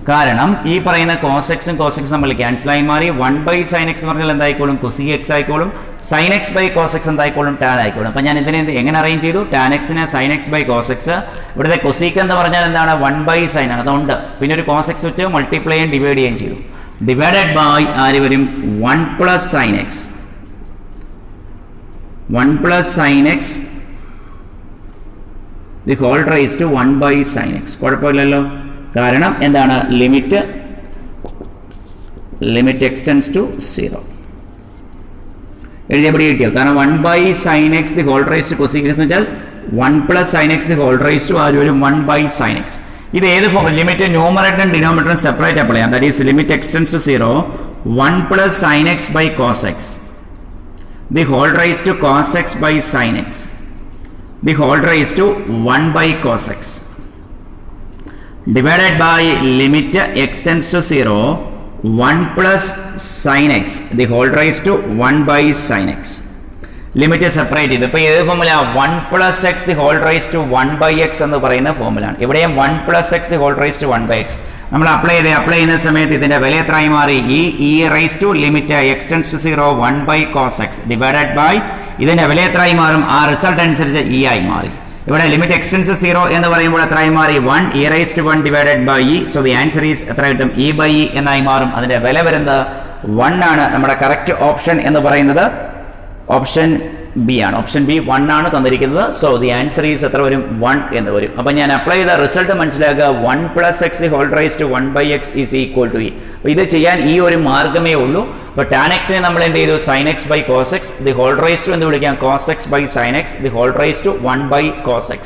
കാരണം ഈ പറയുന്ന cos x നമ്മൾ ക്യാൻസൽ ആയി മാറി 1 by sin x പറഞ്ഞാൽ എന്തായിക്കോളും cosec x ആയിക്കോളും sin x by cos x എന്തായിക്കോളും tan ആയിക്കോളും. അപ്പോൾ ഞാൻ ഇതിനെ എങ്ങനെ അറേഞ്ച് ചെയ്തു tan x നെ sin x by cos x ഇവിടുത്തെ cosec എന്ന് പറഞ്ഞാൽ എന്താണ് 1 by sin ആണ് അതുകൊണ്ട് പിന്നെ ഒരു cos x വെച്ച് മൾട്ടിപ്ലൈ ചെയ്യും ഡിവൈഡ് ചെയ്യുകയും ചെയ്തു. ഡിവൈഡഡ് ബൈ ആര് വരും 1 plus sin x 1 plus sin x the whole raised to 1 by sin x. കുഴപ്പമില്ലല്ലോ. കാരണം എന്താണ് ലിമിറ്റ് x tends to 0 എഴുതിയപടി കിട്ടിയോ. കാരണം 1 by sin x the whole raised to cosec x എന്ന് വെച്ചാൽ 1 plus sin x the whole raised to ആര് വരും 1 by sin x. ഇത് ഏത് ഫോം ലിമിറ്റ് ന്യൂമറേറ്ററും ഡിനോമിനേറ്ററും സെപ്പറേറ്റ് അപ്ലൈ ചെയ്യാം. That is limit x tends to 0 1 plus sin x by cos x the whole raised to cos x by sin x the whole raised to 1 by cos x divided by limit x tends to 0 1 plus sin x the whole raised to 1 by sin x. Limit separate ചെയ്ത് ഇപ്പോൾ ഏത് formula 1 plus x the whole raised to 1 by x എന്ന് പറയുന്ന ഫോമുലാണ്. ഇവിടെയും 1 plus x the whole raised to 1 by x നമ്മൾ അപ്ലൈ ചെയ്യുന്ന സമയത്ത് ഇതിന്റെ വില എത്രയായി മാറി e raised to limit x tends to 0 1 by cos x divided by ഇതിന്റെ വില എത്രയായി മാറും ആ റിസൾട്ട് അനുസരിച്ച് e ആയി മാറി. ഇവിടെ ലിമിറ്റ് x tends to 0 എന്ന് പറയുമ്പോൾ എത്രയായി മാറി 1 e raised to 1 divided by e. So the answer is എത്ര കിട്ടും e by e എന്നായി മാറും. അതിന്റെ വില വരുന്നത് 1 ആണ് നമ്മുടെ കറക്റ്റ് ഓപ്ഷൻ എന്ന് പറയുന്നത്. ഓപ്ഷൻ ബി ആണ്. ഓപ്ഷൻ ബി 1 ആണ് തന്നിരിക്കുന്നത്. സോ ദി ആൻസർ ഈസ് എത്ര വരും? 1 എന്ന് വരും. അപ്പോൾ ഞാൻ അപ്ലൈ ചെയ്ത റിസൾട്ട് മനസ്സിലാക്കുക. 1 + x whole raise to 1/x is equal to e. അപ്പോൾ ഇത് ചെയ്യാൻ ഈ ഒരു മാർഗ്ഗമേ ഉള്ളൂ. അപ്പോൾ ടാൻ എക്സിനെ നമ്മൾ എന്ത് ചെയ്തു? sin x by cos x the whole raise to എന്ന് വിളിക്കാം cos x by sin x the whole raise to 1/cos x.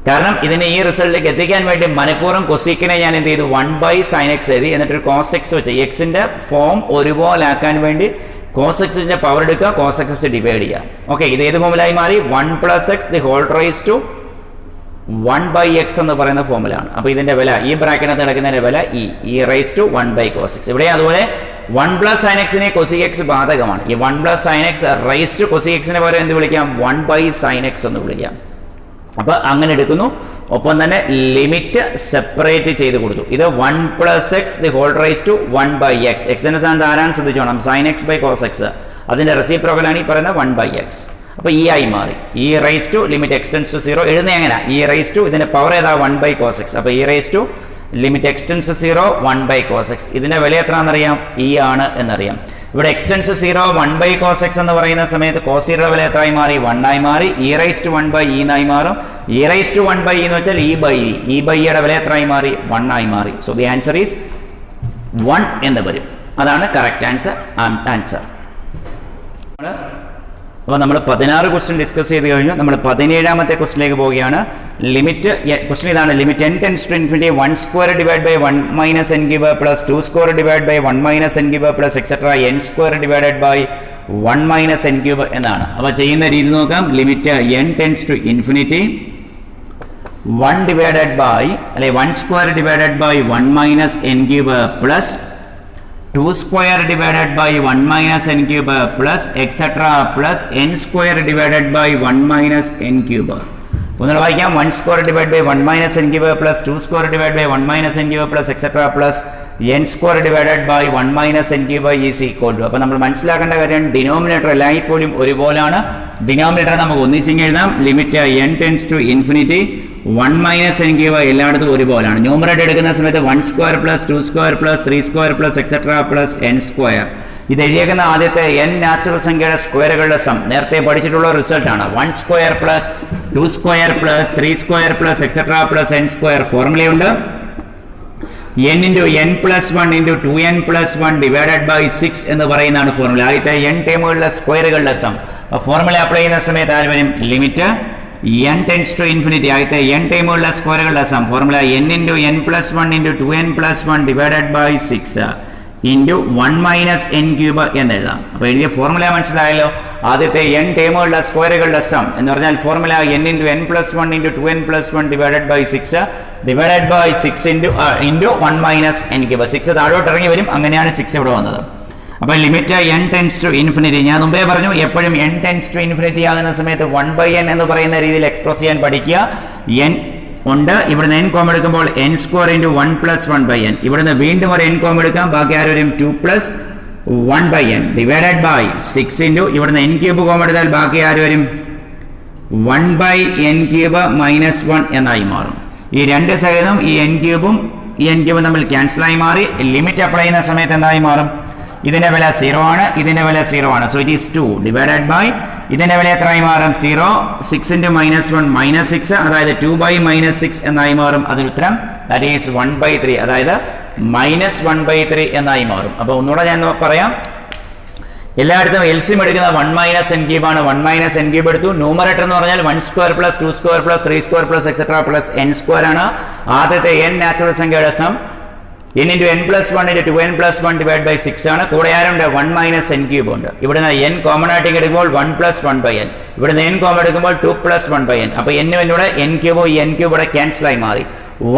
കാരണം ഇതിനെ ഈ റിസൾട്ടിലേക്ക് എത്തിക്കാൻ വേണ്ടി മനഃപൂർവ്വം കൊസീക്കിനെ ഞാൻ എന്ത് ചെയ്തു? 1/sin x എഴുതി. എന്നിട്ടൊരു cos x വെച്ച് എക്സിന്റെ ഫോം ഒരുപോലെ ആക്കാൻ വേണ്ടി cos x ന്റെ പവർ എടുക്കുക, cos x വെച്ച് ഡിവൈഡ് ചെയ്യുക. ഓക്കെ, ഇത് ഏത് ഫോമിലായി മാറി? 1 + x the whole raise to 1/x എന്ന് പറയുന്ന ഫോമിലാണ്. അപ്പോൾ ഇതിന്റെ വില ഈ ബ്രാക്കറ്റിനകത്ത് കിടക്കുന്നതിന്റെ വില e raise to 1/cos x. ഇവിടെ അതുപോലെ 1 + sin x നെ cosec x ബാധകമാണ്. ഈ 1 + sin x raise to cosec x നെ പകരം എന്ത് വിളിക്കാം? 1/sin x എന്ന് വിളിക്കാം. അപ്പോൾ അങ്ങനെ എടുക്കുന്നു. ഒപ്പം തന്നെ ലിമിറ്റ് സെപ്പറേറ്റ് ചെയ്ത് കൊടുത്തു. ഇത് 1 + x the whole raise to 1/x. എക്സിന്റെ സ്ഥാനത്ത് ആരാണ് ശ്രദ്ധിച്ചോണം? sin x by cos x. അതിന്റെ റെസിപ്രോക്കലാണ് ഈ പറയുന്ന 1/x. അപ്പോൾ e ആയി മാറി. e raise to limit x tends to 0 എഴുതുന്നത് എങ്ങനെ? e റൈസ് ടു ഇതിന്റെ പവർ ഏതാ? 1/cos x. അപ്പോൾ e raise to limit x tends to 0 1/cos x. ഇതിന്റെ വില എത്രയാണെന്നറിയാം? e ആണ് എന്നറിയാം. ഇവിടെ x tends to 0 1/cos x എന്ന് പറയുന്ന സമയത്ത് cos 0 വില എത്രയായി മാറി? 1 ആയി മാറി. e റൈസ് ടു 1/e എന്നായി മാറും. e റൈസ് ടു 1/e എന്ന് വെച്ചാൽ e/e യുടെ വില എത്രയായി മാറി? 1 ആയി മാറി. സോ ദി ആൻസർ ഈസ് 1 എന്ന് വരും. അതാണ് കറക്റ്റ് ആൻസർ. അപ്പോൾ നമ്മൾ 16 ക്വസ്റ്റ്യൻ ഡിസ്കസ് ചെയ്ത് കഴിഞ്ഞു. നമ്മൾ 17ാമത്തെ ക്വസ്റ്റിലേക്ക് പോവുകയാണ്. ലിമിറ്റ് ക്വസ്റ്റ്യൻ ഇതാണ്. Limit n tends to infinity 1² divide by 1 - n³ plus 2² divide by 1 - n³ plus et cetera n² divided by 1 - n³ എന്നാണ്. അപ്പോൾ ചെയ്യുന്ന രീതി നോക്കാം. Limit n tends to infinity 1 divided by 1² divided by 1 - n³ plus 2² divided by 1 - n³ plus etcetera plus n² divided by 1 - n³. ഒന്നുകൂടെ വായിക്കാം. 1² divide by 1 - n³ plus 2² divide by 1 - n³ plus etcetera plus n² divided by 1 - n³ is equal to. അപ്പോൾ നമ്മൾ മനസ്സിലാക്കേണ്ട കാര്യം ഡിനോമിനേറ്റർ എല്ലായ്പ്പോഴും ഒരുപോലാണ്. ഡിനോമിനേറ്റർ നമുക്ക് ഒന്നിച്ചിങ്ങ് എഴുതാം. Limit n tends to infinity 1 - n³ എല്ലായിടത്തും ഒരുപോലാണ്. ന്യൂമറേറ്റർ എടുക്കുന്ന സമയത്ത് 1² plus 2² plus 3² plus etcetera plus n². ഇത് എഴുതിയേക്കുന്ന ആദ്യത്തെ n നാച്ചുറൽ സംഖ്യയുടെ സ്ക്വയറുകളുടെ സം നേരത്തെ പഠിച്ചിട്ടുള്ള റിസൾട്ടാണ്. 1² plus 2² plus 3² plus etcetera plus n². ഫോർമുലയുണ്ട്. n × n + 1 × 2n + 1 divided by 6 എന്ന് പറയുന്നതാണ് ഫോർമുല. ആദ്യത്തെ n ടേമുകളിലെ സ്ക്വയറുകളുടെ സം. ഫോർമുല അപ്ലൈ ചെയ്യുന്ന സമയത്ത് ആര് വരും? Limit n tends to infinity ആദ്യത്തെ n ടേമുകളിലെ സ്ക്വയറുകളുടെ sum. Formula n × n + 1 × 2n + 1 divided by 6 × 1 - n³ എന്ന് എഴുതാം. അപ്പോൾ എഴുതിയ ഫോർമുല മനസ്സിലായല്ലോ. ആദ്യത്തെ n ടേമുകളുടെ സ്ക്വയറുകളുടെ സം എന്ന് പറഞ്ഞാൽ formula n × n + 1 × 2n + 1 divided by 6 divided by 6 × 1 - n³. 6 താഴോട്ട് ഇറങ്ങി വരും. അങ്ങനെയാണ് 6 ഇവിടെ വന്നത്. അപ്പോൾ limit n tends to infinity. ഞാൻ മുമ്പേ പറഞ്ഞു എപ്പോഴും n ടെൻഡ്സ് ടു ഇൻഫിനിറ്റി ആകുന്ന സമയത്ത് 1/n എന്ന് പറയുന്ന രീതിയിൽ എക്സ്പ്രസ് ചെയ്യാൻ പഠിക്കുക. n ഉണ്ട്. ഇവിടുന്ന് n കോമ എടുക്കുമ്പോൾ n² × 1 + 1/n. ഇവിടുന്ന് വീണ്ടും ഒരു n കോമ എടുക്കാം. ബാക്കി ആര് വരും? 2 + 1/n ഡിവൈഡഡ് ബൈ 6 × ഇവിടുന്ന് n³ കോമ എടുത്താൽ ബാക്കി ആര് വരും? 1/n³ - 1 എന്നായി മാറും. ഈ രണ്ട് സഹിതം ഈ n³ ഈ n³ തമ്മിൽ ക്യാൻസലായി മാറി. ലിമിറ്റ് അപ്ലൈ ചെയ്യുന്ന സമയത്ത് എന്തായി മാറും? ഇതിന്റെ വില 0 ആണ്. ഇതിന്റെ വില 0 ആണ്. So it is 2 divided by ഇതിന്റെ വില എത്രയായി മാറും? 0. 6 × -1 - 6 അതായത് 2/-6 എന്നായി മാറും. അതിന് ഉത്തരം ദാറ്റ് ഈസ് 1/3 അതായത് -1/3 എന്നായി മാറും. അപ്പോൾ ഒന്നുകൂടെ ഞാൻ പറയാം. എല്ലായിടത്തും എൽസിയം എടുക്കുന്ന 1 - n³ ആണ്. 1 - n³ എടുത്തു. ന്യൂമറേറ്റർ എന്ന് പറഞ്ഞാൽ 1² plus 2² plus 3² plus etcetera plus n² ആണ്. ആദ്യത്തെ n നാച്ചുറൽ സംഖ്യയുടെ sum n × n + 1 × 2n + 1 divide by 6 ആണ്. കൂടെ ആരുണ്ട്? 1 - n³ ഉണ്ട്. ഇവിടുന്ന് n കോമൺ ആയിട്ട് എടുക്കുമ്പോൾ 1 + 1/n. ഇവിടുന്ന് n കോമൺ എടുക്കുമ്പോൾ 2 + 1/n. അപ്പോൾ n ഇവിടെ n³ ഈ n³ ഇവിടെ ക്യാൻസലായി മാറി.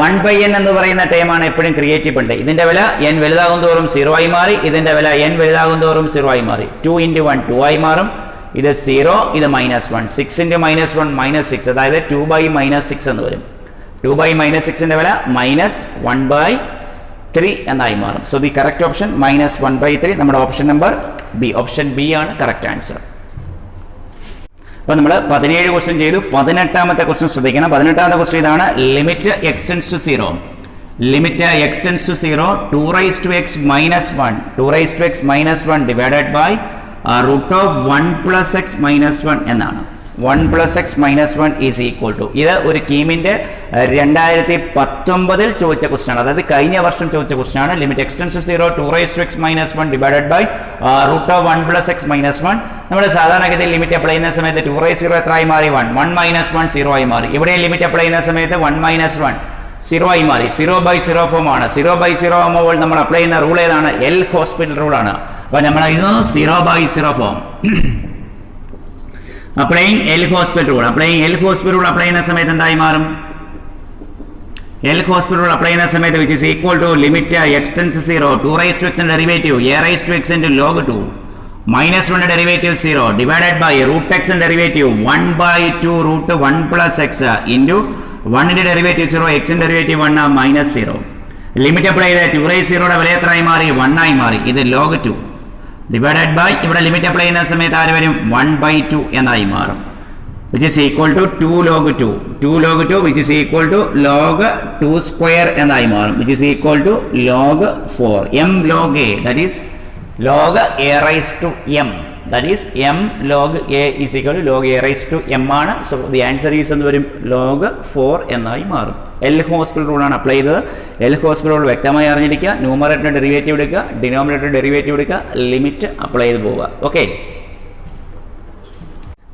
1/n എന്ന് പറയുന്ന ടൈമാണ് എപ്പോഴും ക്രിയേറ്റീവ് ഉണ്ട്. ഇതിന്റെ വില n വലുതാകും തോറും 0 ആയി മാറി. ഇതിന്റെ വില n വലുതാകും തോറും 0 ആയി മാറി. 2 × 1 2 ആയി മാറും. ഇത് 0 ഇത് -1. 6 × -1 -6 അതായത് 2/-6 എന്ന് വരും. 2/-6ന്റെ വില -1/3 എന്നായി മാറും. So the correct option -1/3. നമ്മുടെ option number B. Option B ആണ് കറക്റ്റ് ആൻസർ. അപ്പോൾ നമ്മൾ 17 ക്വസ്റ്റ്യൻ ചെയ്തു. 18ാമത്തെ ക്വസ്റ്റ്യൻ ശ്രദ്ധിക്കണം. 18ാമത്തെ ക്വസ്റ്റ്യൻ ഇതാണ്. Limit x tends to 0 limit x tends to 0 2 raise to x minus 1 2 raise to x minus 1 divided by root of 1 plus x minus 1 എന്നാണ്. 1 plus x minus 1 is equal to, ഇത് ഒരു കീമിൻ്റെ 2019 ചോദിച്ച ക്വസ്റ്റ്യൻ ആണ്, അതായത് കഴിഞ്ഞ വർഷം ചോദിച്ച ക്വസ്റ്റ്യൻ ആണ്. Limit x tends to 0 2 raise to x minus 1 divided by root of 1 plus x minus 1. നമ്മൾ സാധാരണഗതിയിൽ ലിമിറ്റ് അപ്ലൈ ചെയ്യുന്ന സമയത്ത് 2 റൈസ് 0 എത്ര ആയി മാറി? 1 മൈനസ് 1 0 ആയി മാറി. ഇവിടെ ലിമിറ്റ് അപ്ലൈ ചെയ്യുന്ന സമയത്ത് 1 മൈനസ് 1 0 ആയി മാറി. 0/0 ഫോം ആണ്. 0/0 ആകുമ്പോൾ നമ്മൾ അപ്ലൈ ചെയ്യുന്ന റൂൾ ഏതാണ്? എൽ ഹോസ്പിറ്റൽ റൂൾ ആണ്. അപ്പോൾ നമ്മൾ എഴുതുന്നു 0/0 form. Applying L hospital rule. Applying L hospital rule apply ചെയ്യുന്ന സമയത്ത് എന്തായി മാറും? എൽ ഹോസ്പിറ്റൽ റൂൾ അപ്ലൈ ചെയ്യുന്ന സമയത്ത് which is equal to limit x tends to 0 2 raise to x derivative a raise to x log 2 minus 1 derivative 0 divided by root x derivative 1/2 root 1 plus x into 1 derivative 0 x derivative 1 minus 0. Limit apply ചെയ്ത് 2 റൈസ് 0 വില എത്ര ആയി മാറി? 1 ആയി മാറി. ഇത് log 2 ഡിവൈഡഡ് ബൈ ഇവിടെ ലിമിറ്റ് അപ്ലൈ ചെയ്യുന്ന സമയത്ത് ആര് വരും? 1/2 എന്നായി മാറും, which is equal to 2 log 2 2 log 2 which is equal to log 2 square എന്നായി മാറും, which is equal to log 4 m log a, that is log a raised to m, that is m log a is equal to log a raised to m ആണ്. സോ ദി ആൻസർ ഈസ് എന്ന് വരും log 4 എന്നായി മാറും. എൽ ഹോസ്പിറ്റൽ റൂൾ ആണ് അപ്ലൈ ചെയ്തത്. എൽ ഹോസ്പിറ്റൽ റൂൾ വ്യക്തമായി അറിഞ്ഞിരിക്കുക. ന്യൂമറേറ്റർ ഡെറിവേറ്റീവ് എടുക്കുക, ഡിനോമിനേറ്റർ ഡെറിവേറ്റീവ് എടുക്കുക, ലിമിറ്റ് അപ്ലൈ ചെയ്ത് പോവുക. ഓക്കെ,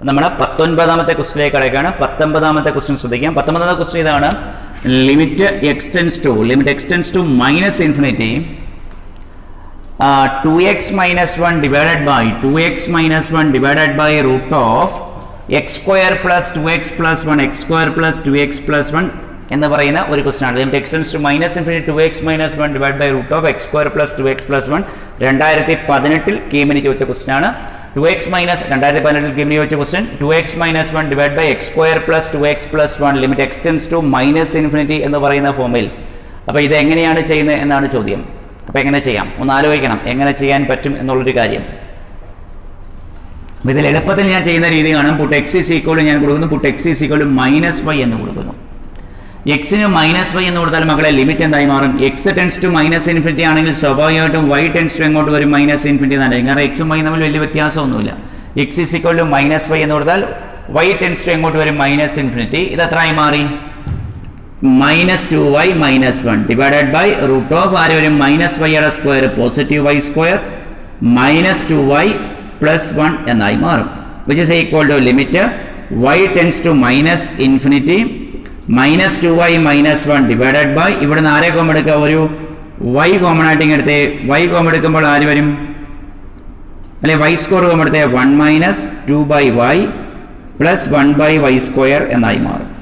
നമ്മുടെ 19ാമത്തെ ക്വസ്റ്റിലേക്ക് കടക്കുകയാണ്. 19ാമത്തെ ക്വസ്റ്റ്യൻ ശ്രദ്ധിക്കാം. 19ാമത്തെ ക്വസ്റ്റ്യൻ ഇതാണ്. Limit x tends to minus infinity 2x minus 1 divided by root of x square plus 2x plus 1 x square plus 2x plus 1 എന്ന് പറയുന്ന ഒരു ക്വസ്റ്റ്യൻ ആണ്. Limit x tends to minus infinity 2x minus 1 divided by root of x square plus 2x plus 1 2018 കീമിന് ചോദിച്ച ക്വസ്റ്റ്യൻ ആണ്. 2x minus 2018 കീമിന് ചോദിച്ച question 2x minus 1 divided by x square plus 2x plus 1 limit x tends to minus infinity എന്ന് പറയുന്ന ഫോമിൽ. അപ്പോൾ ഇത് എങ്ങനെയാണ് ചെയ്യുന്നത് എന്നാണ് ചോദ്യം. അപ്പോൾ എങ്ങനെ ചെയ്യാം? ഒന്ന് ആലോചിക്കണം എങ്ങനെ ചെയ്യാൻ പറ്റും എന്നുള്ളൊരു കാര്യം. അപ്പോൾ ഇതിൽ എളുപ്പത്തിൽ ഞാൻ ചെയ്യുന്ന രീതി കാണാം. പുട്ട് x is equal ഞാൻ കൊടുക്കുന്നു, put x is equal minus y എന്ന് കൊടുക്കുന്നു. എക്സിന് മൈനസ് y എന്ന് കൊടുത്താൽ മക്കളെ ലിമിറ്റ് എന്തായി മാറും? X tends to minus infinity ആണെങ്കിൽ സ്വാഭാവികമായിട്ടും y ടെൻസ് ടു എങ്ങോട്ട് വരും? മൈനസ് ഇൻഫിനിറ്റി തന്നെ. കാരണം എക്സും y തമ്മിൽ വലിയ വ്യത്യാസമൊന്നുമില്ല. x is equal minus y എന്ന് കൊടുത്താൽ y ടെൻസ് ടു എങ്ങോട്ട് വരും? Minus infinity. ഇത് എത്ര ആയി മാറി? Minus 2y minus 1 divided by root of ആര് വരും? മൈനസ് വൈയുടെ square positive y square minus 2y plus 1 എന്നായി മാറും, which is equal to limit y tends to minus infinity minus 2y minus 1 divided by ഇവിടെ നിന്ന് ആരെ കോമൺ എടുക്കുക? ഒരു y കോമൺ ആയിട്ട് എടുത്തേ. y കോമൺ എടുക്കുമ്പോൾ ആര് വരും? അല്ലെ y സ്ക്വയർ കോമൺ എടുത്തേ 1 minus 2/y plus 1/y square എന്നായി മാറും,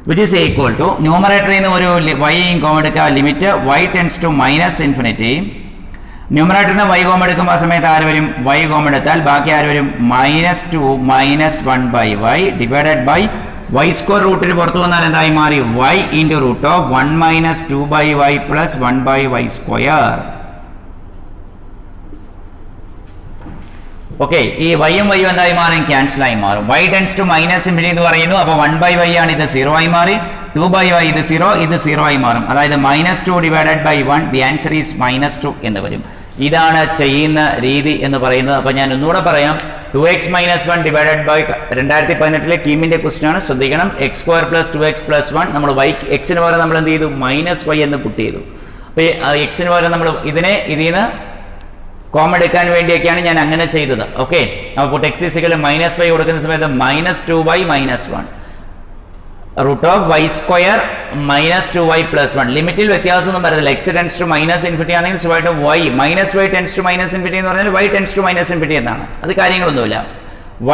which is equal to ന്യൂമറേറ്ററിൽ നിന്ന് ഒരു y കോമൺ എടുക്കുക. Limit y tends to minus infinity. ന്യൂമറേറ്ററിൽ നിന്ന് y കോമൺ എടുക്കുമ്പോൾ ആ സമയത്ത് ആര് വരും? y കോമൺ എടുത്താൽ ബാക്കി ആര് വരും? Minus 2 minus 1/y divided by y square റൂട്ടിന് പുറത്തു വന്നാൽ എന്തായി മാറി? y ഇൻറ്റു root of 1 minus 2/y plus 1/y square. Okay, ഈ വൈയും വൈയും എന്തായി മാറും? ക്യാൻസൽ ആയി മാറും. y tends to minus infinity എന്ന് പറയുന്നു. അപ്പോൾ 1/y ആണ്, ഇത് 0 ആയി മാറി. 2/y ഇത് 0, ഇത് 0 ആയി മാറും. അതായത് minus 2 divided by 1 the answer is minus 2 എന്ന് വരും. ഇതാണ് ചെയ്യുന്ന രീതി എന്ന് പറയുന്നത്. അപ്പോൾ ഞാൻ ഒന്നുകൂടെ പറയാം. 2x മൈനസ് 1 ഡിവൈഡഡ് ബൈ 2018 കീമിന്റെ ക്വസ്റ്റ്യൻ ആണ്. ശ്രദ്ധിക്കണം. X square plus 2x plus 1 നമ്മൾ എക്സിന് പകരം നമ്മൾ എന്ത് ചെയ്തു? മൈനസ് y എന്ന് പുട്ട് ചെയ്തു. അപ്പോൾ എക്സിന് പകരം നമ്മൾ ഇതിൽ നിന്ന് കോമൺ എടുക്കാൻ വേണ്ടിയൊക്കെയാണ് ഞാൻ അങ്ങനെ ചെയ്തത്. ഓക്കെ, അപ്പോൾ x ഈക്വൽ മൈനസ് y കൊടുക്കുന്ന സമയത്ത് minus 2y minus 1 root of y square minus 2y plus 1. ലിമിറ്റിൽ വ്യത്യാസമൊന്നും വരുന്നില്ല. x tends to minus infinity ആണെങ്കിൽ സ്വാഭാവികമായിട്ടും y minus y tends to minus infinity എന്ന് പറഞ്ഞാൽ y tends to minus infinity എന്നാണ്. അത് കാര്യങ്ങളൊന്നുമില്ല.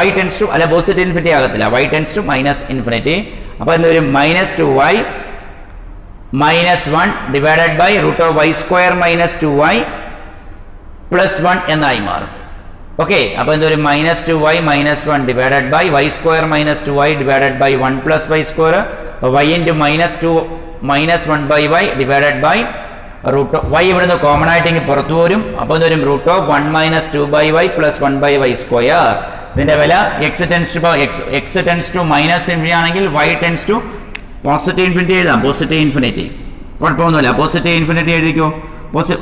y ടെൻസ് ടു അല്ല പോസിറ്റീവ് ഇൻഫിനിറ്റി ആകത്തില്ല. y tends to minus infinity. അപ്പോൾ എന്തൊരു minus 2y minus 1 divided by root of y square minus 2y plus 1 എന്നായി മാറും. ഓക്കെ, അപ്പോൾ എന്തൊരു minus 2y minus 1 divided by y square minus 2y divided by 1 plus y square y into minus 2 minus 1/y divided by root y ഇവിടുന്ന് കോമൺ ആയിട്ട് പുറത്തു വരും. അപ്പോൾ എന്തൊരു root of 1 minus 2/y plus 1/y square. ഇതിന്റെ വില x tends to minus infinity ആണെങ്കിൽ y tends to positive infinity എഴുതാം. Positive infinity. കുഴപ്പമൊന്നുമില്ല. പോസിറ്റീവ് ഇൻഫിനിറ്റി എഴുതിക്കോ.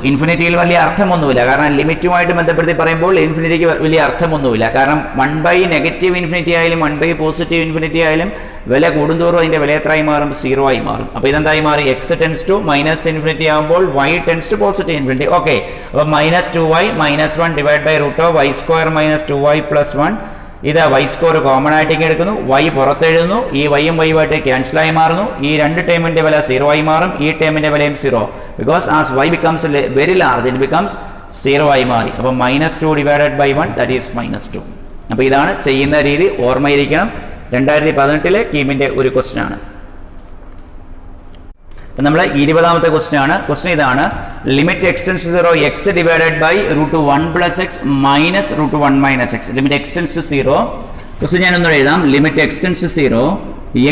ഇൻഫിനിറ്റിയിൽ വലിയ അർത്ഥമൊന്നുമില്ല, കാരണം ലിമിറ്റുമായിട്ട് ബന്ധപ്പെടുത്തി പറയുമ്പോൾ ഇൻഫിനിറ്റിക്ക് വലിയ അർത്ഥമൊന്നുമില്ല. കാരണം 1 നെഗറ്റീവ് ഇൻഫിനിറ്റി ആയാലും 1 പോസിറ്റീവ് ഇൻഫിനിറ്റി ആയാലും വില കൂടുന്തോറും അതിന്റെ വില എത്രയായി മാറും? 0 ആയി മാറും. അപ്പോൾ ഇതെന്തായി മാറി? X tends to minus infinity ആകുമ്പോൾ y tends to positive infinity. Okay, അപ്പോൾ -2y - 1 divide by √y² - 2y + 1. ഇത് y² കോമൺ ആയിട്ട് എടുക്കുന്നു, y പുറത്തെഴുതുന്നു, ഈ വൈയും വൈയുമായിട്ട് ക്യാൻസലായി മാറുന്നു. ഈ രണ്ട് ടേമിന്റെ വില 0 ആയി മാറും, ഈ ടേമിന്റെ വിലയും 0. Because as y becomes very large it becomes 0 ആയി മാറി. അപ്പോൾ -2 ഡിവൈഡഡ് ബൈ 1 ദാറ്റ് ഈസ് -2. അപ്പോൾ ഇതാണ് ചെയ്യുന്ന രീതി, ഓർമ്മയിരിക്കണം. 2018 കീമിന്റെ ഒരു ക്വസ്റ്റ്യൻ ആണ്. അപ്പം നമ്മൾ 20ാമത്തെ ക്വസ്റ്റ്യൻ ആണ്. ക്വസ്റ്റ്യൻ ഇതാണ്: limit x tends to 0 x divided by √1 + x minus √1 - x. Limit x tends to 0. Question ഞാനൊന്നും എഴുതാം. Limit x tends to 0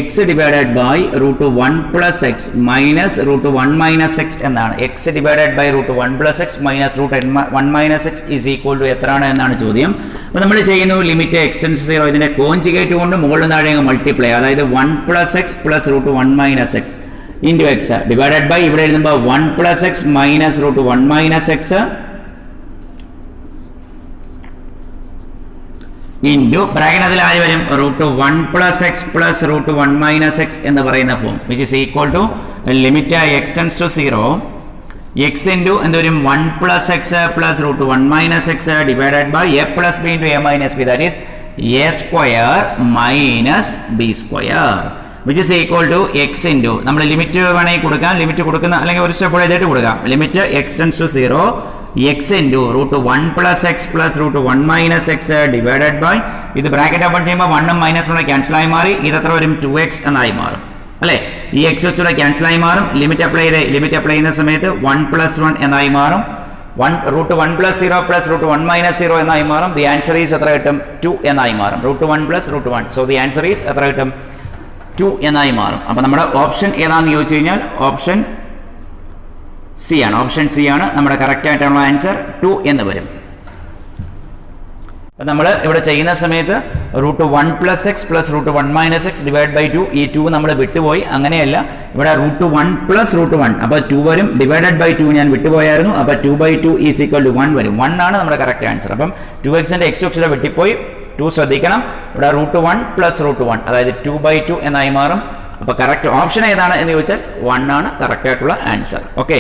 x divided by √1 + x minus √1 - x എന്നാണ്. x divided by √1 + x minus √1 - x is equal to എത്രയാണ് എന്നാണ് ചോദ്യം. അപ്പോൾ നമ്മൾ ചെയ്യുന്നു ലിമിറ്റ് x ടെൻസ് ടു 0 ഇതിന്റെ കോൺജുഗേറ്റ് കൊണ്ട് മുകളിൽ താഴെ മൾട്ടിപ്ലൈ, അതായത് 1 + x + √1 - x into x divided by ഇവിടെ എഴുതുമ്പോൾ 1 + x minus √1 - x into bracket അതിൽ ആയി വരും √1 + x + √1 - x എന്ന് പറയുന്ന form, which is equal to limit x tends to 0 x into എന്ത് വരും 1 + x + √1 - x divided by a + b into a - b, that is a² - b², which is equal to x into നമ്മൾ ലിമിറ്റ് വേണമെങ്കിൽ കൊടുക്കാം, ലിമിറ്റ് കൊടുക്കുന്ന അല്ലെങ്കിൽ ഒരു സ്റ്റെപ്പ് എഴുതിയിട്ട് കൊടുക്കാം. Limit x tends to 0 x into √1 + x + √1 - x divided by, ഇത് ബ്രാക്കറ്റ് ഓപ്പൺ ചെയ്യുമ്പോൾ 1 - 1 ക്യാൻസൽ ആയി മാറി, ഇത് എത്ര വരും 2x എന്നായി മാറും അല്ലേ. ഈ x വെച്ചുകൂടെ ക്യാൻസൽ ആയി മാറും. ലിമിറ്റ് അപ്ലൈ ചെയ്യുന്ന സമയത്ത് 1 + 1 എന്നായി മാറും. √1 + 0 + √1 - 0 എന്നായി മാറും. ദി ആൻസർ ഈസ് എത്ര കിട്ടും? 2 എന്നായി മാറും. √1 + √1, സോ ദി ആൻസർ ഈസ് എത്ര കിട്ടും? 2 എന്നായി മാറും. അപ്പോൾ നമ്മുടെ ഓപ്ഷൻ ഏതാണെന്ന് ചോദിച്ചു കഴിഞ്ഞാൽ ഓപ്ഷൻ സി ആണ്. ഓപ്ഷൻ സി ആണ് നമ്മുടെ കറക്റ്റ് ആയിട്ടുള്ള ആൻസർ. 2 എന്ന് വരും. അപ്പോൾ നമ്മൾ ഇവിടെ ചെയ്യുന്ന സമയത്ത് √1 + x + √1 - x ഡിവൈഡ് ബൈ 2, ഈ 2 നമ്മൾ വിട്ടുപോയി. അങ്ങനെയല്ല, ഇവിടെ √1 + √1, അപ്പോൾ 2 വരും. ഡിവൈഡഡ് ബൈ 2 ഞാൻ വിട്ടുപോയായിരുന്നു, അപ്പോൾ 2/2 ഈസ് ഈക്വൽ ടു 1 വരും. 1 ആണ് നമ്മുടെ കറക്റ്റ് ആൻസർ. അപ്പം 2x-ന്റെ x വെച്ചിട്ട് വെട്ടിപ്പോയി, 2 ശ്രദ്ധിക്കണം. ഇവിടെ √1 + √1, അതായത് 2/2 എന്നായി മാറും. അപ്പോൾ കറക്റ്റ് ഓപ്ഷൻ ഏതാണ് എന്ന് ചോദിച്ചാൽ 1 ആണ് കറക്റ്റ് ആയിട്ടുള്ള ആൻസർ. ഓക്കെ.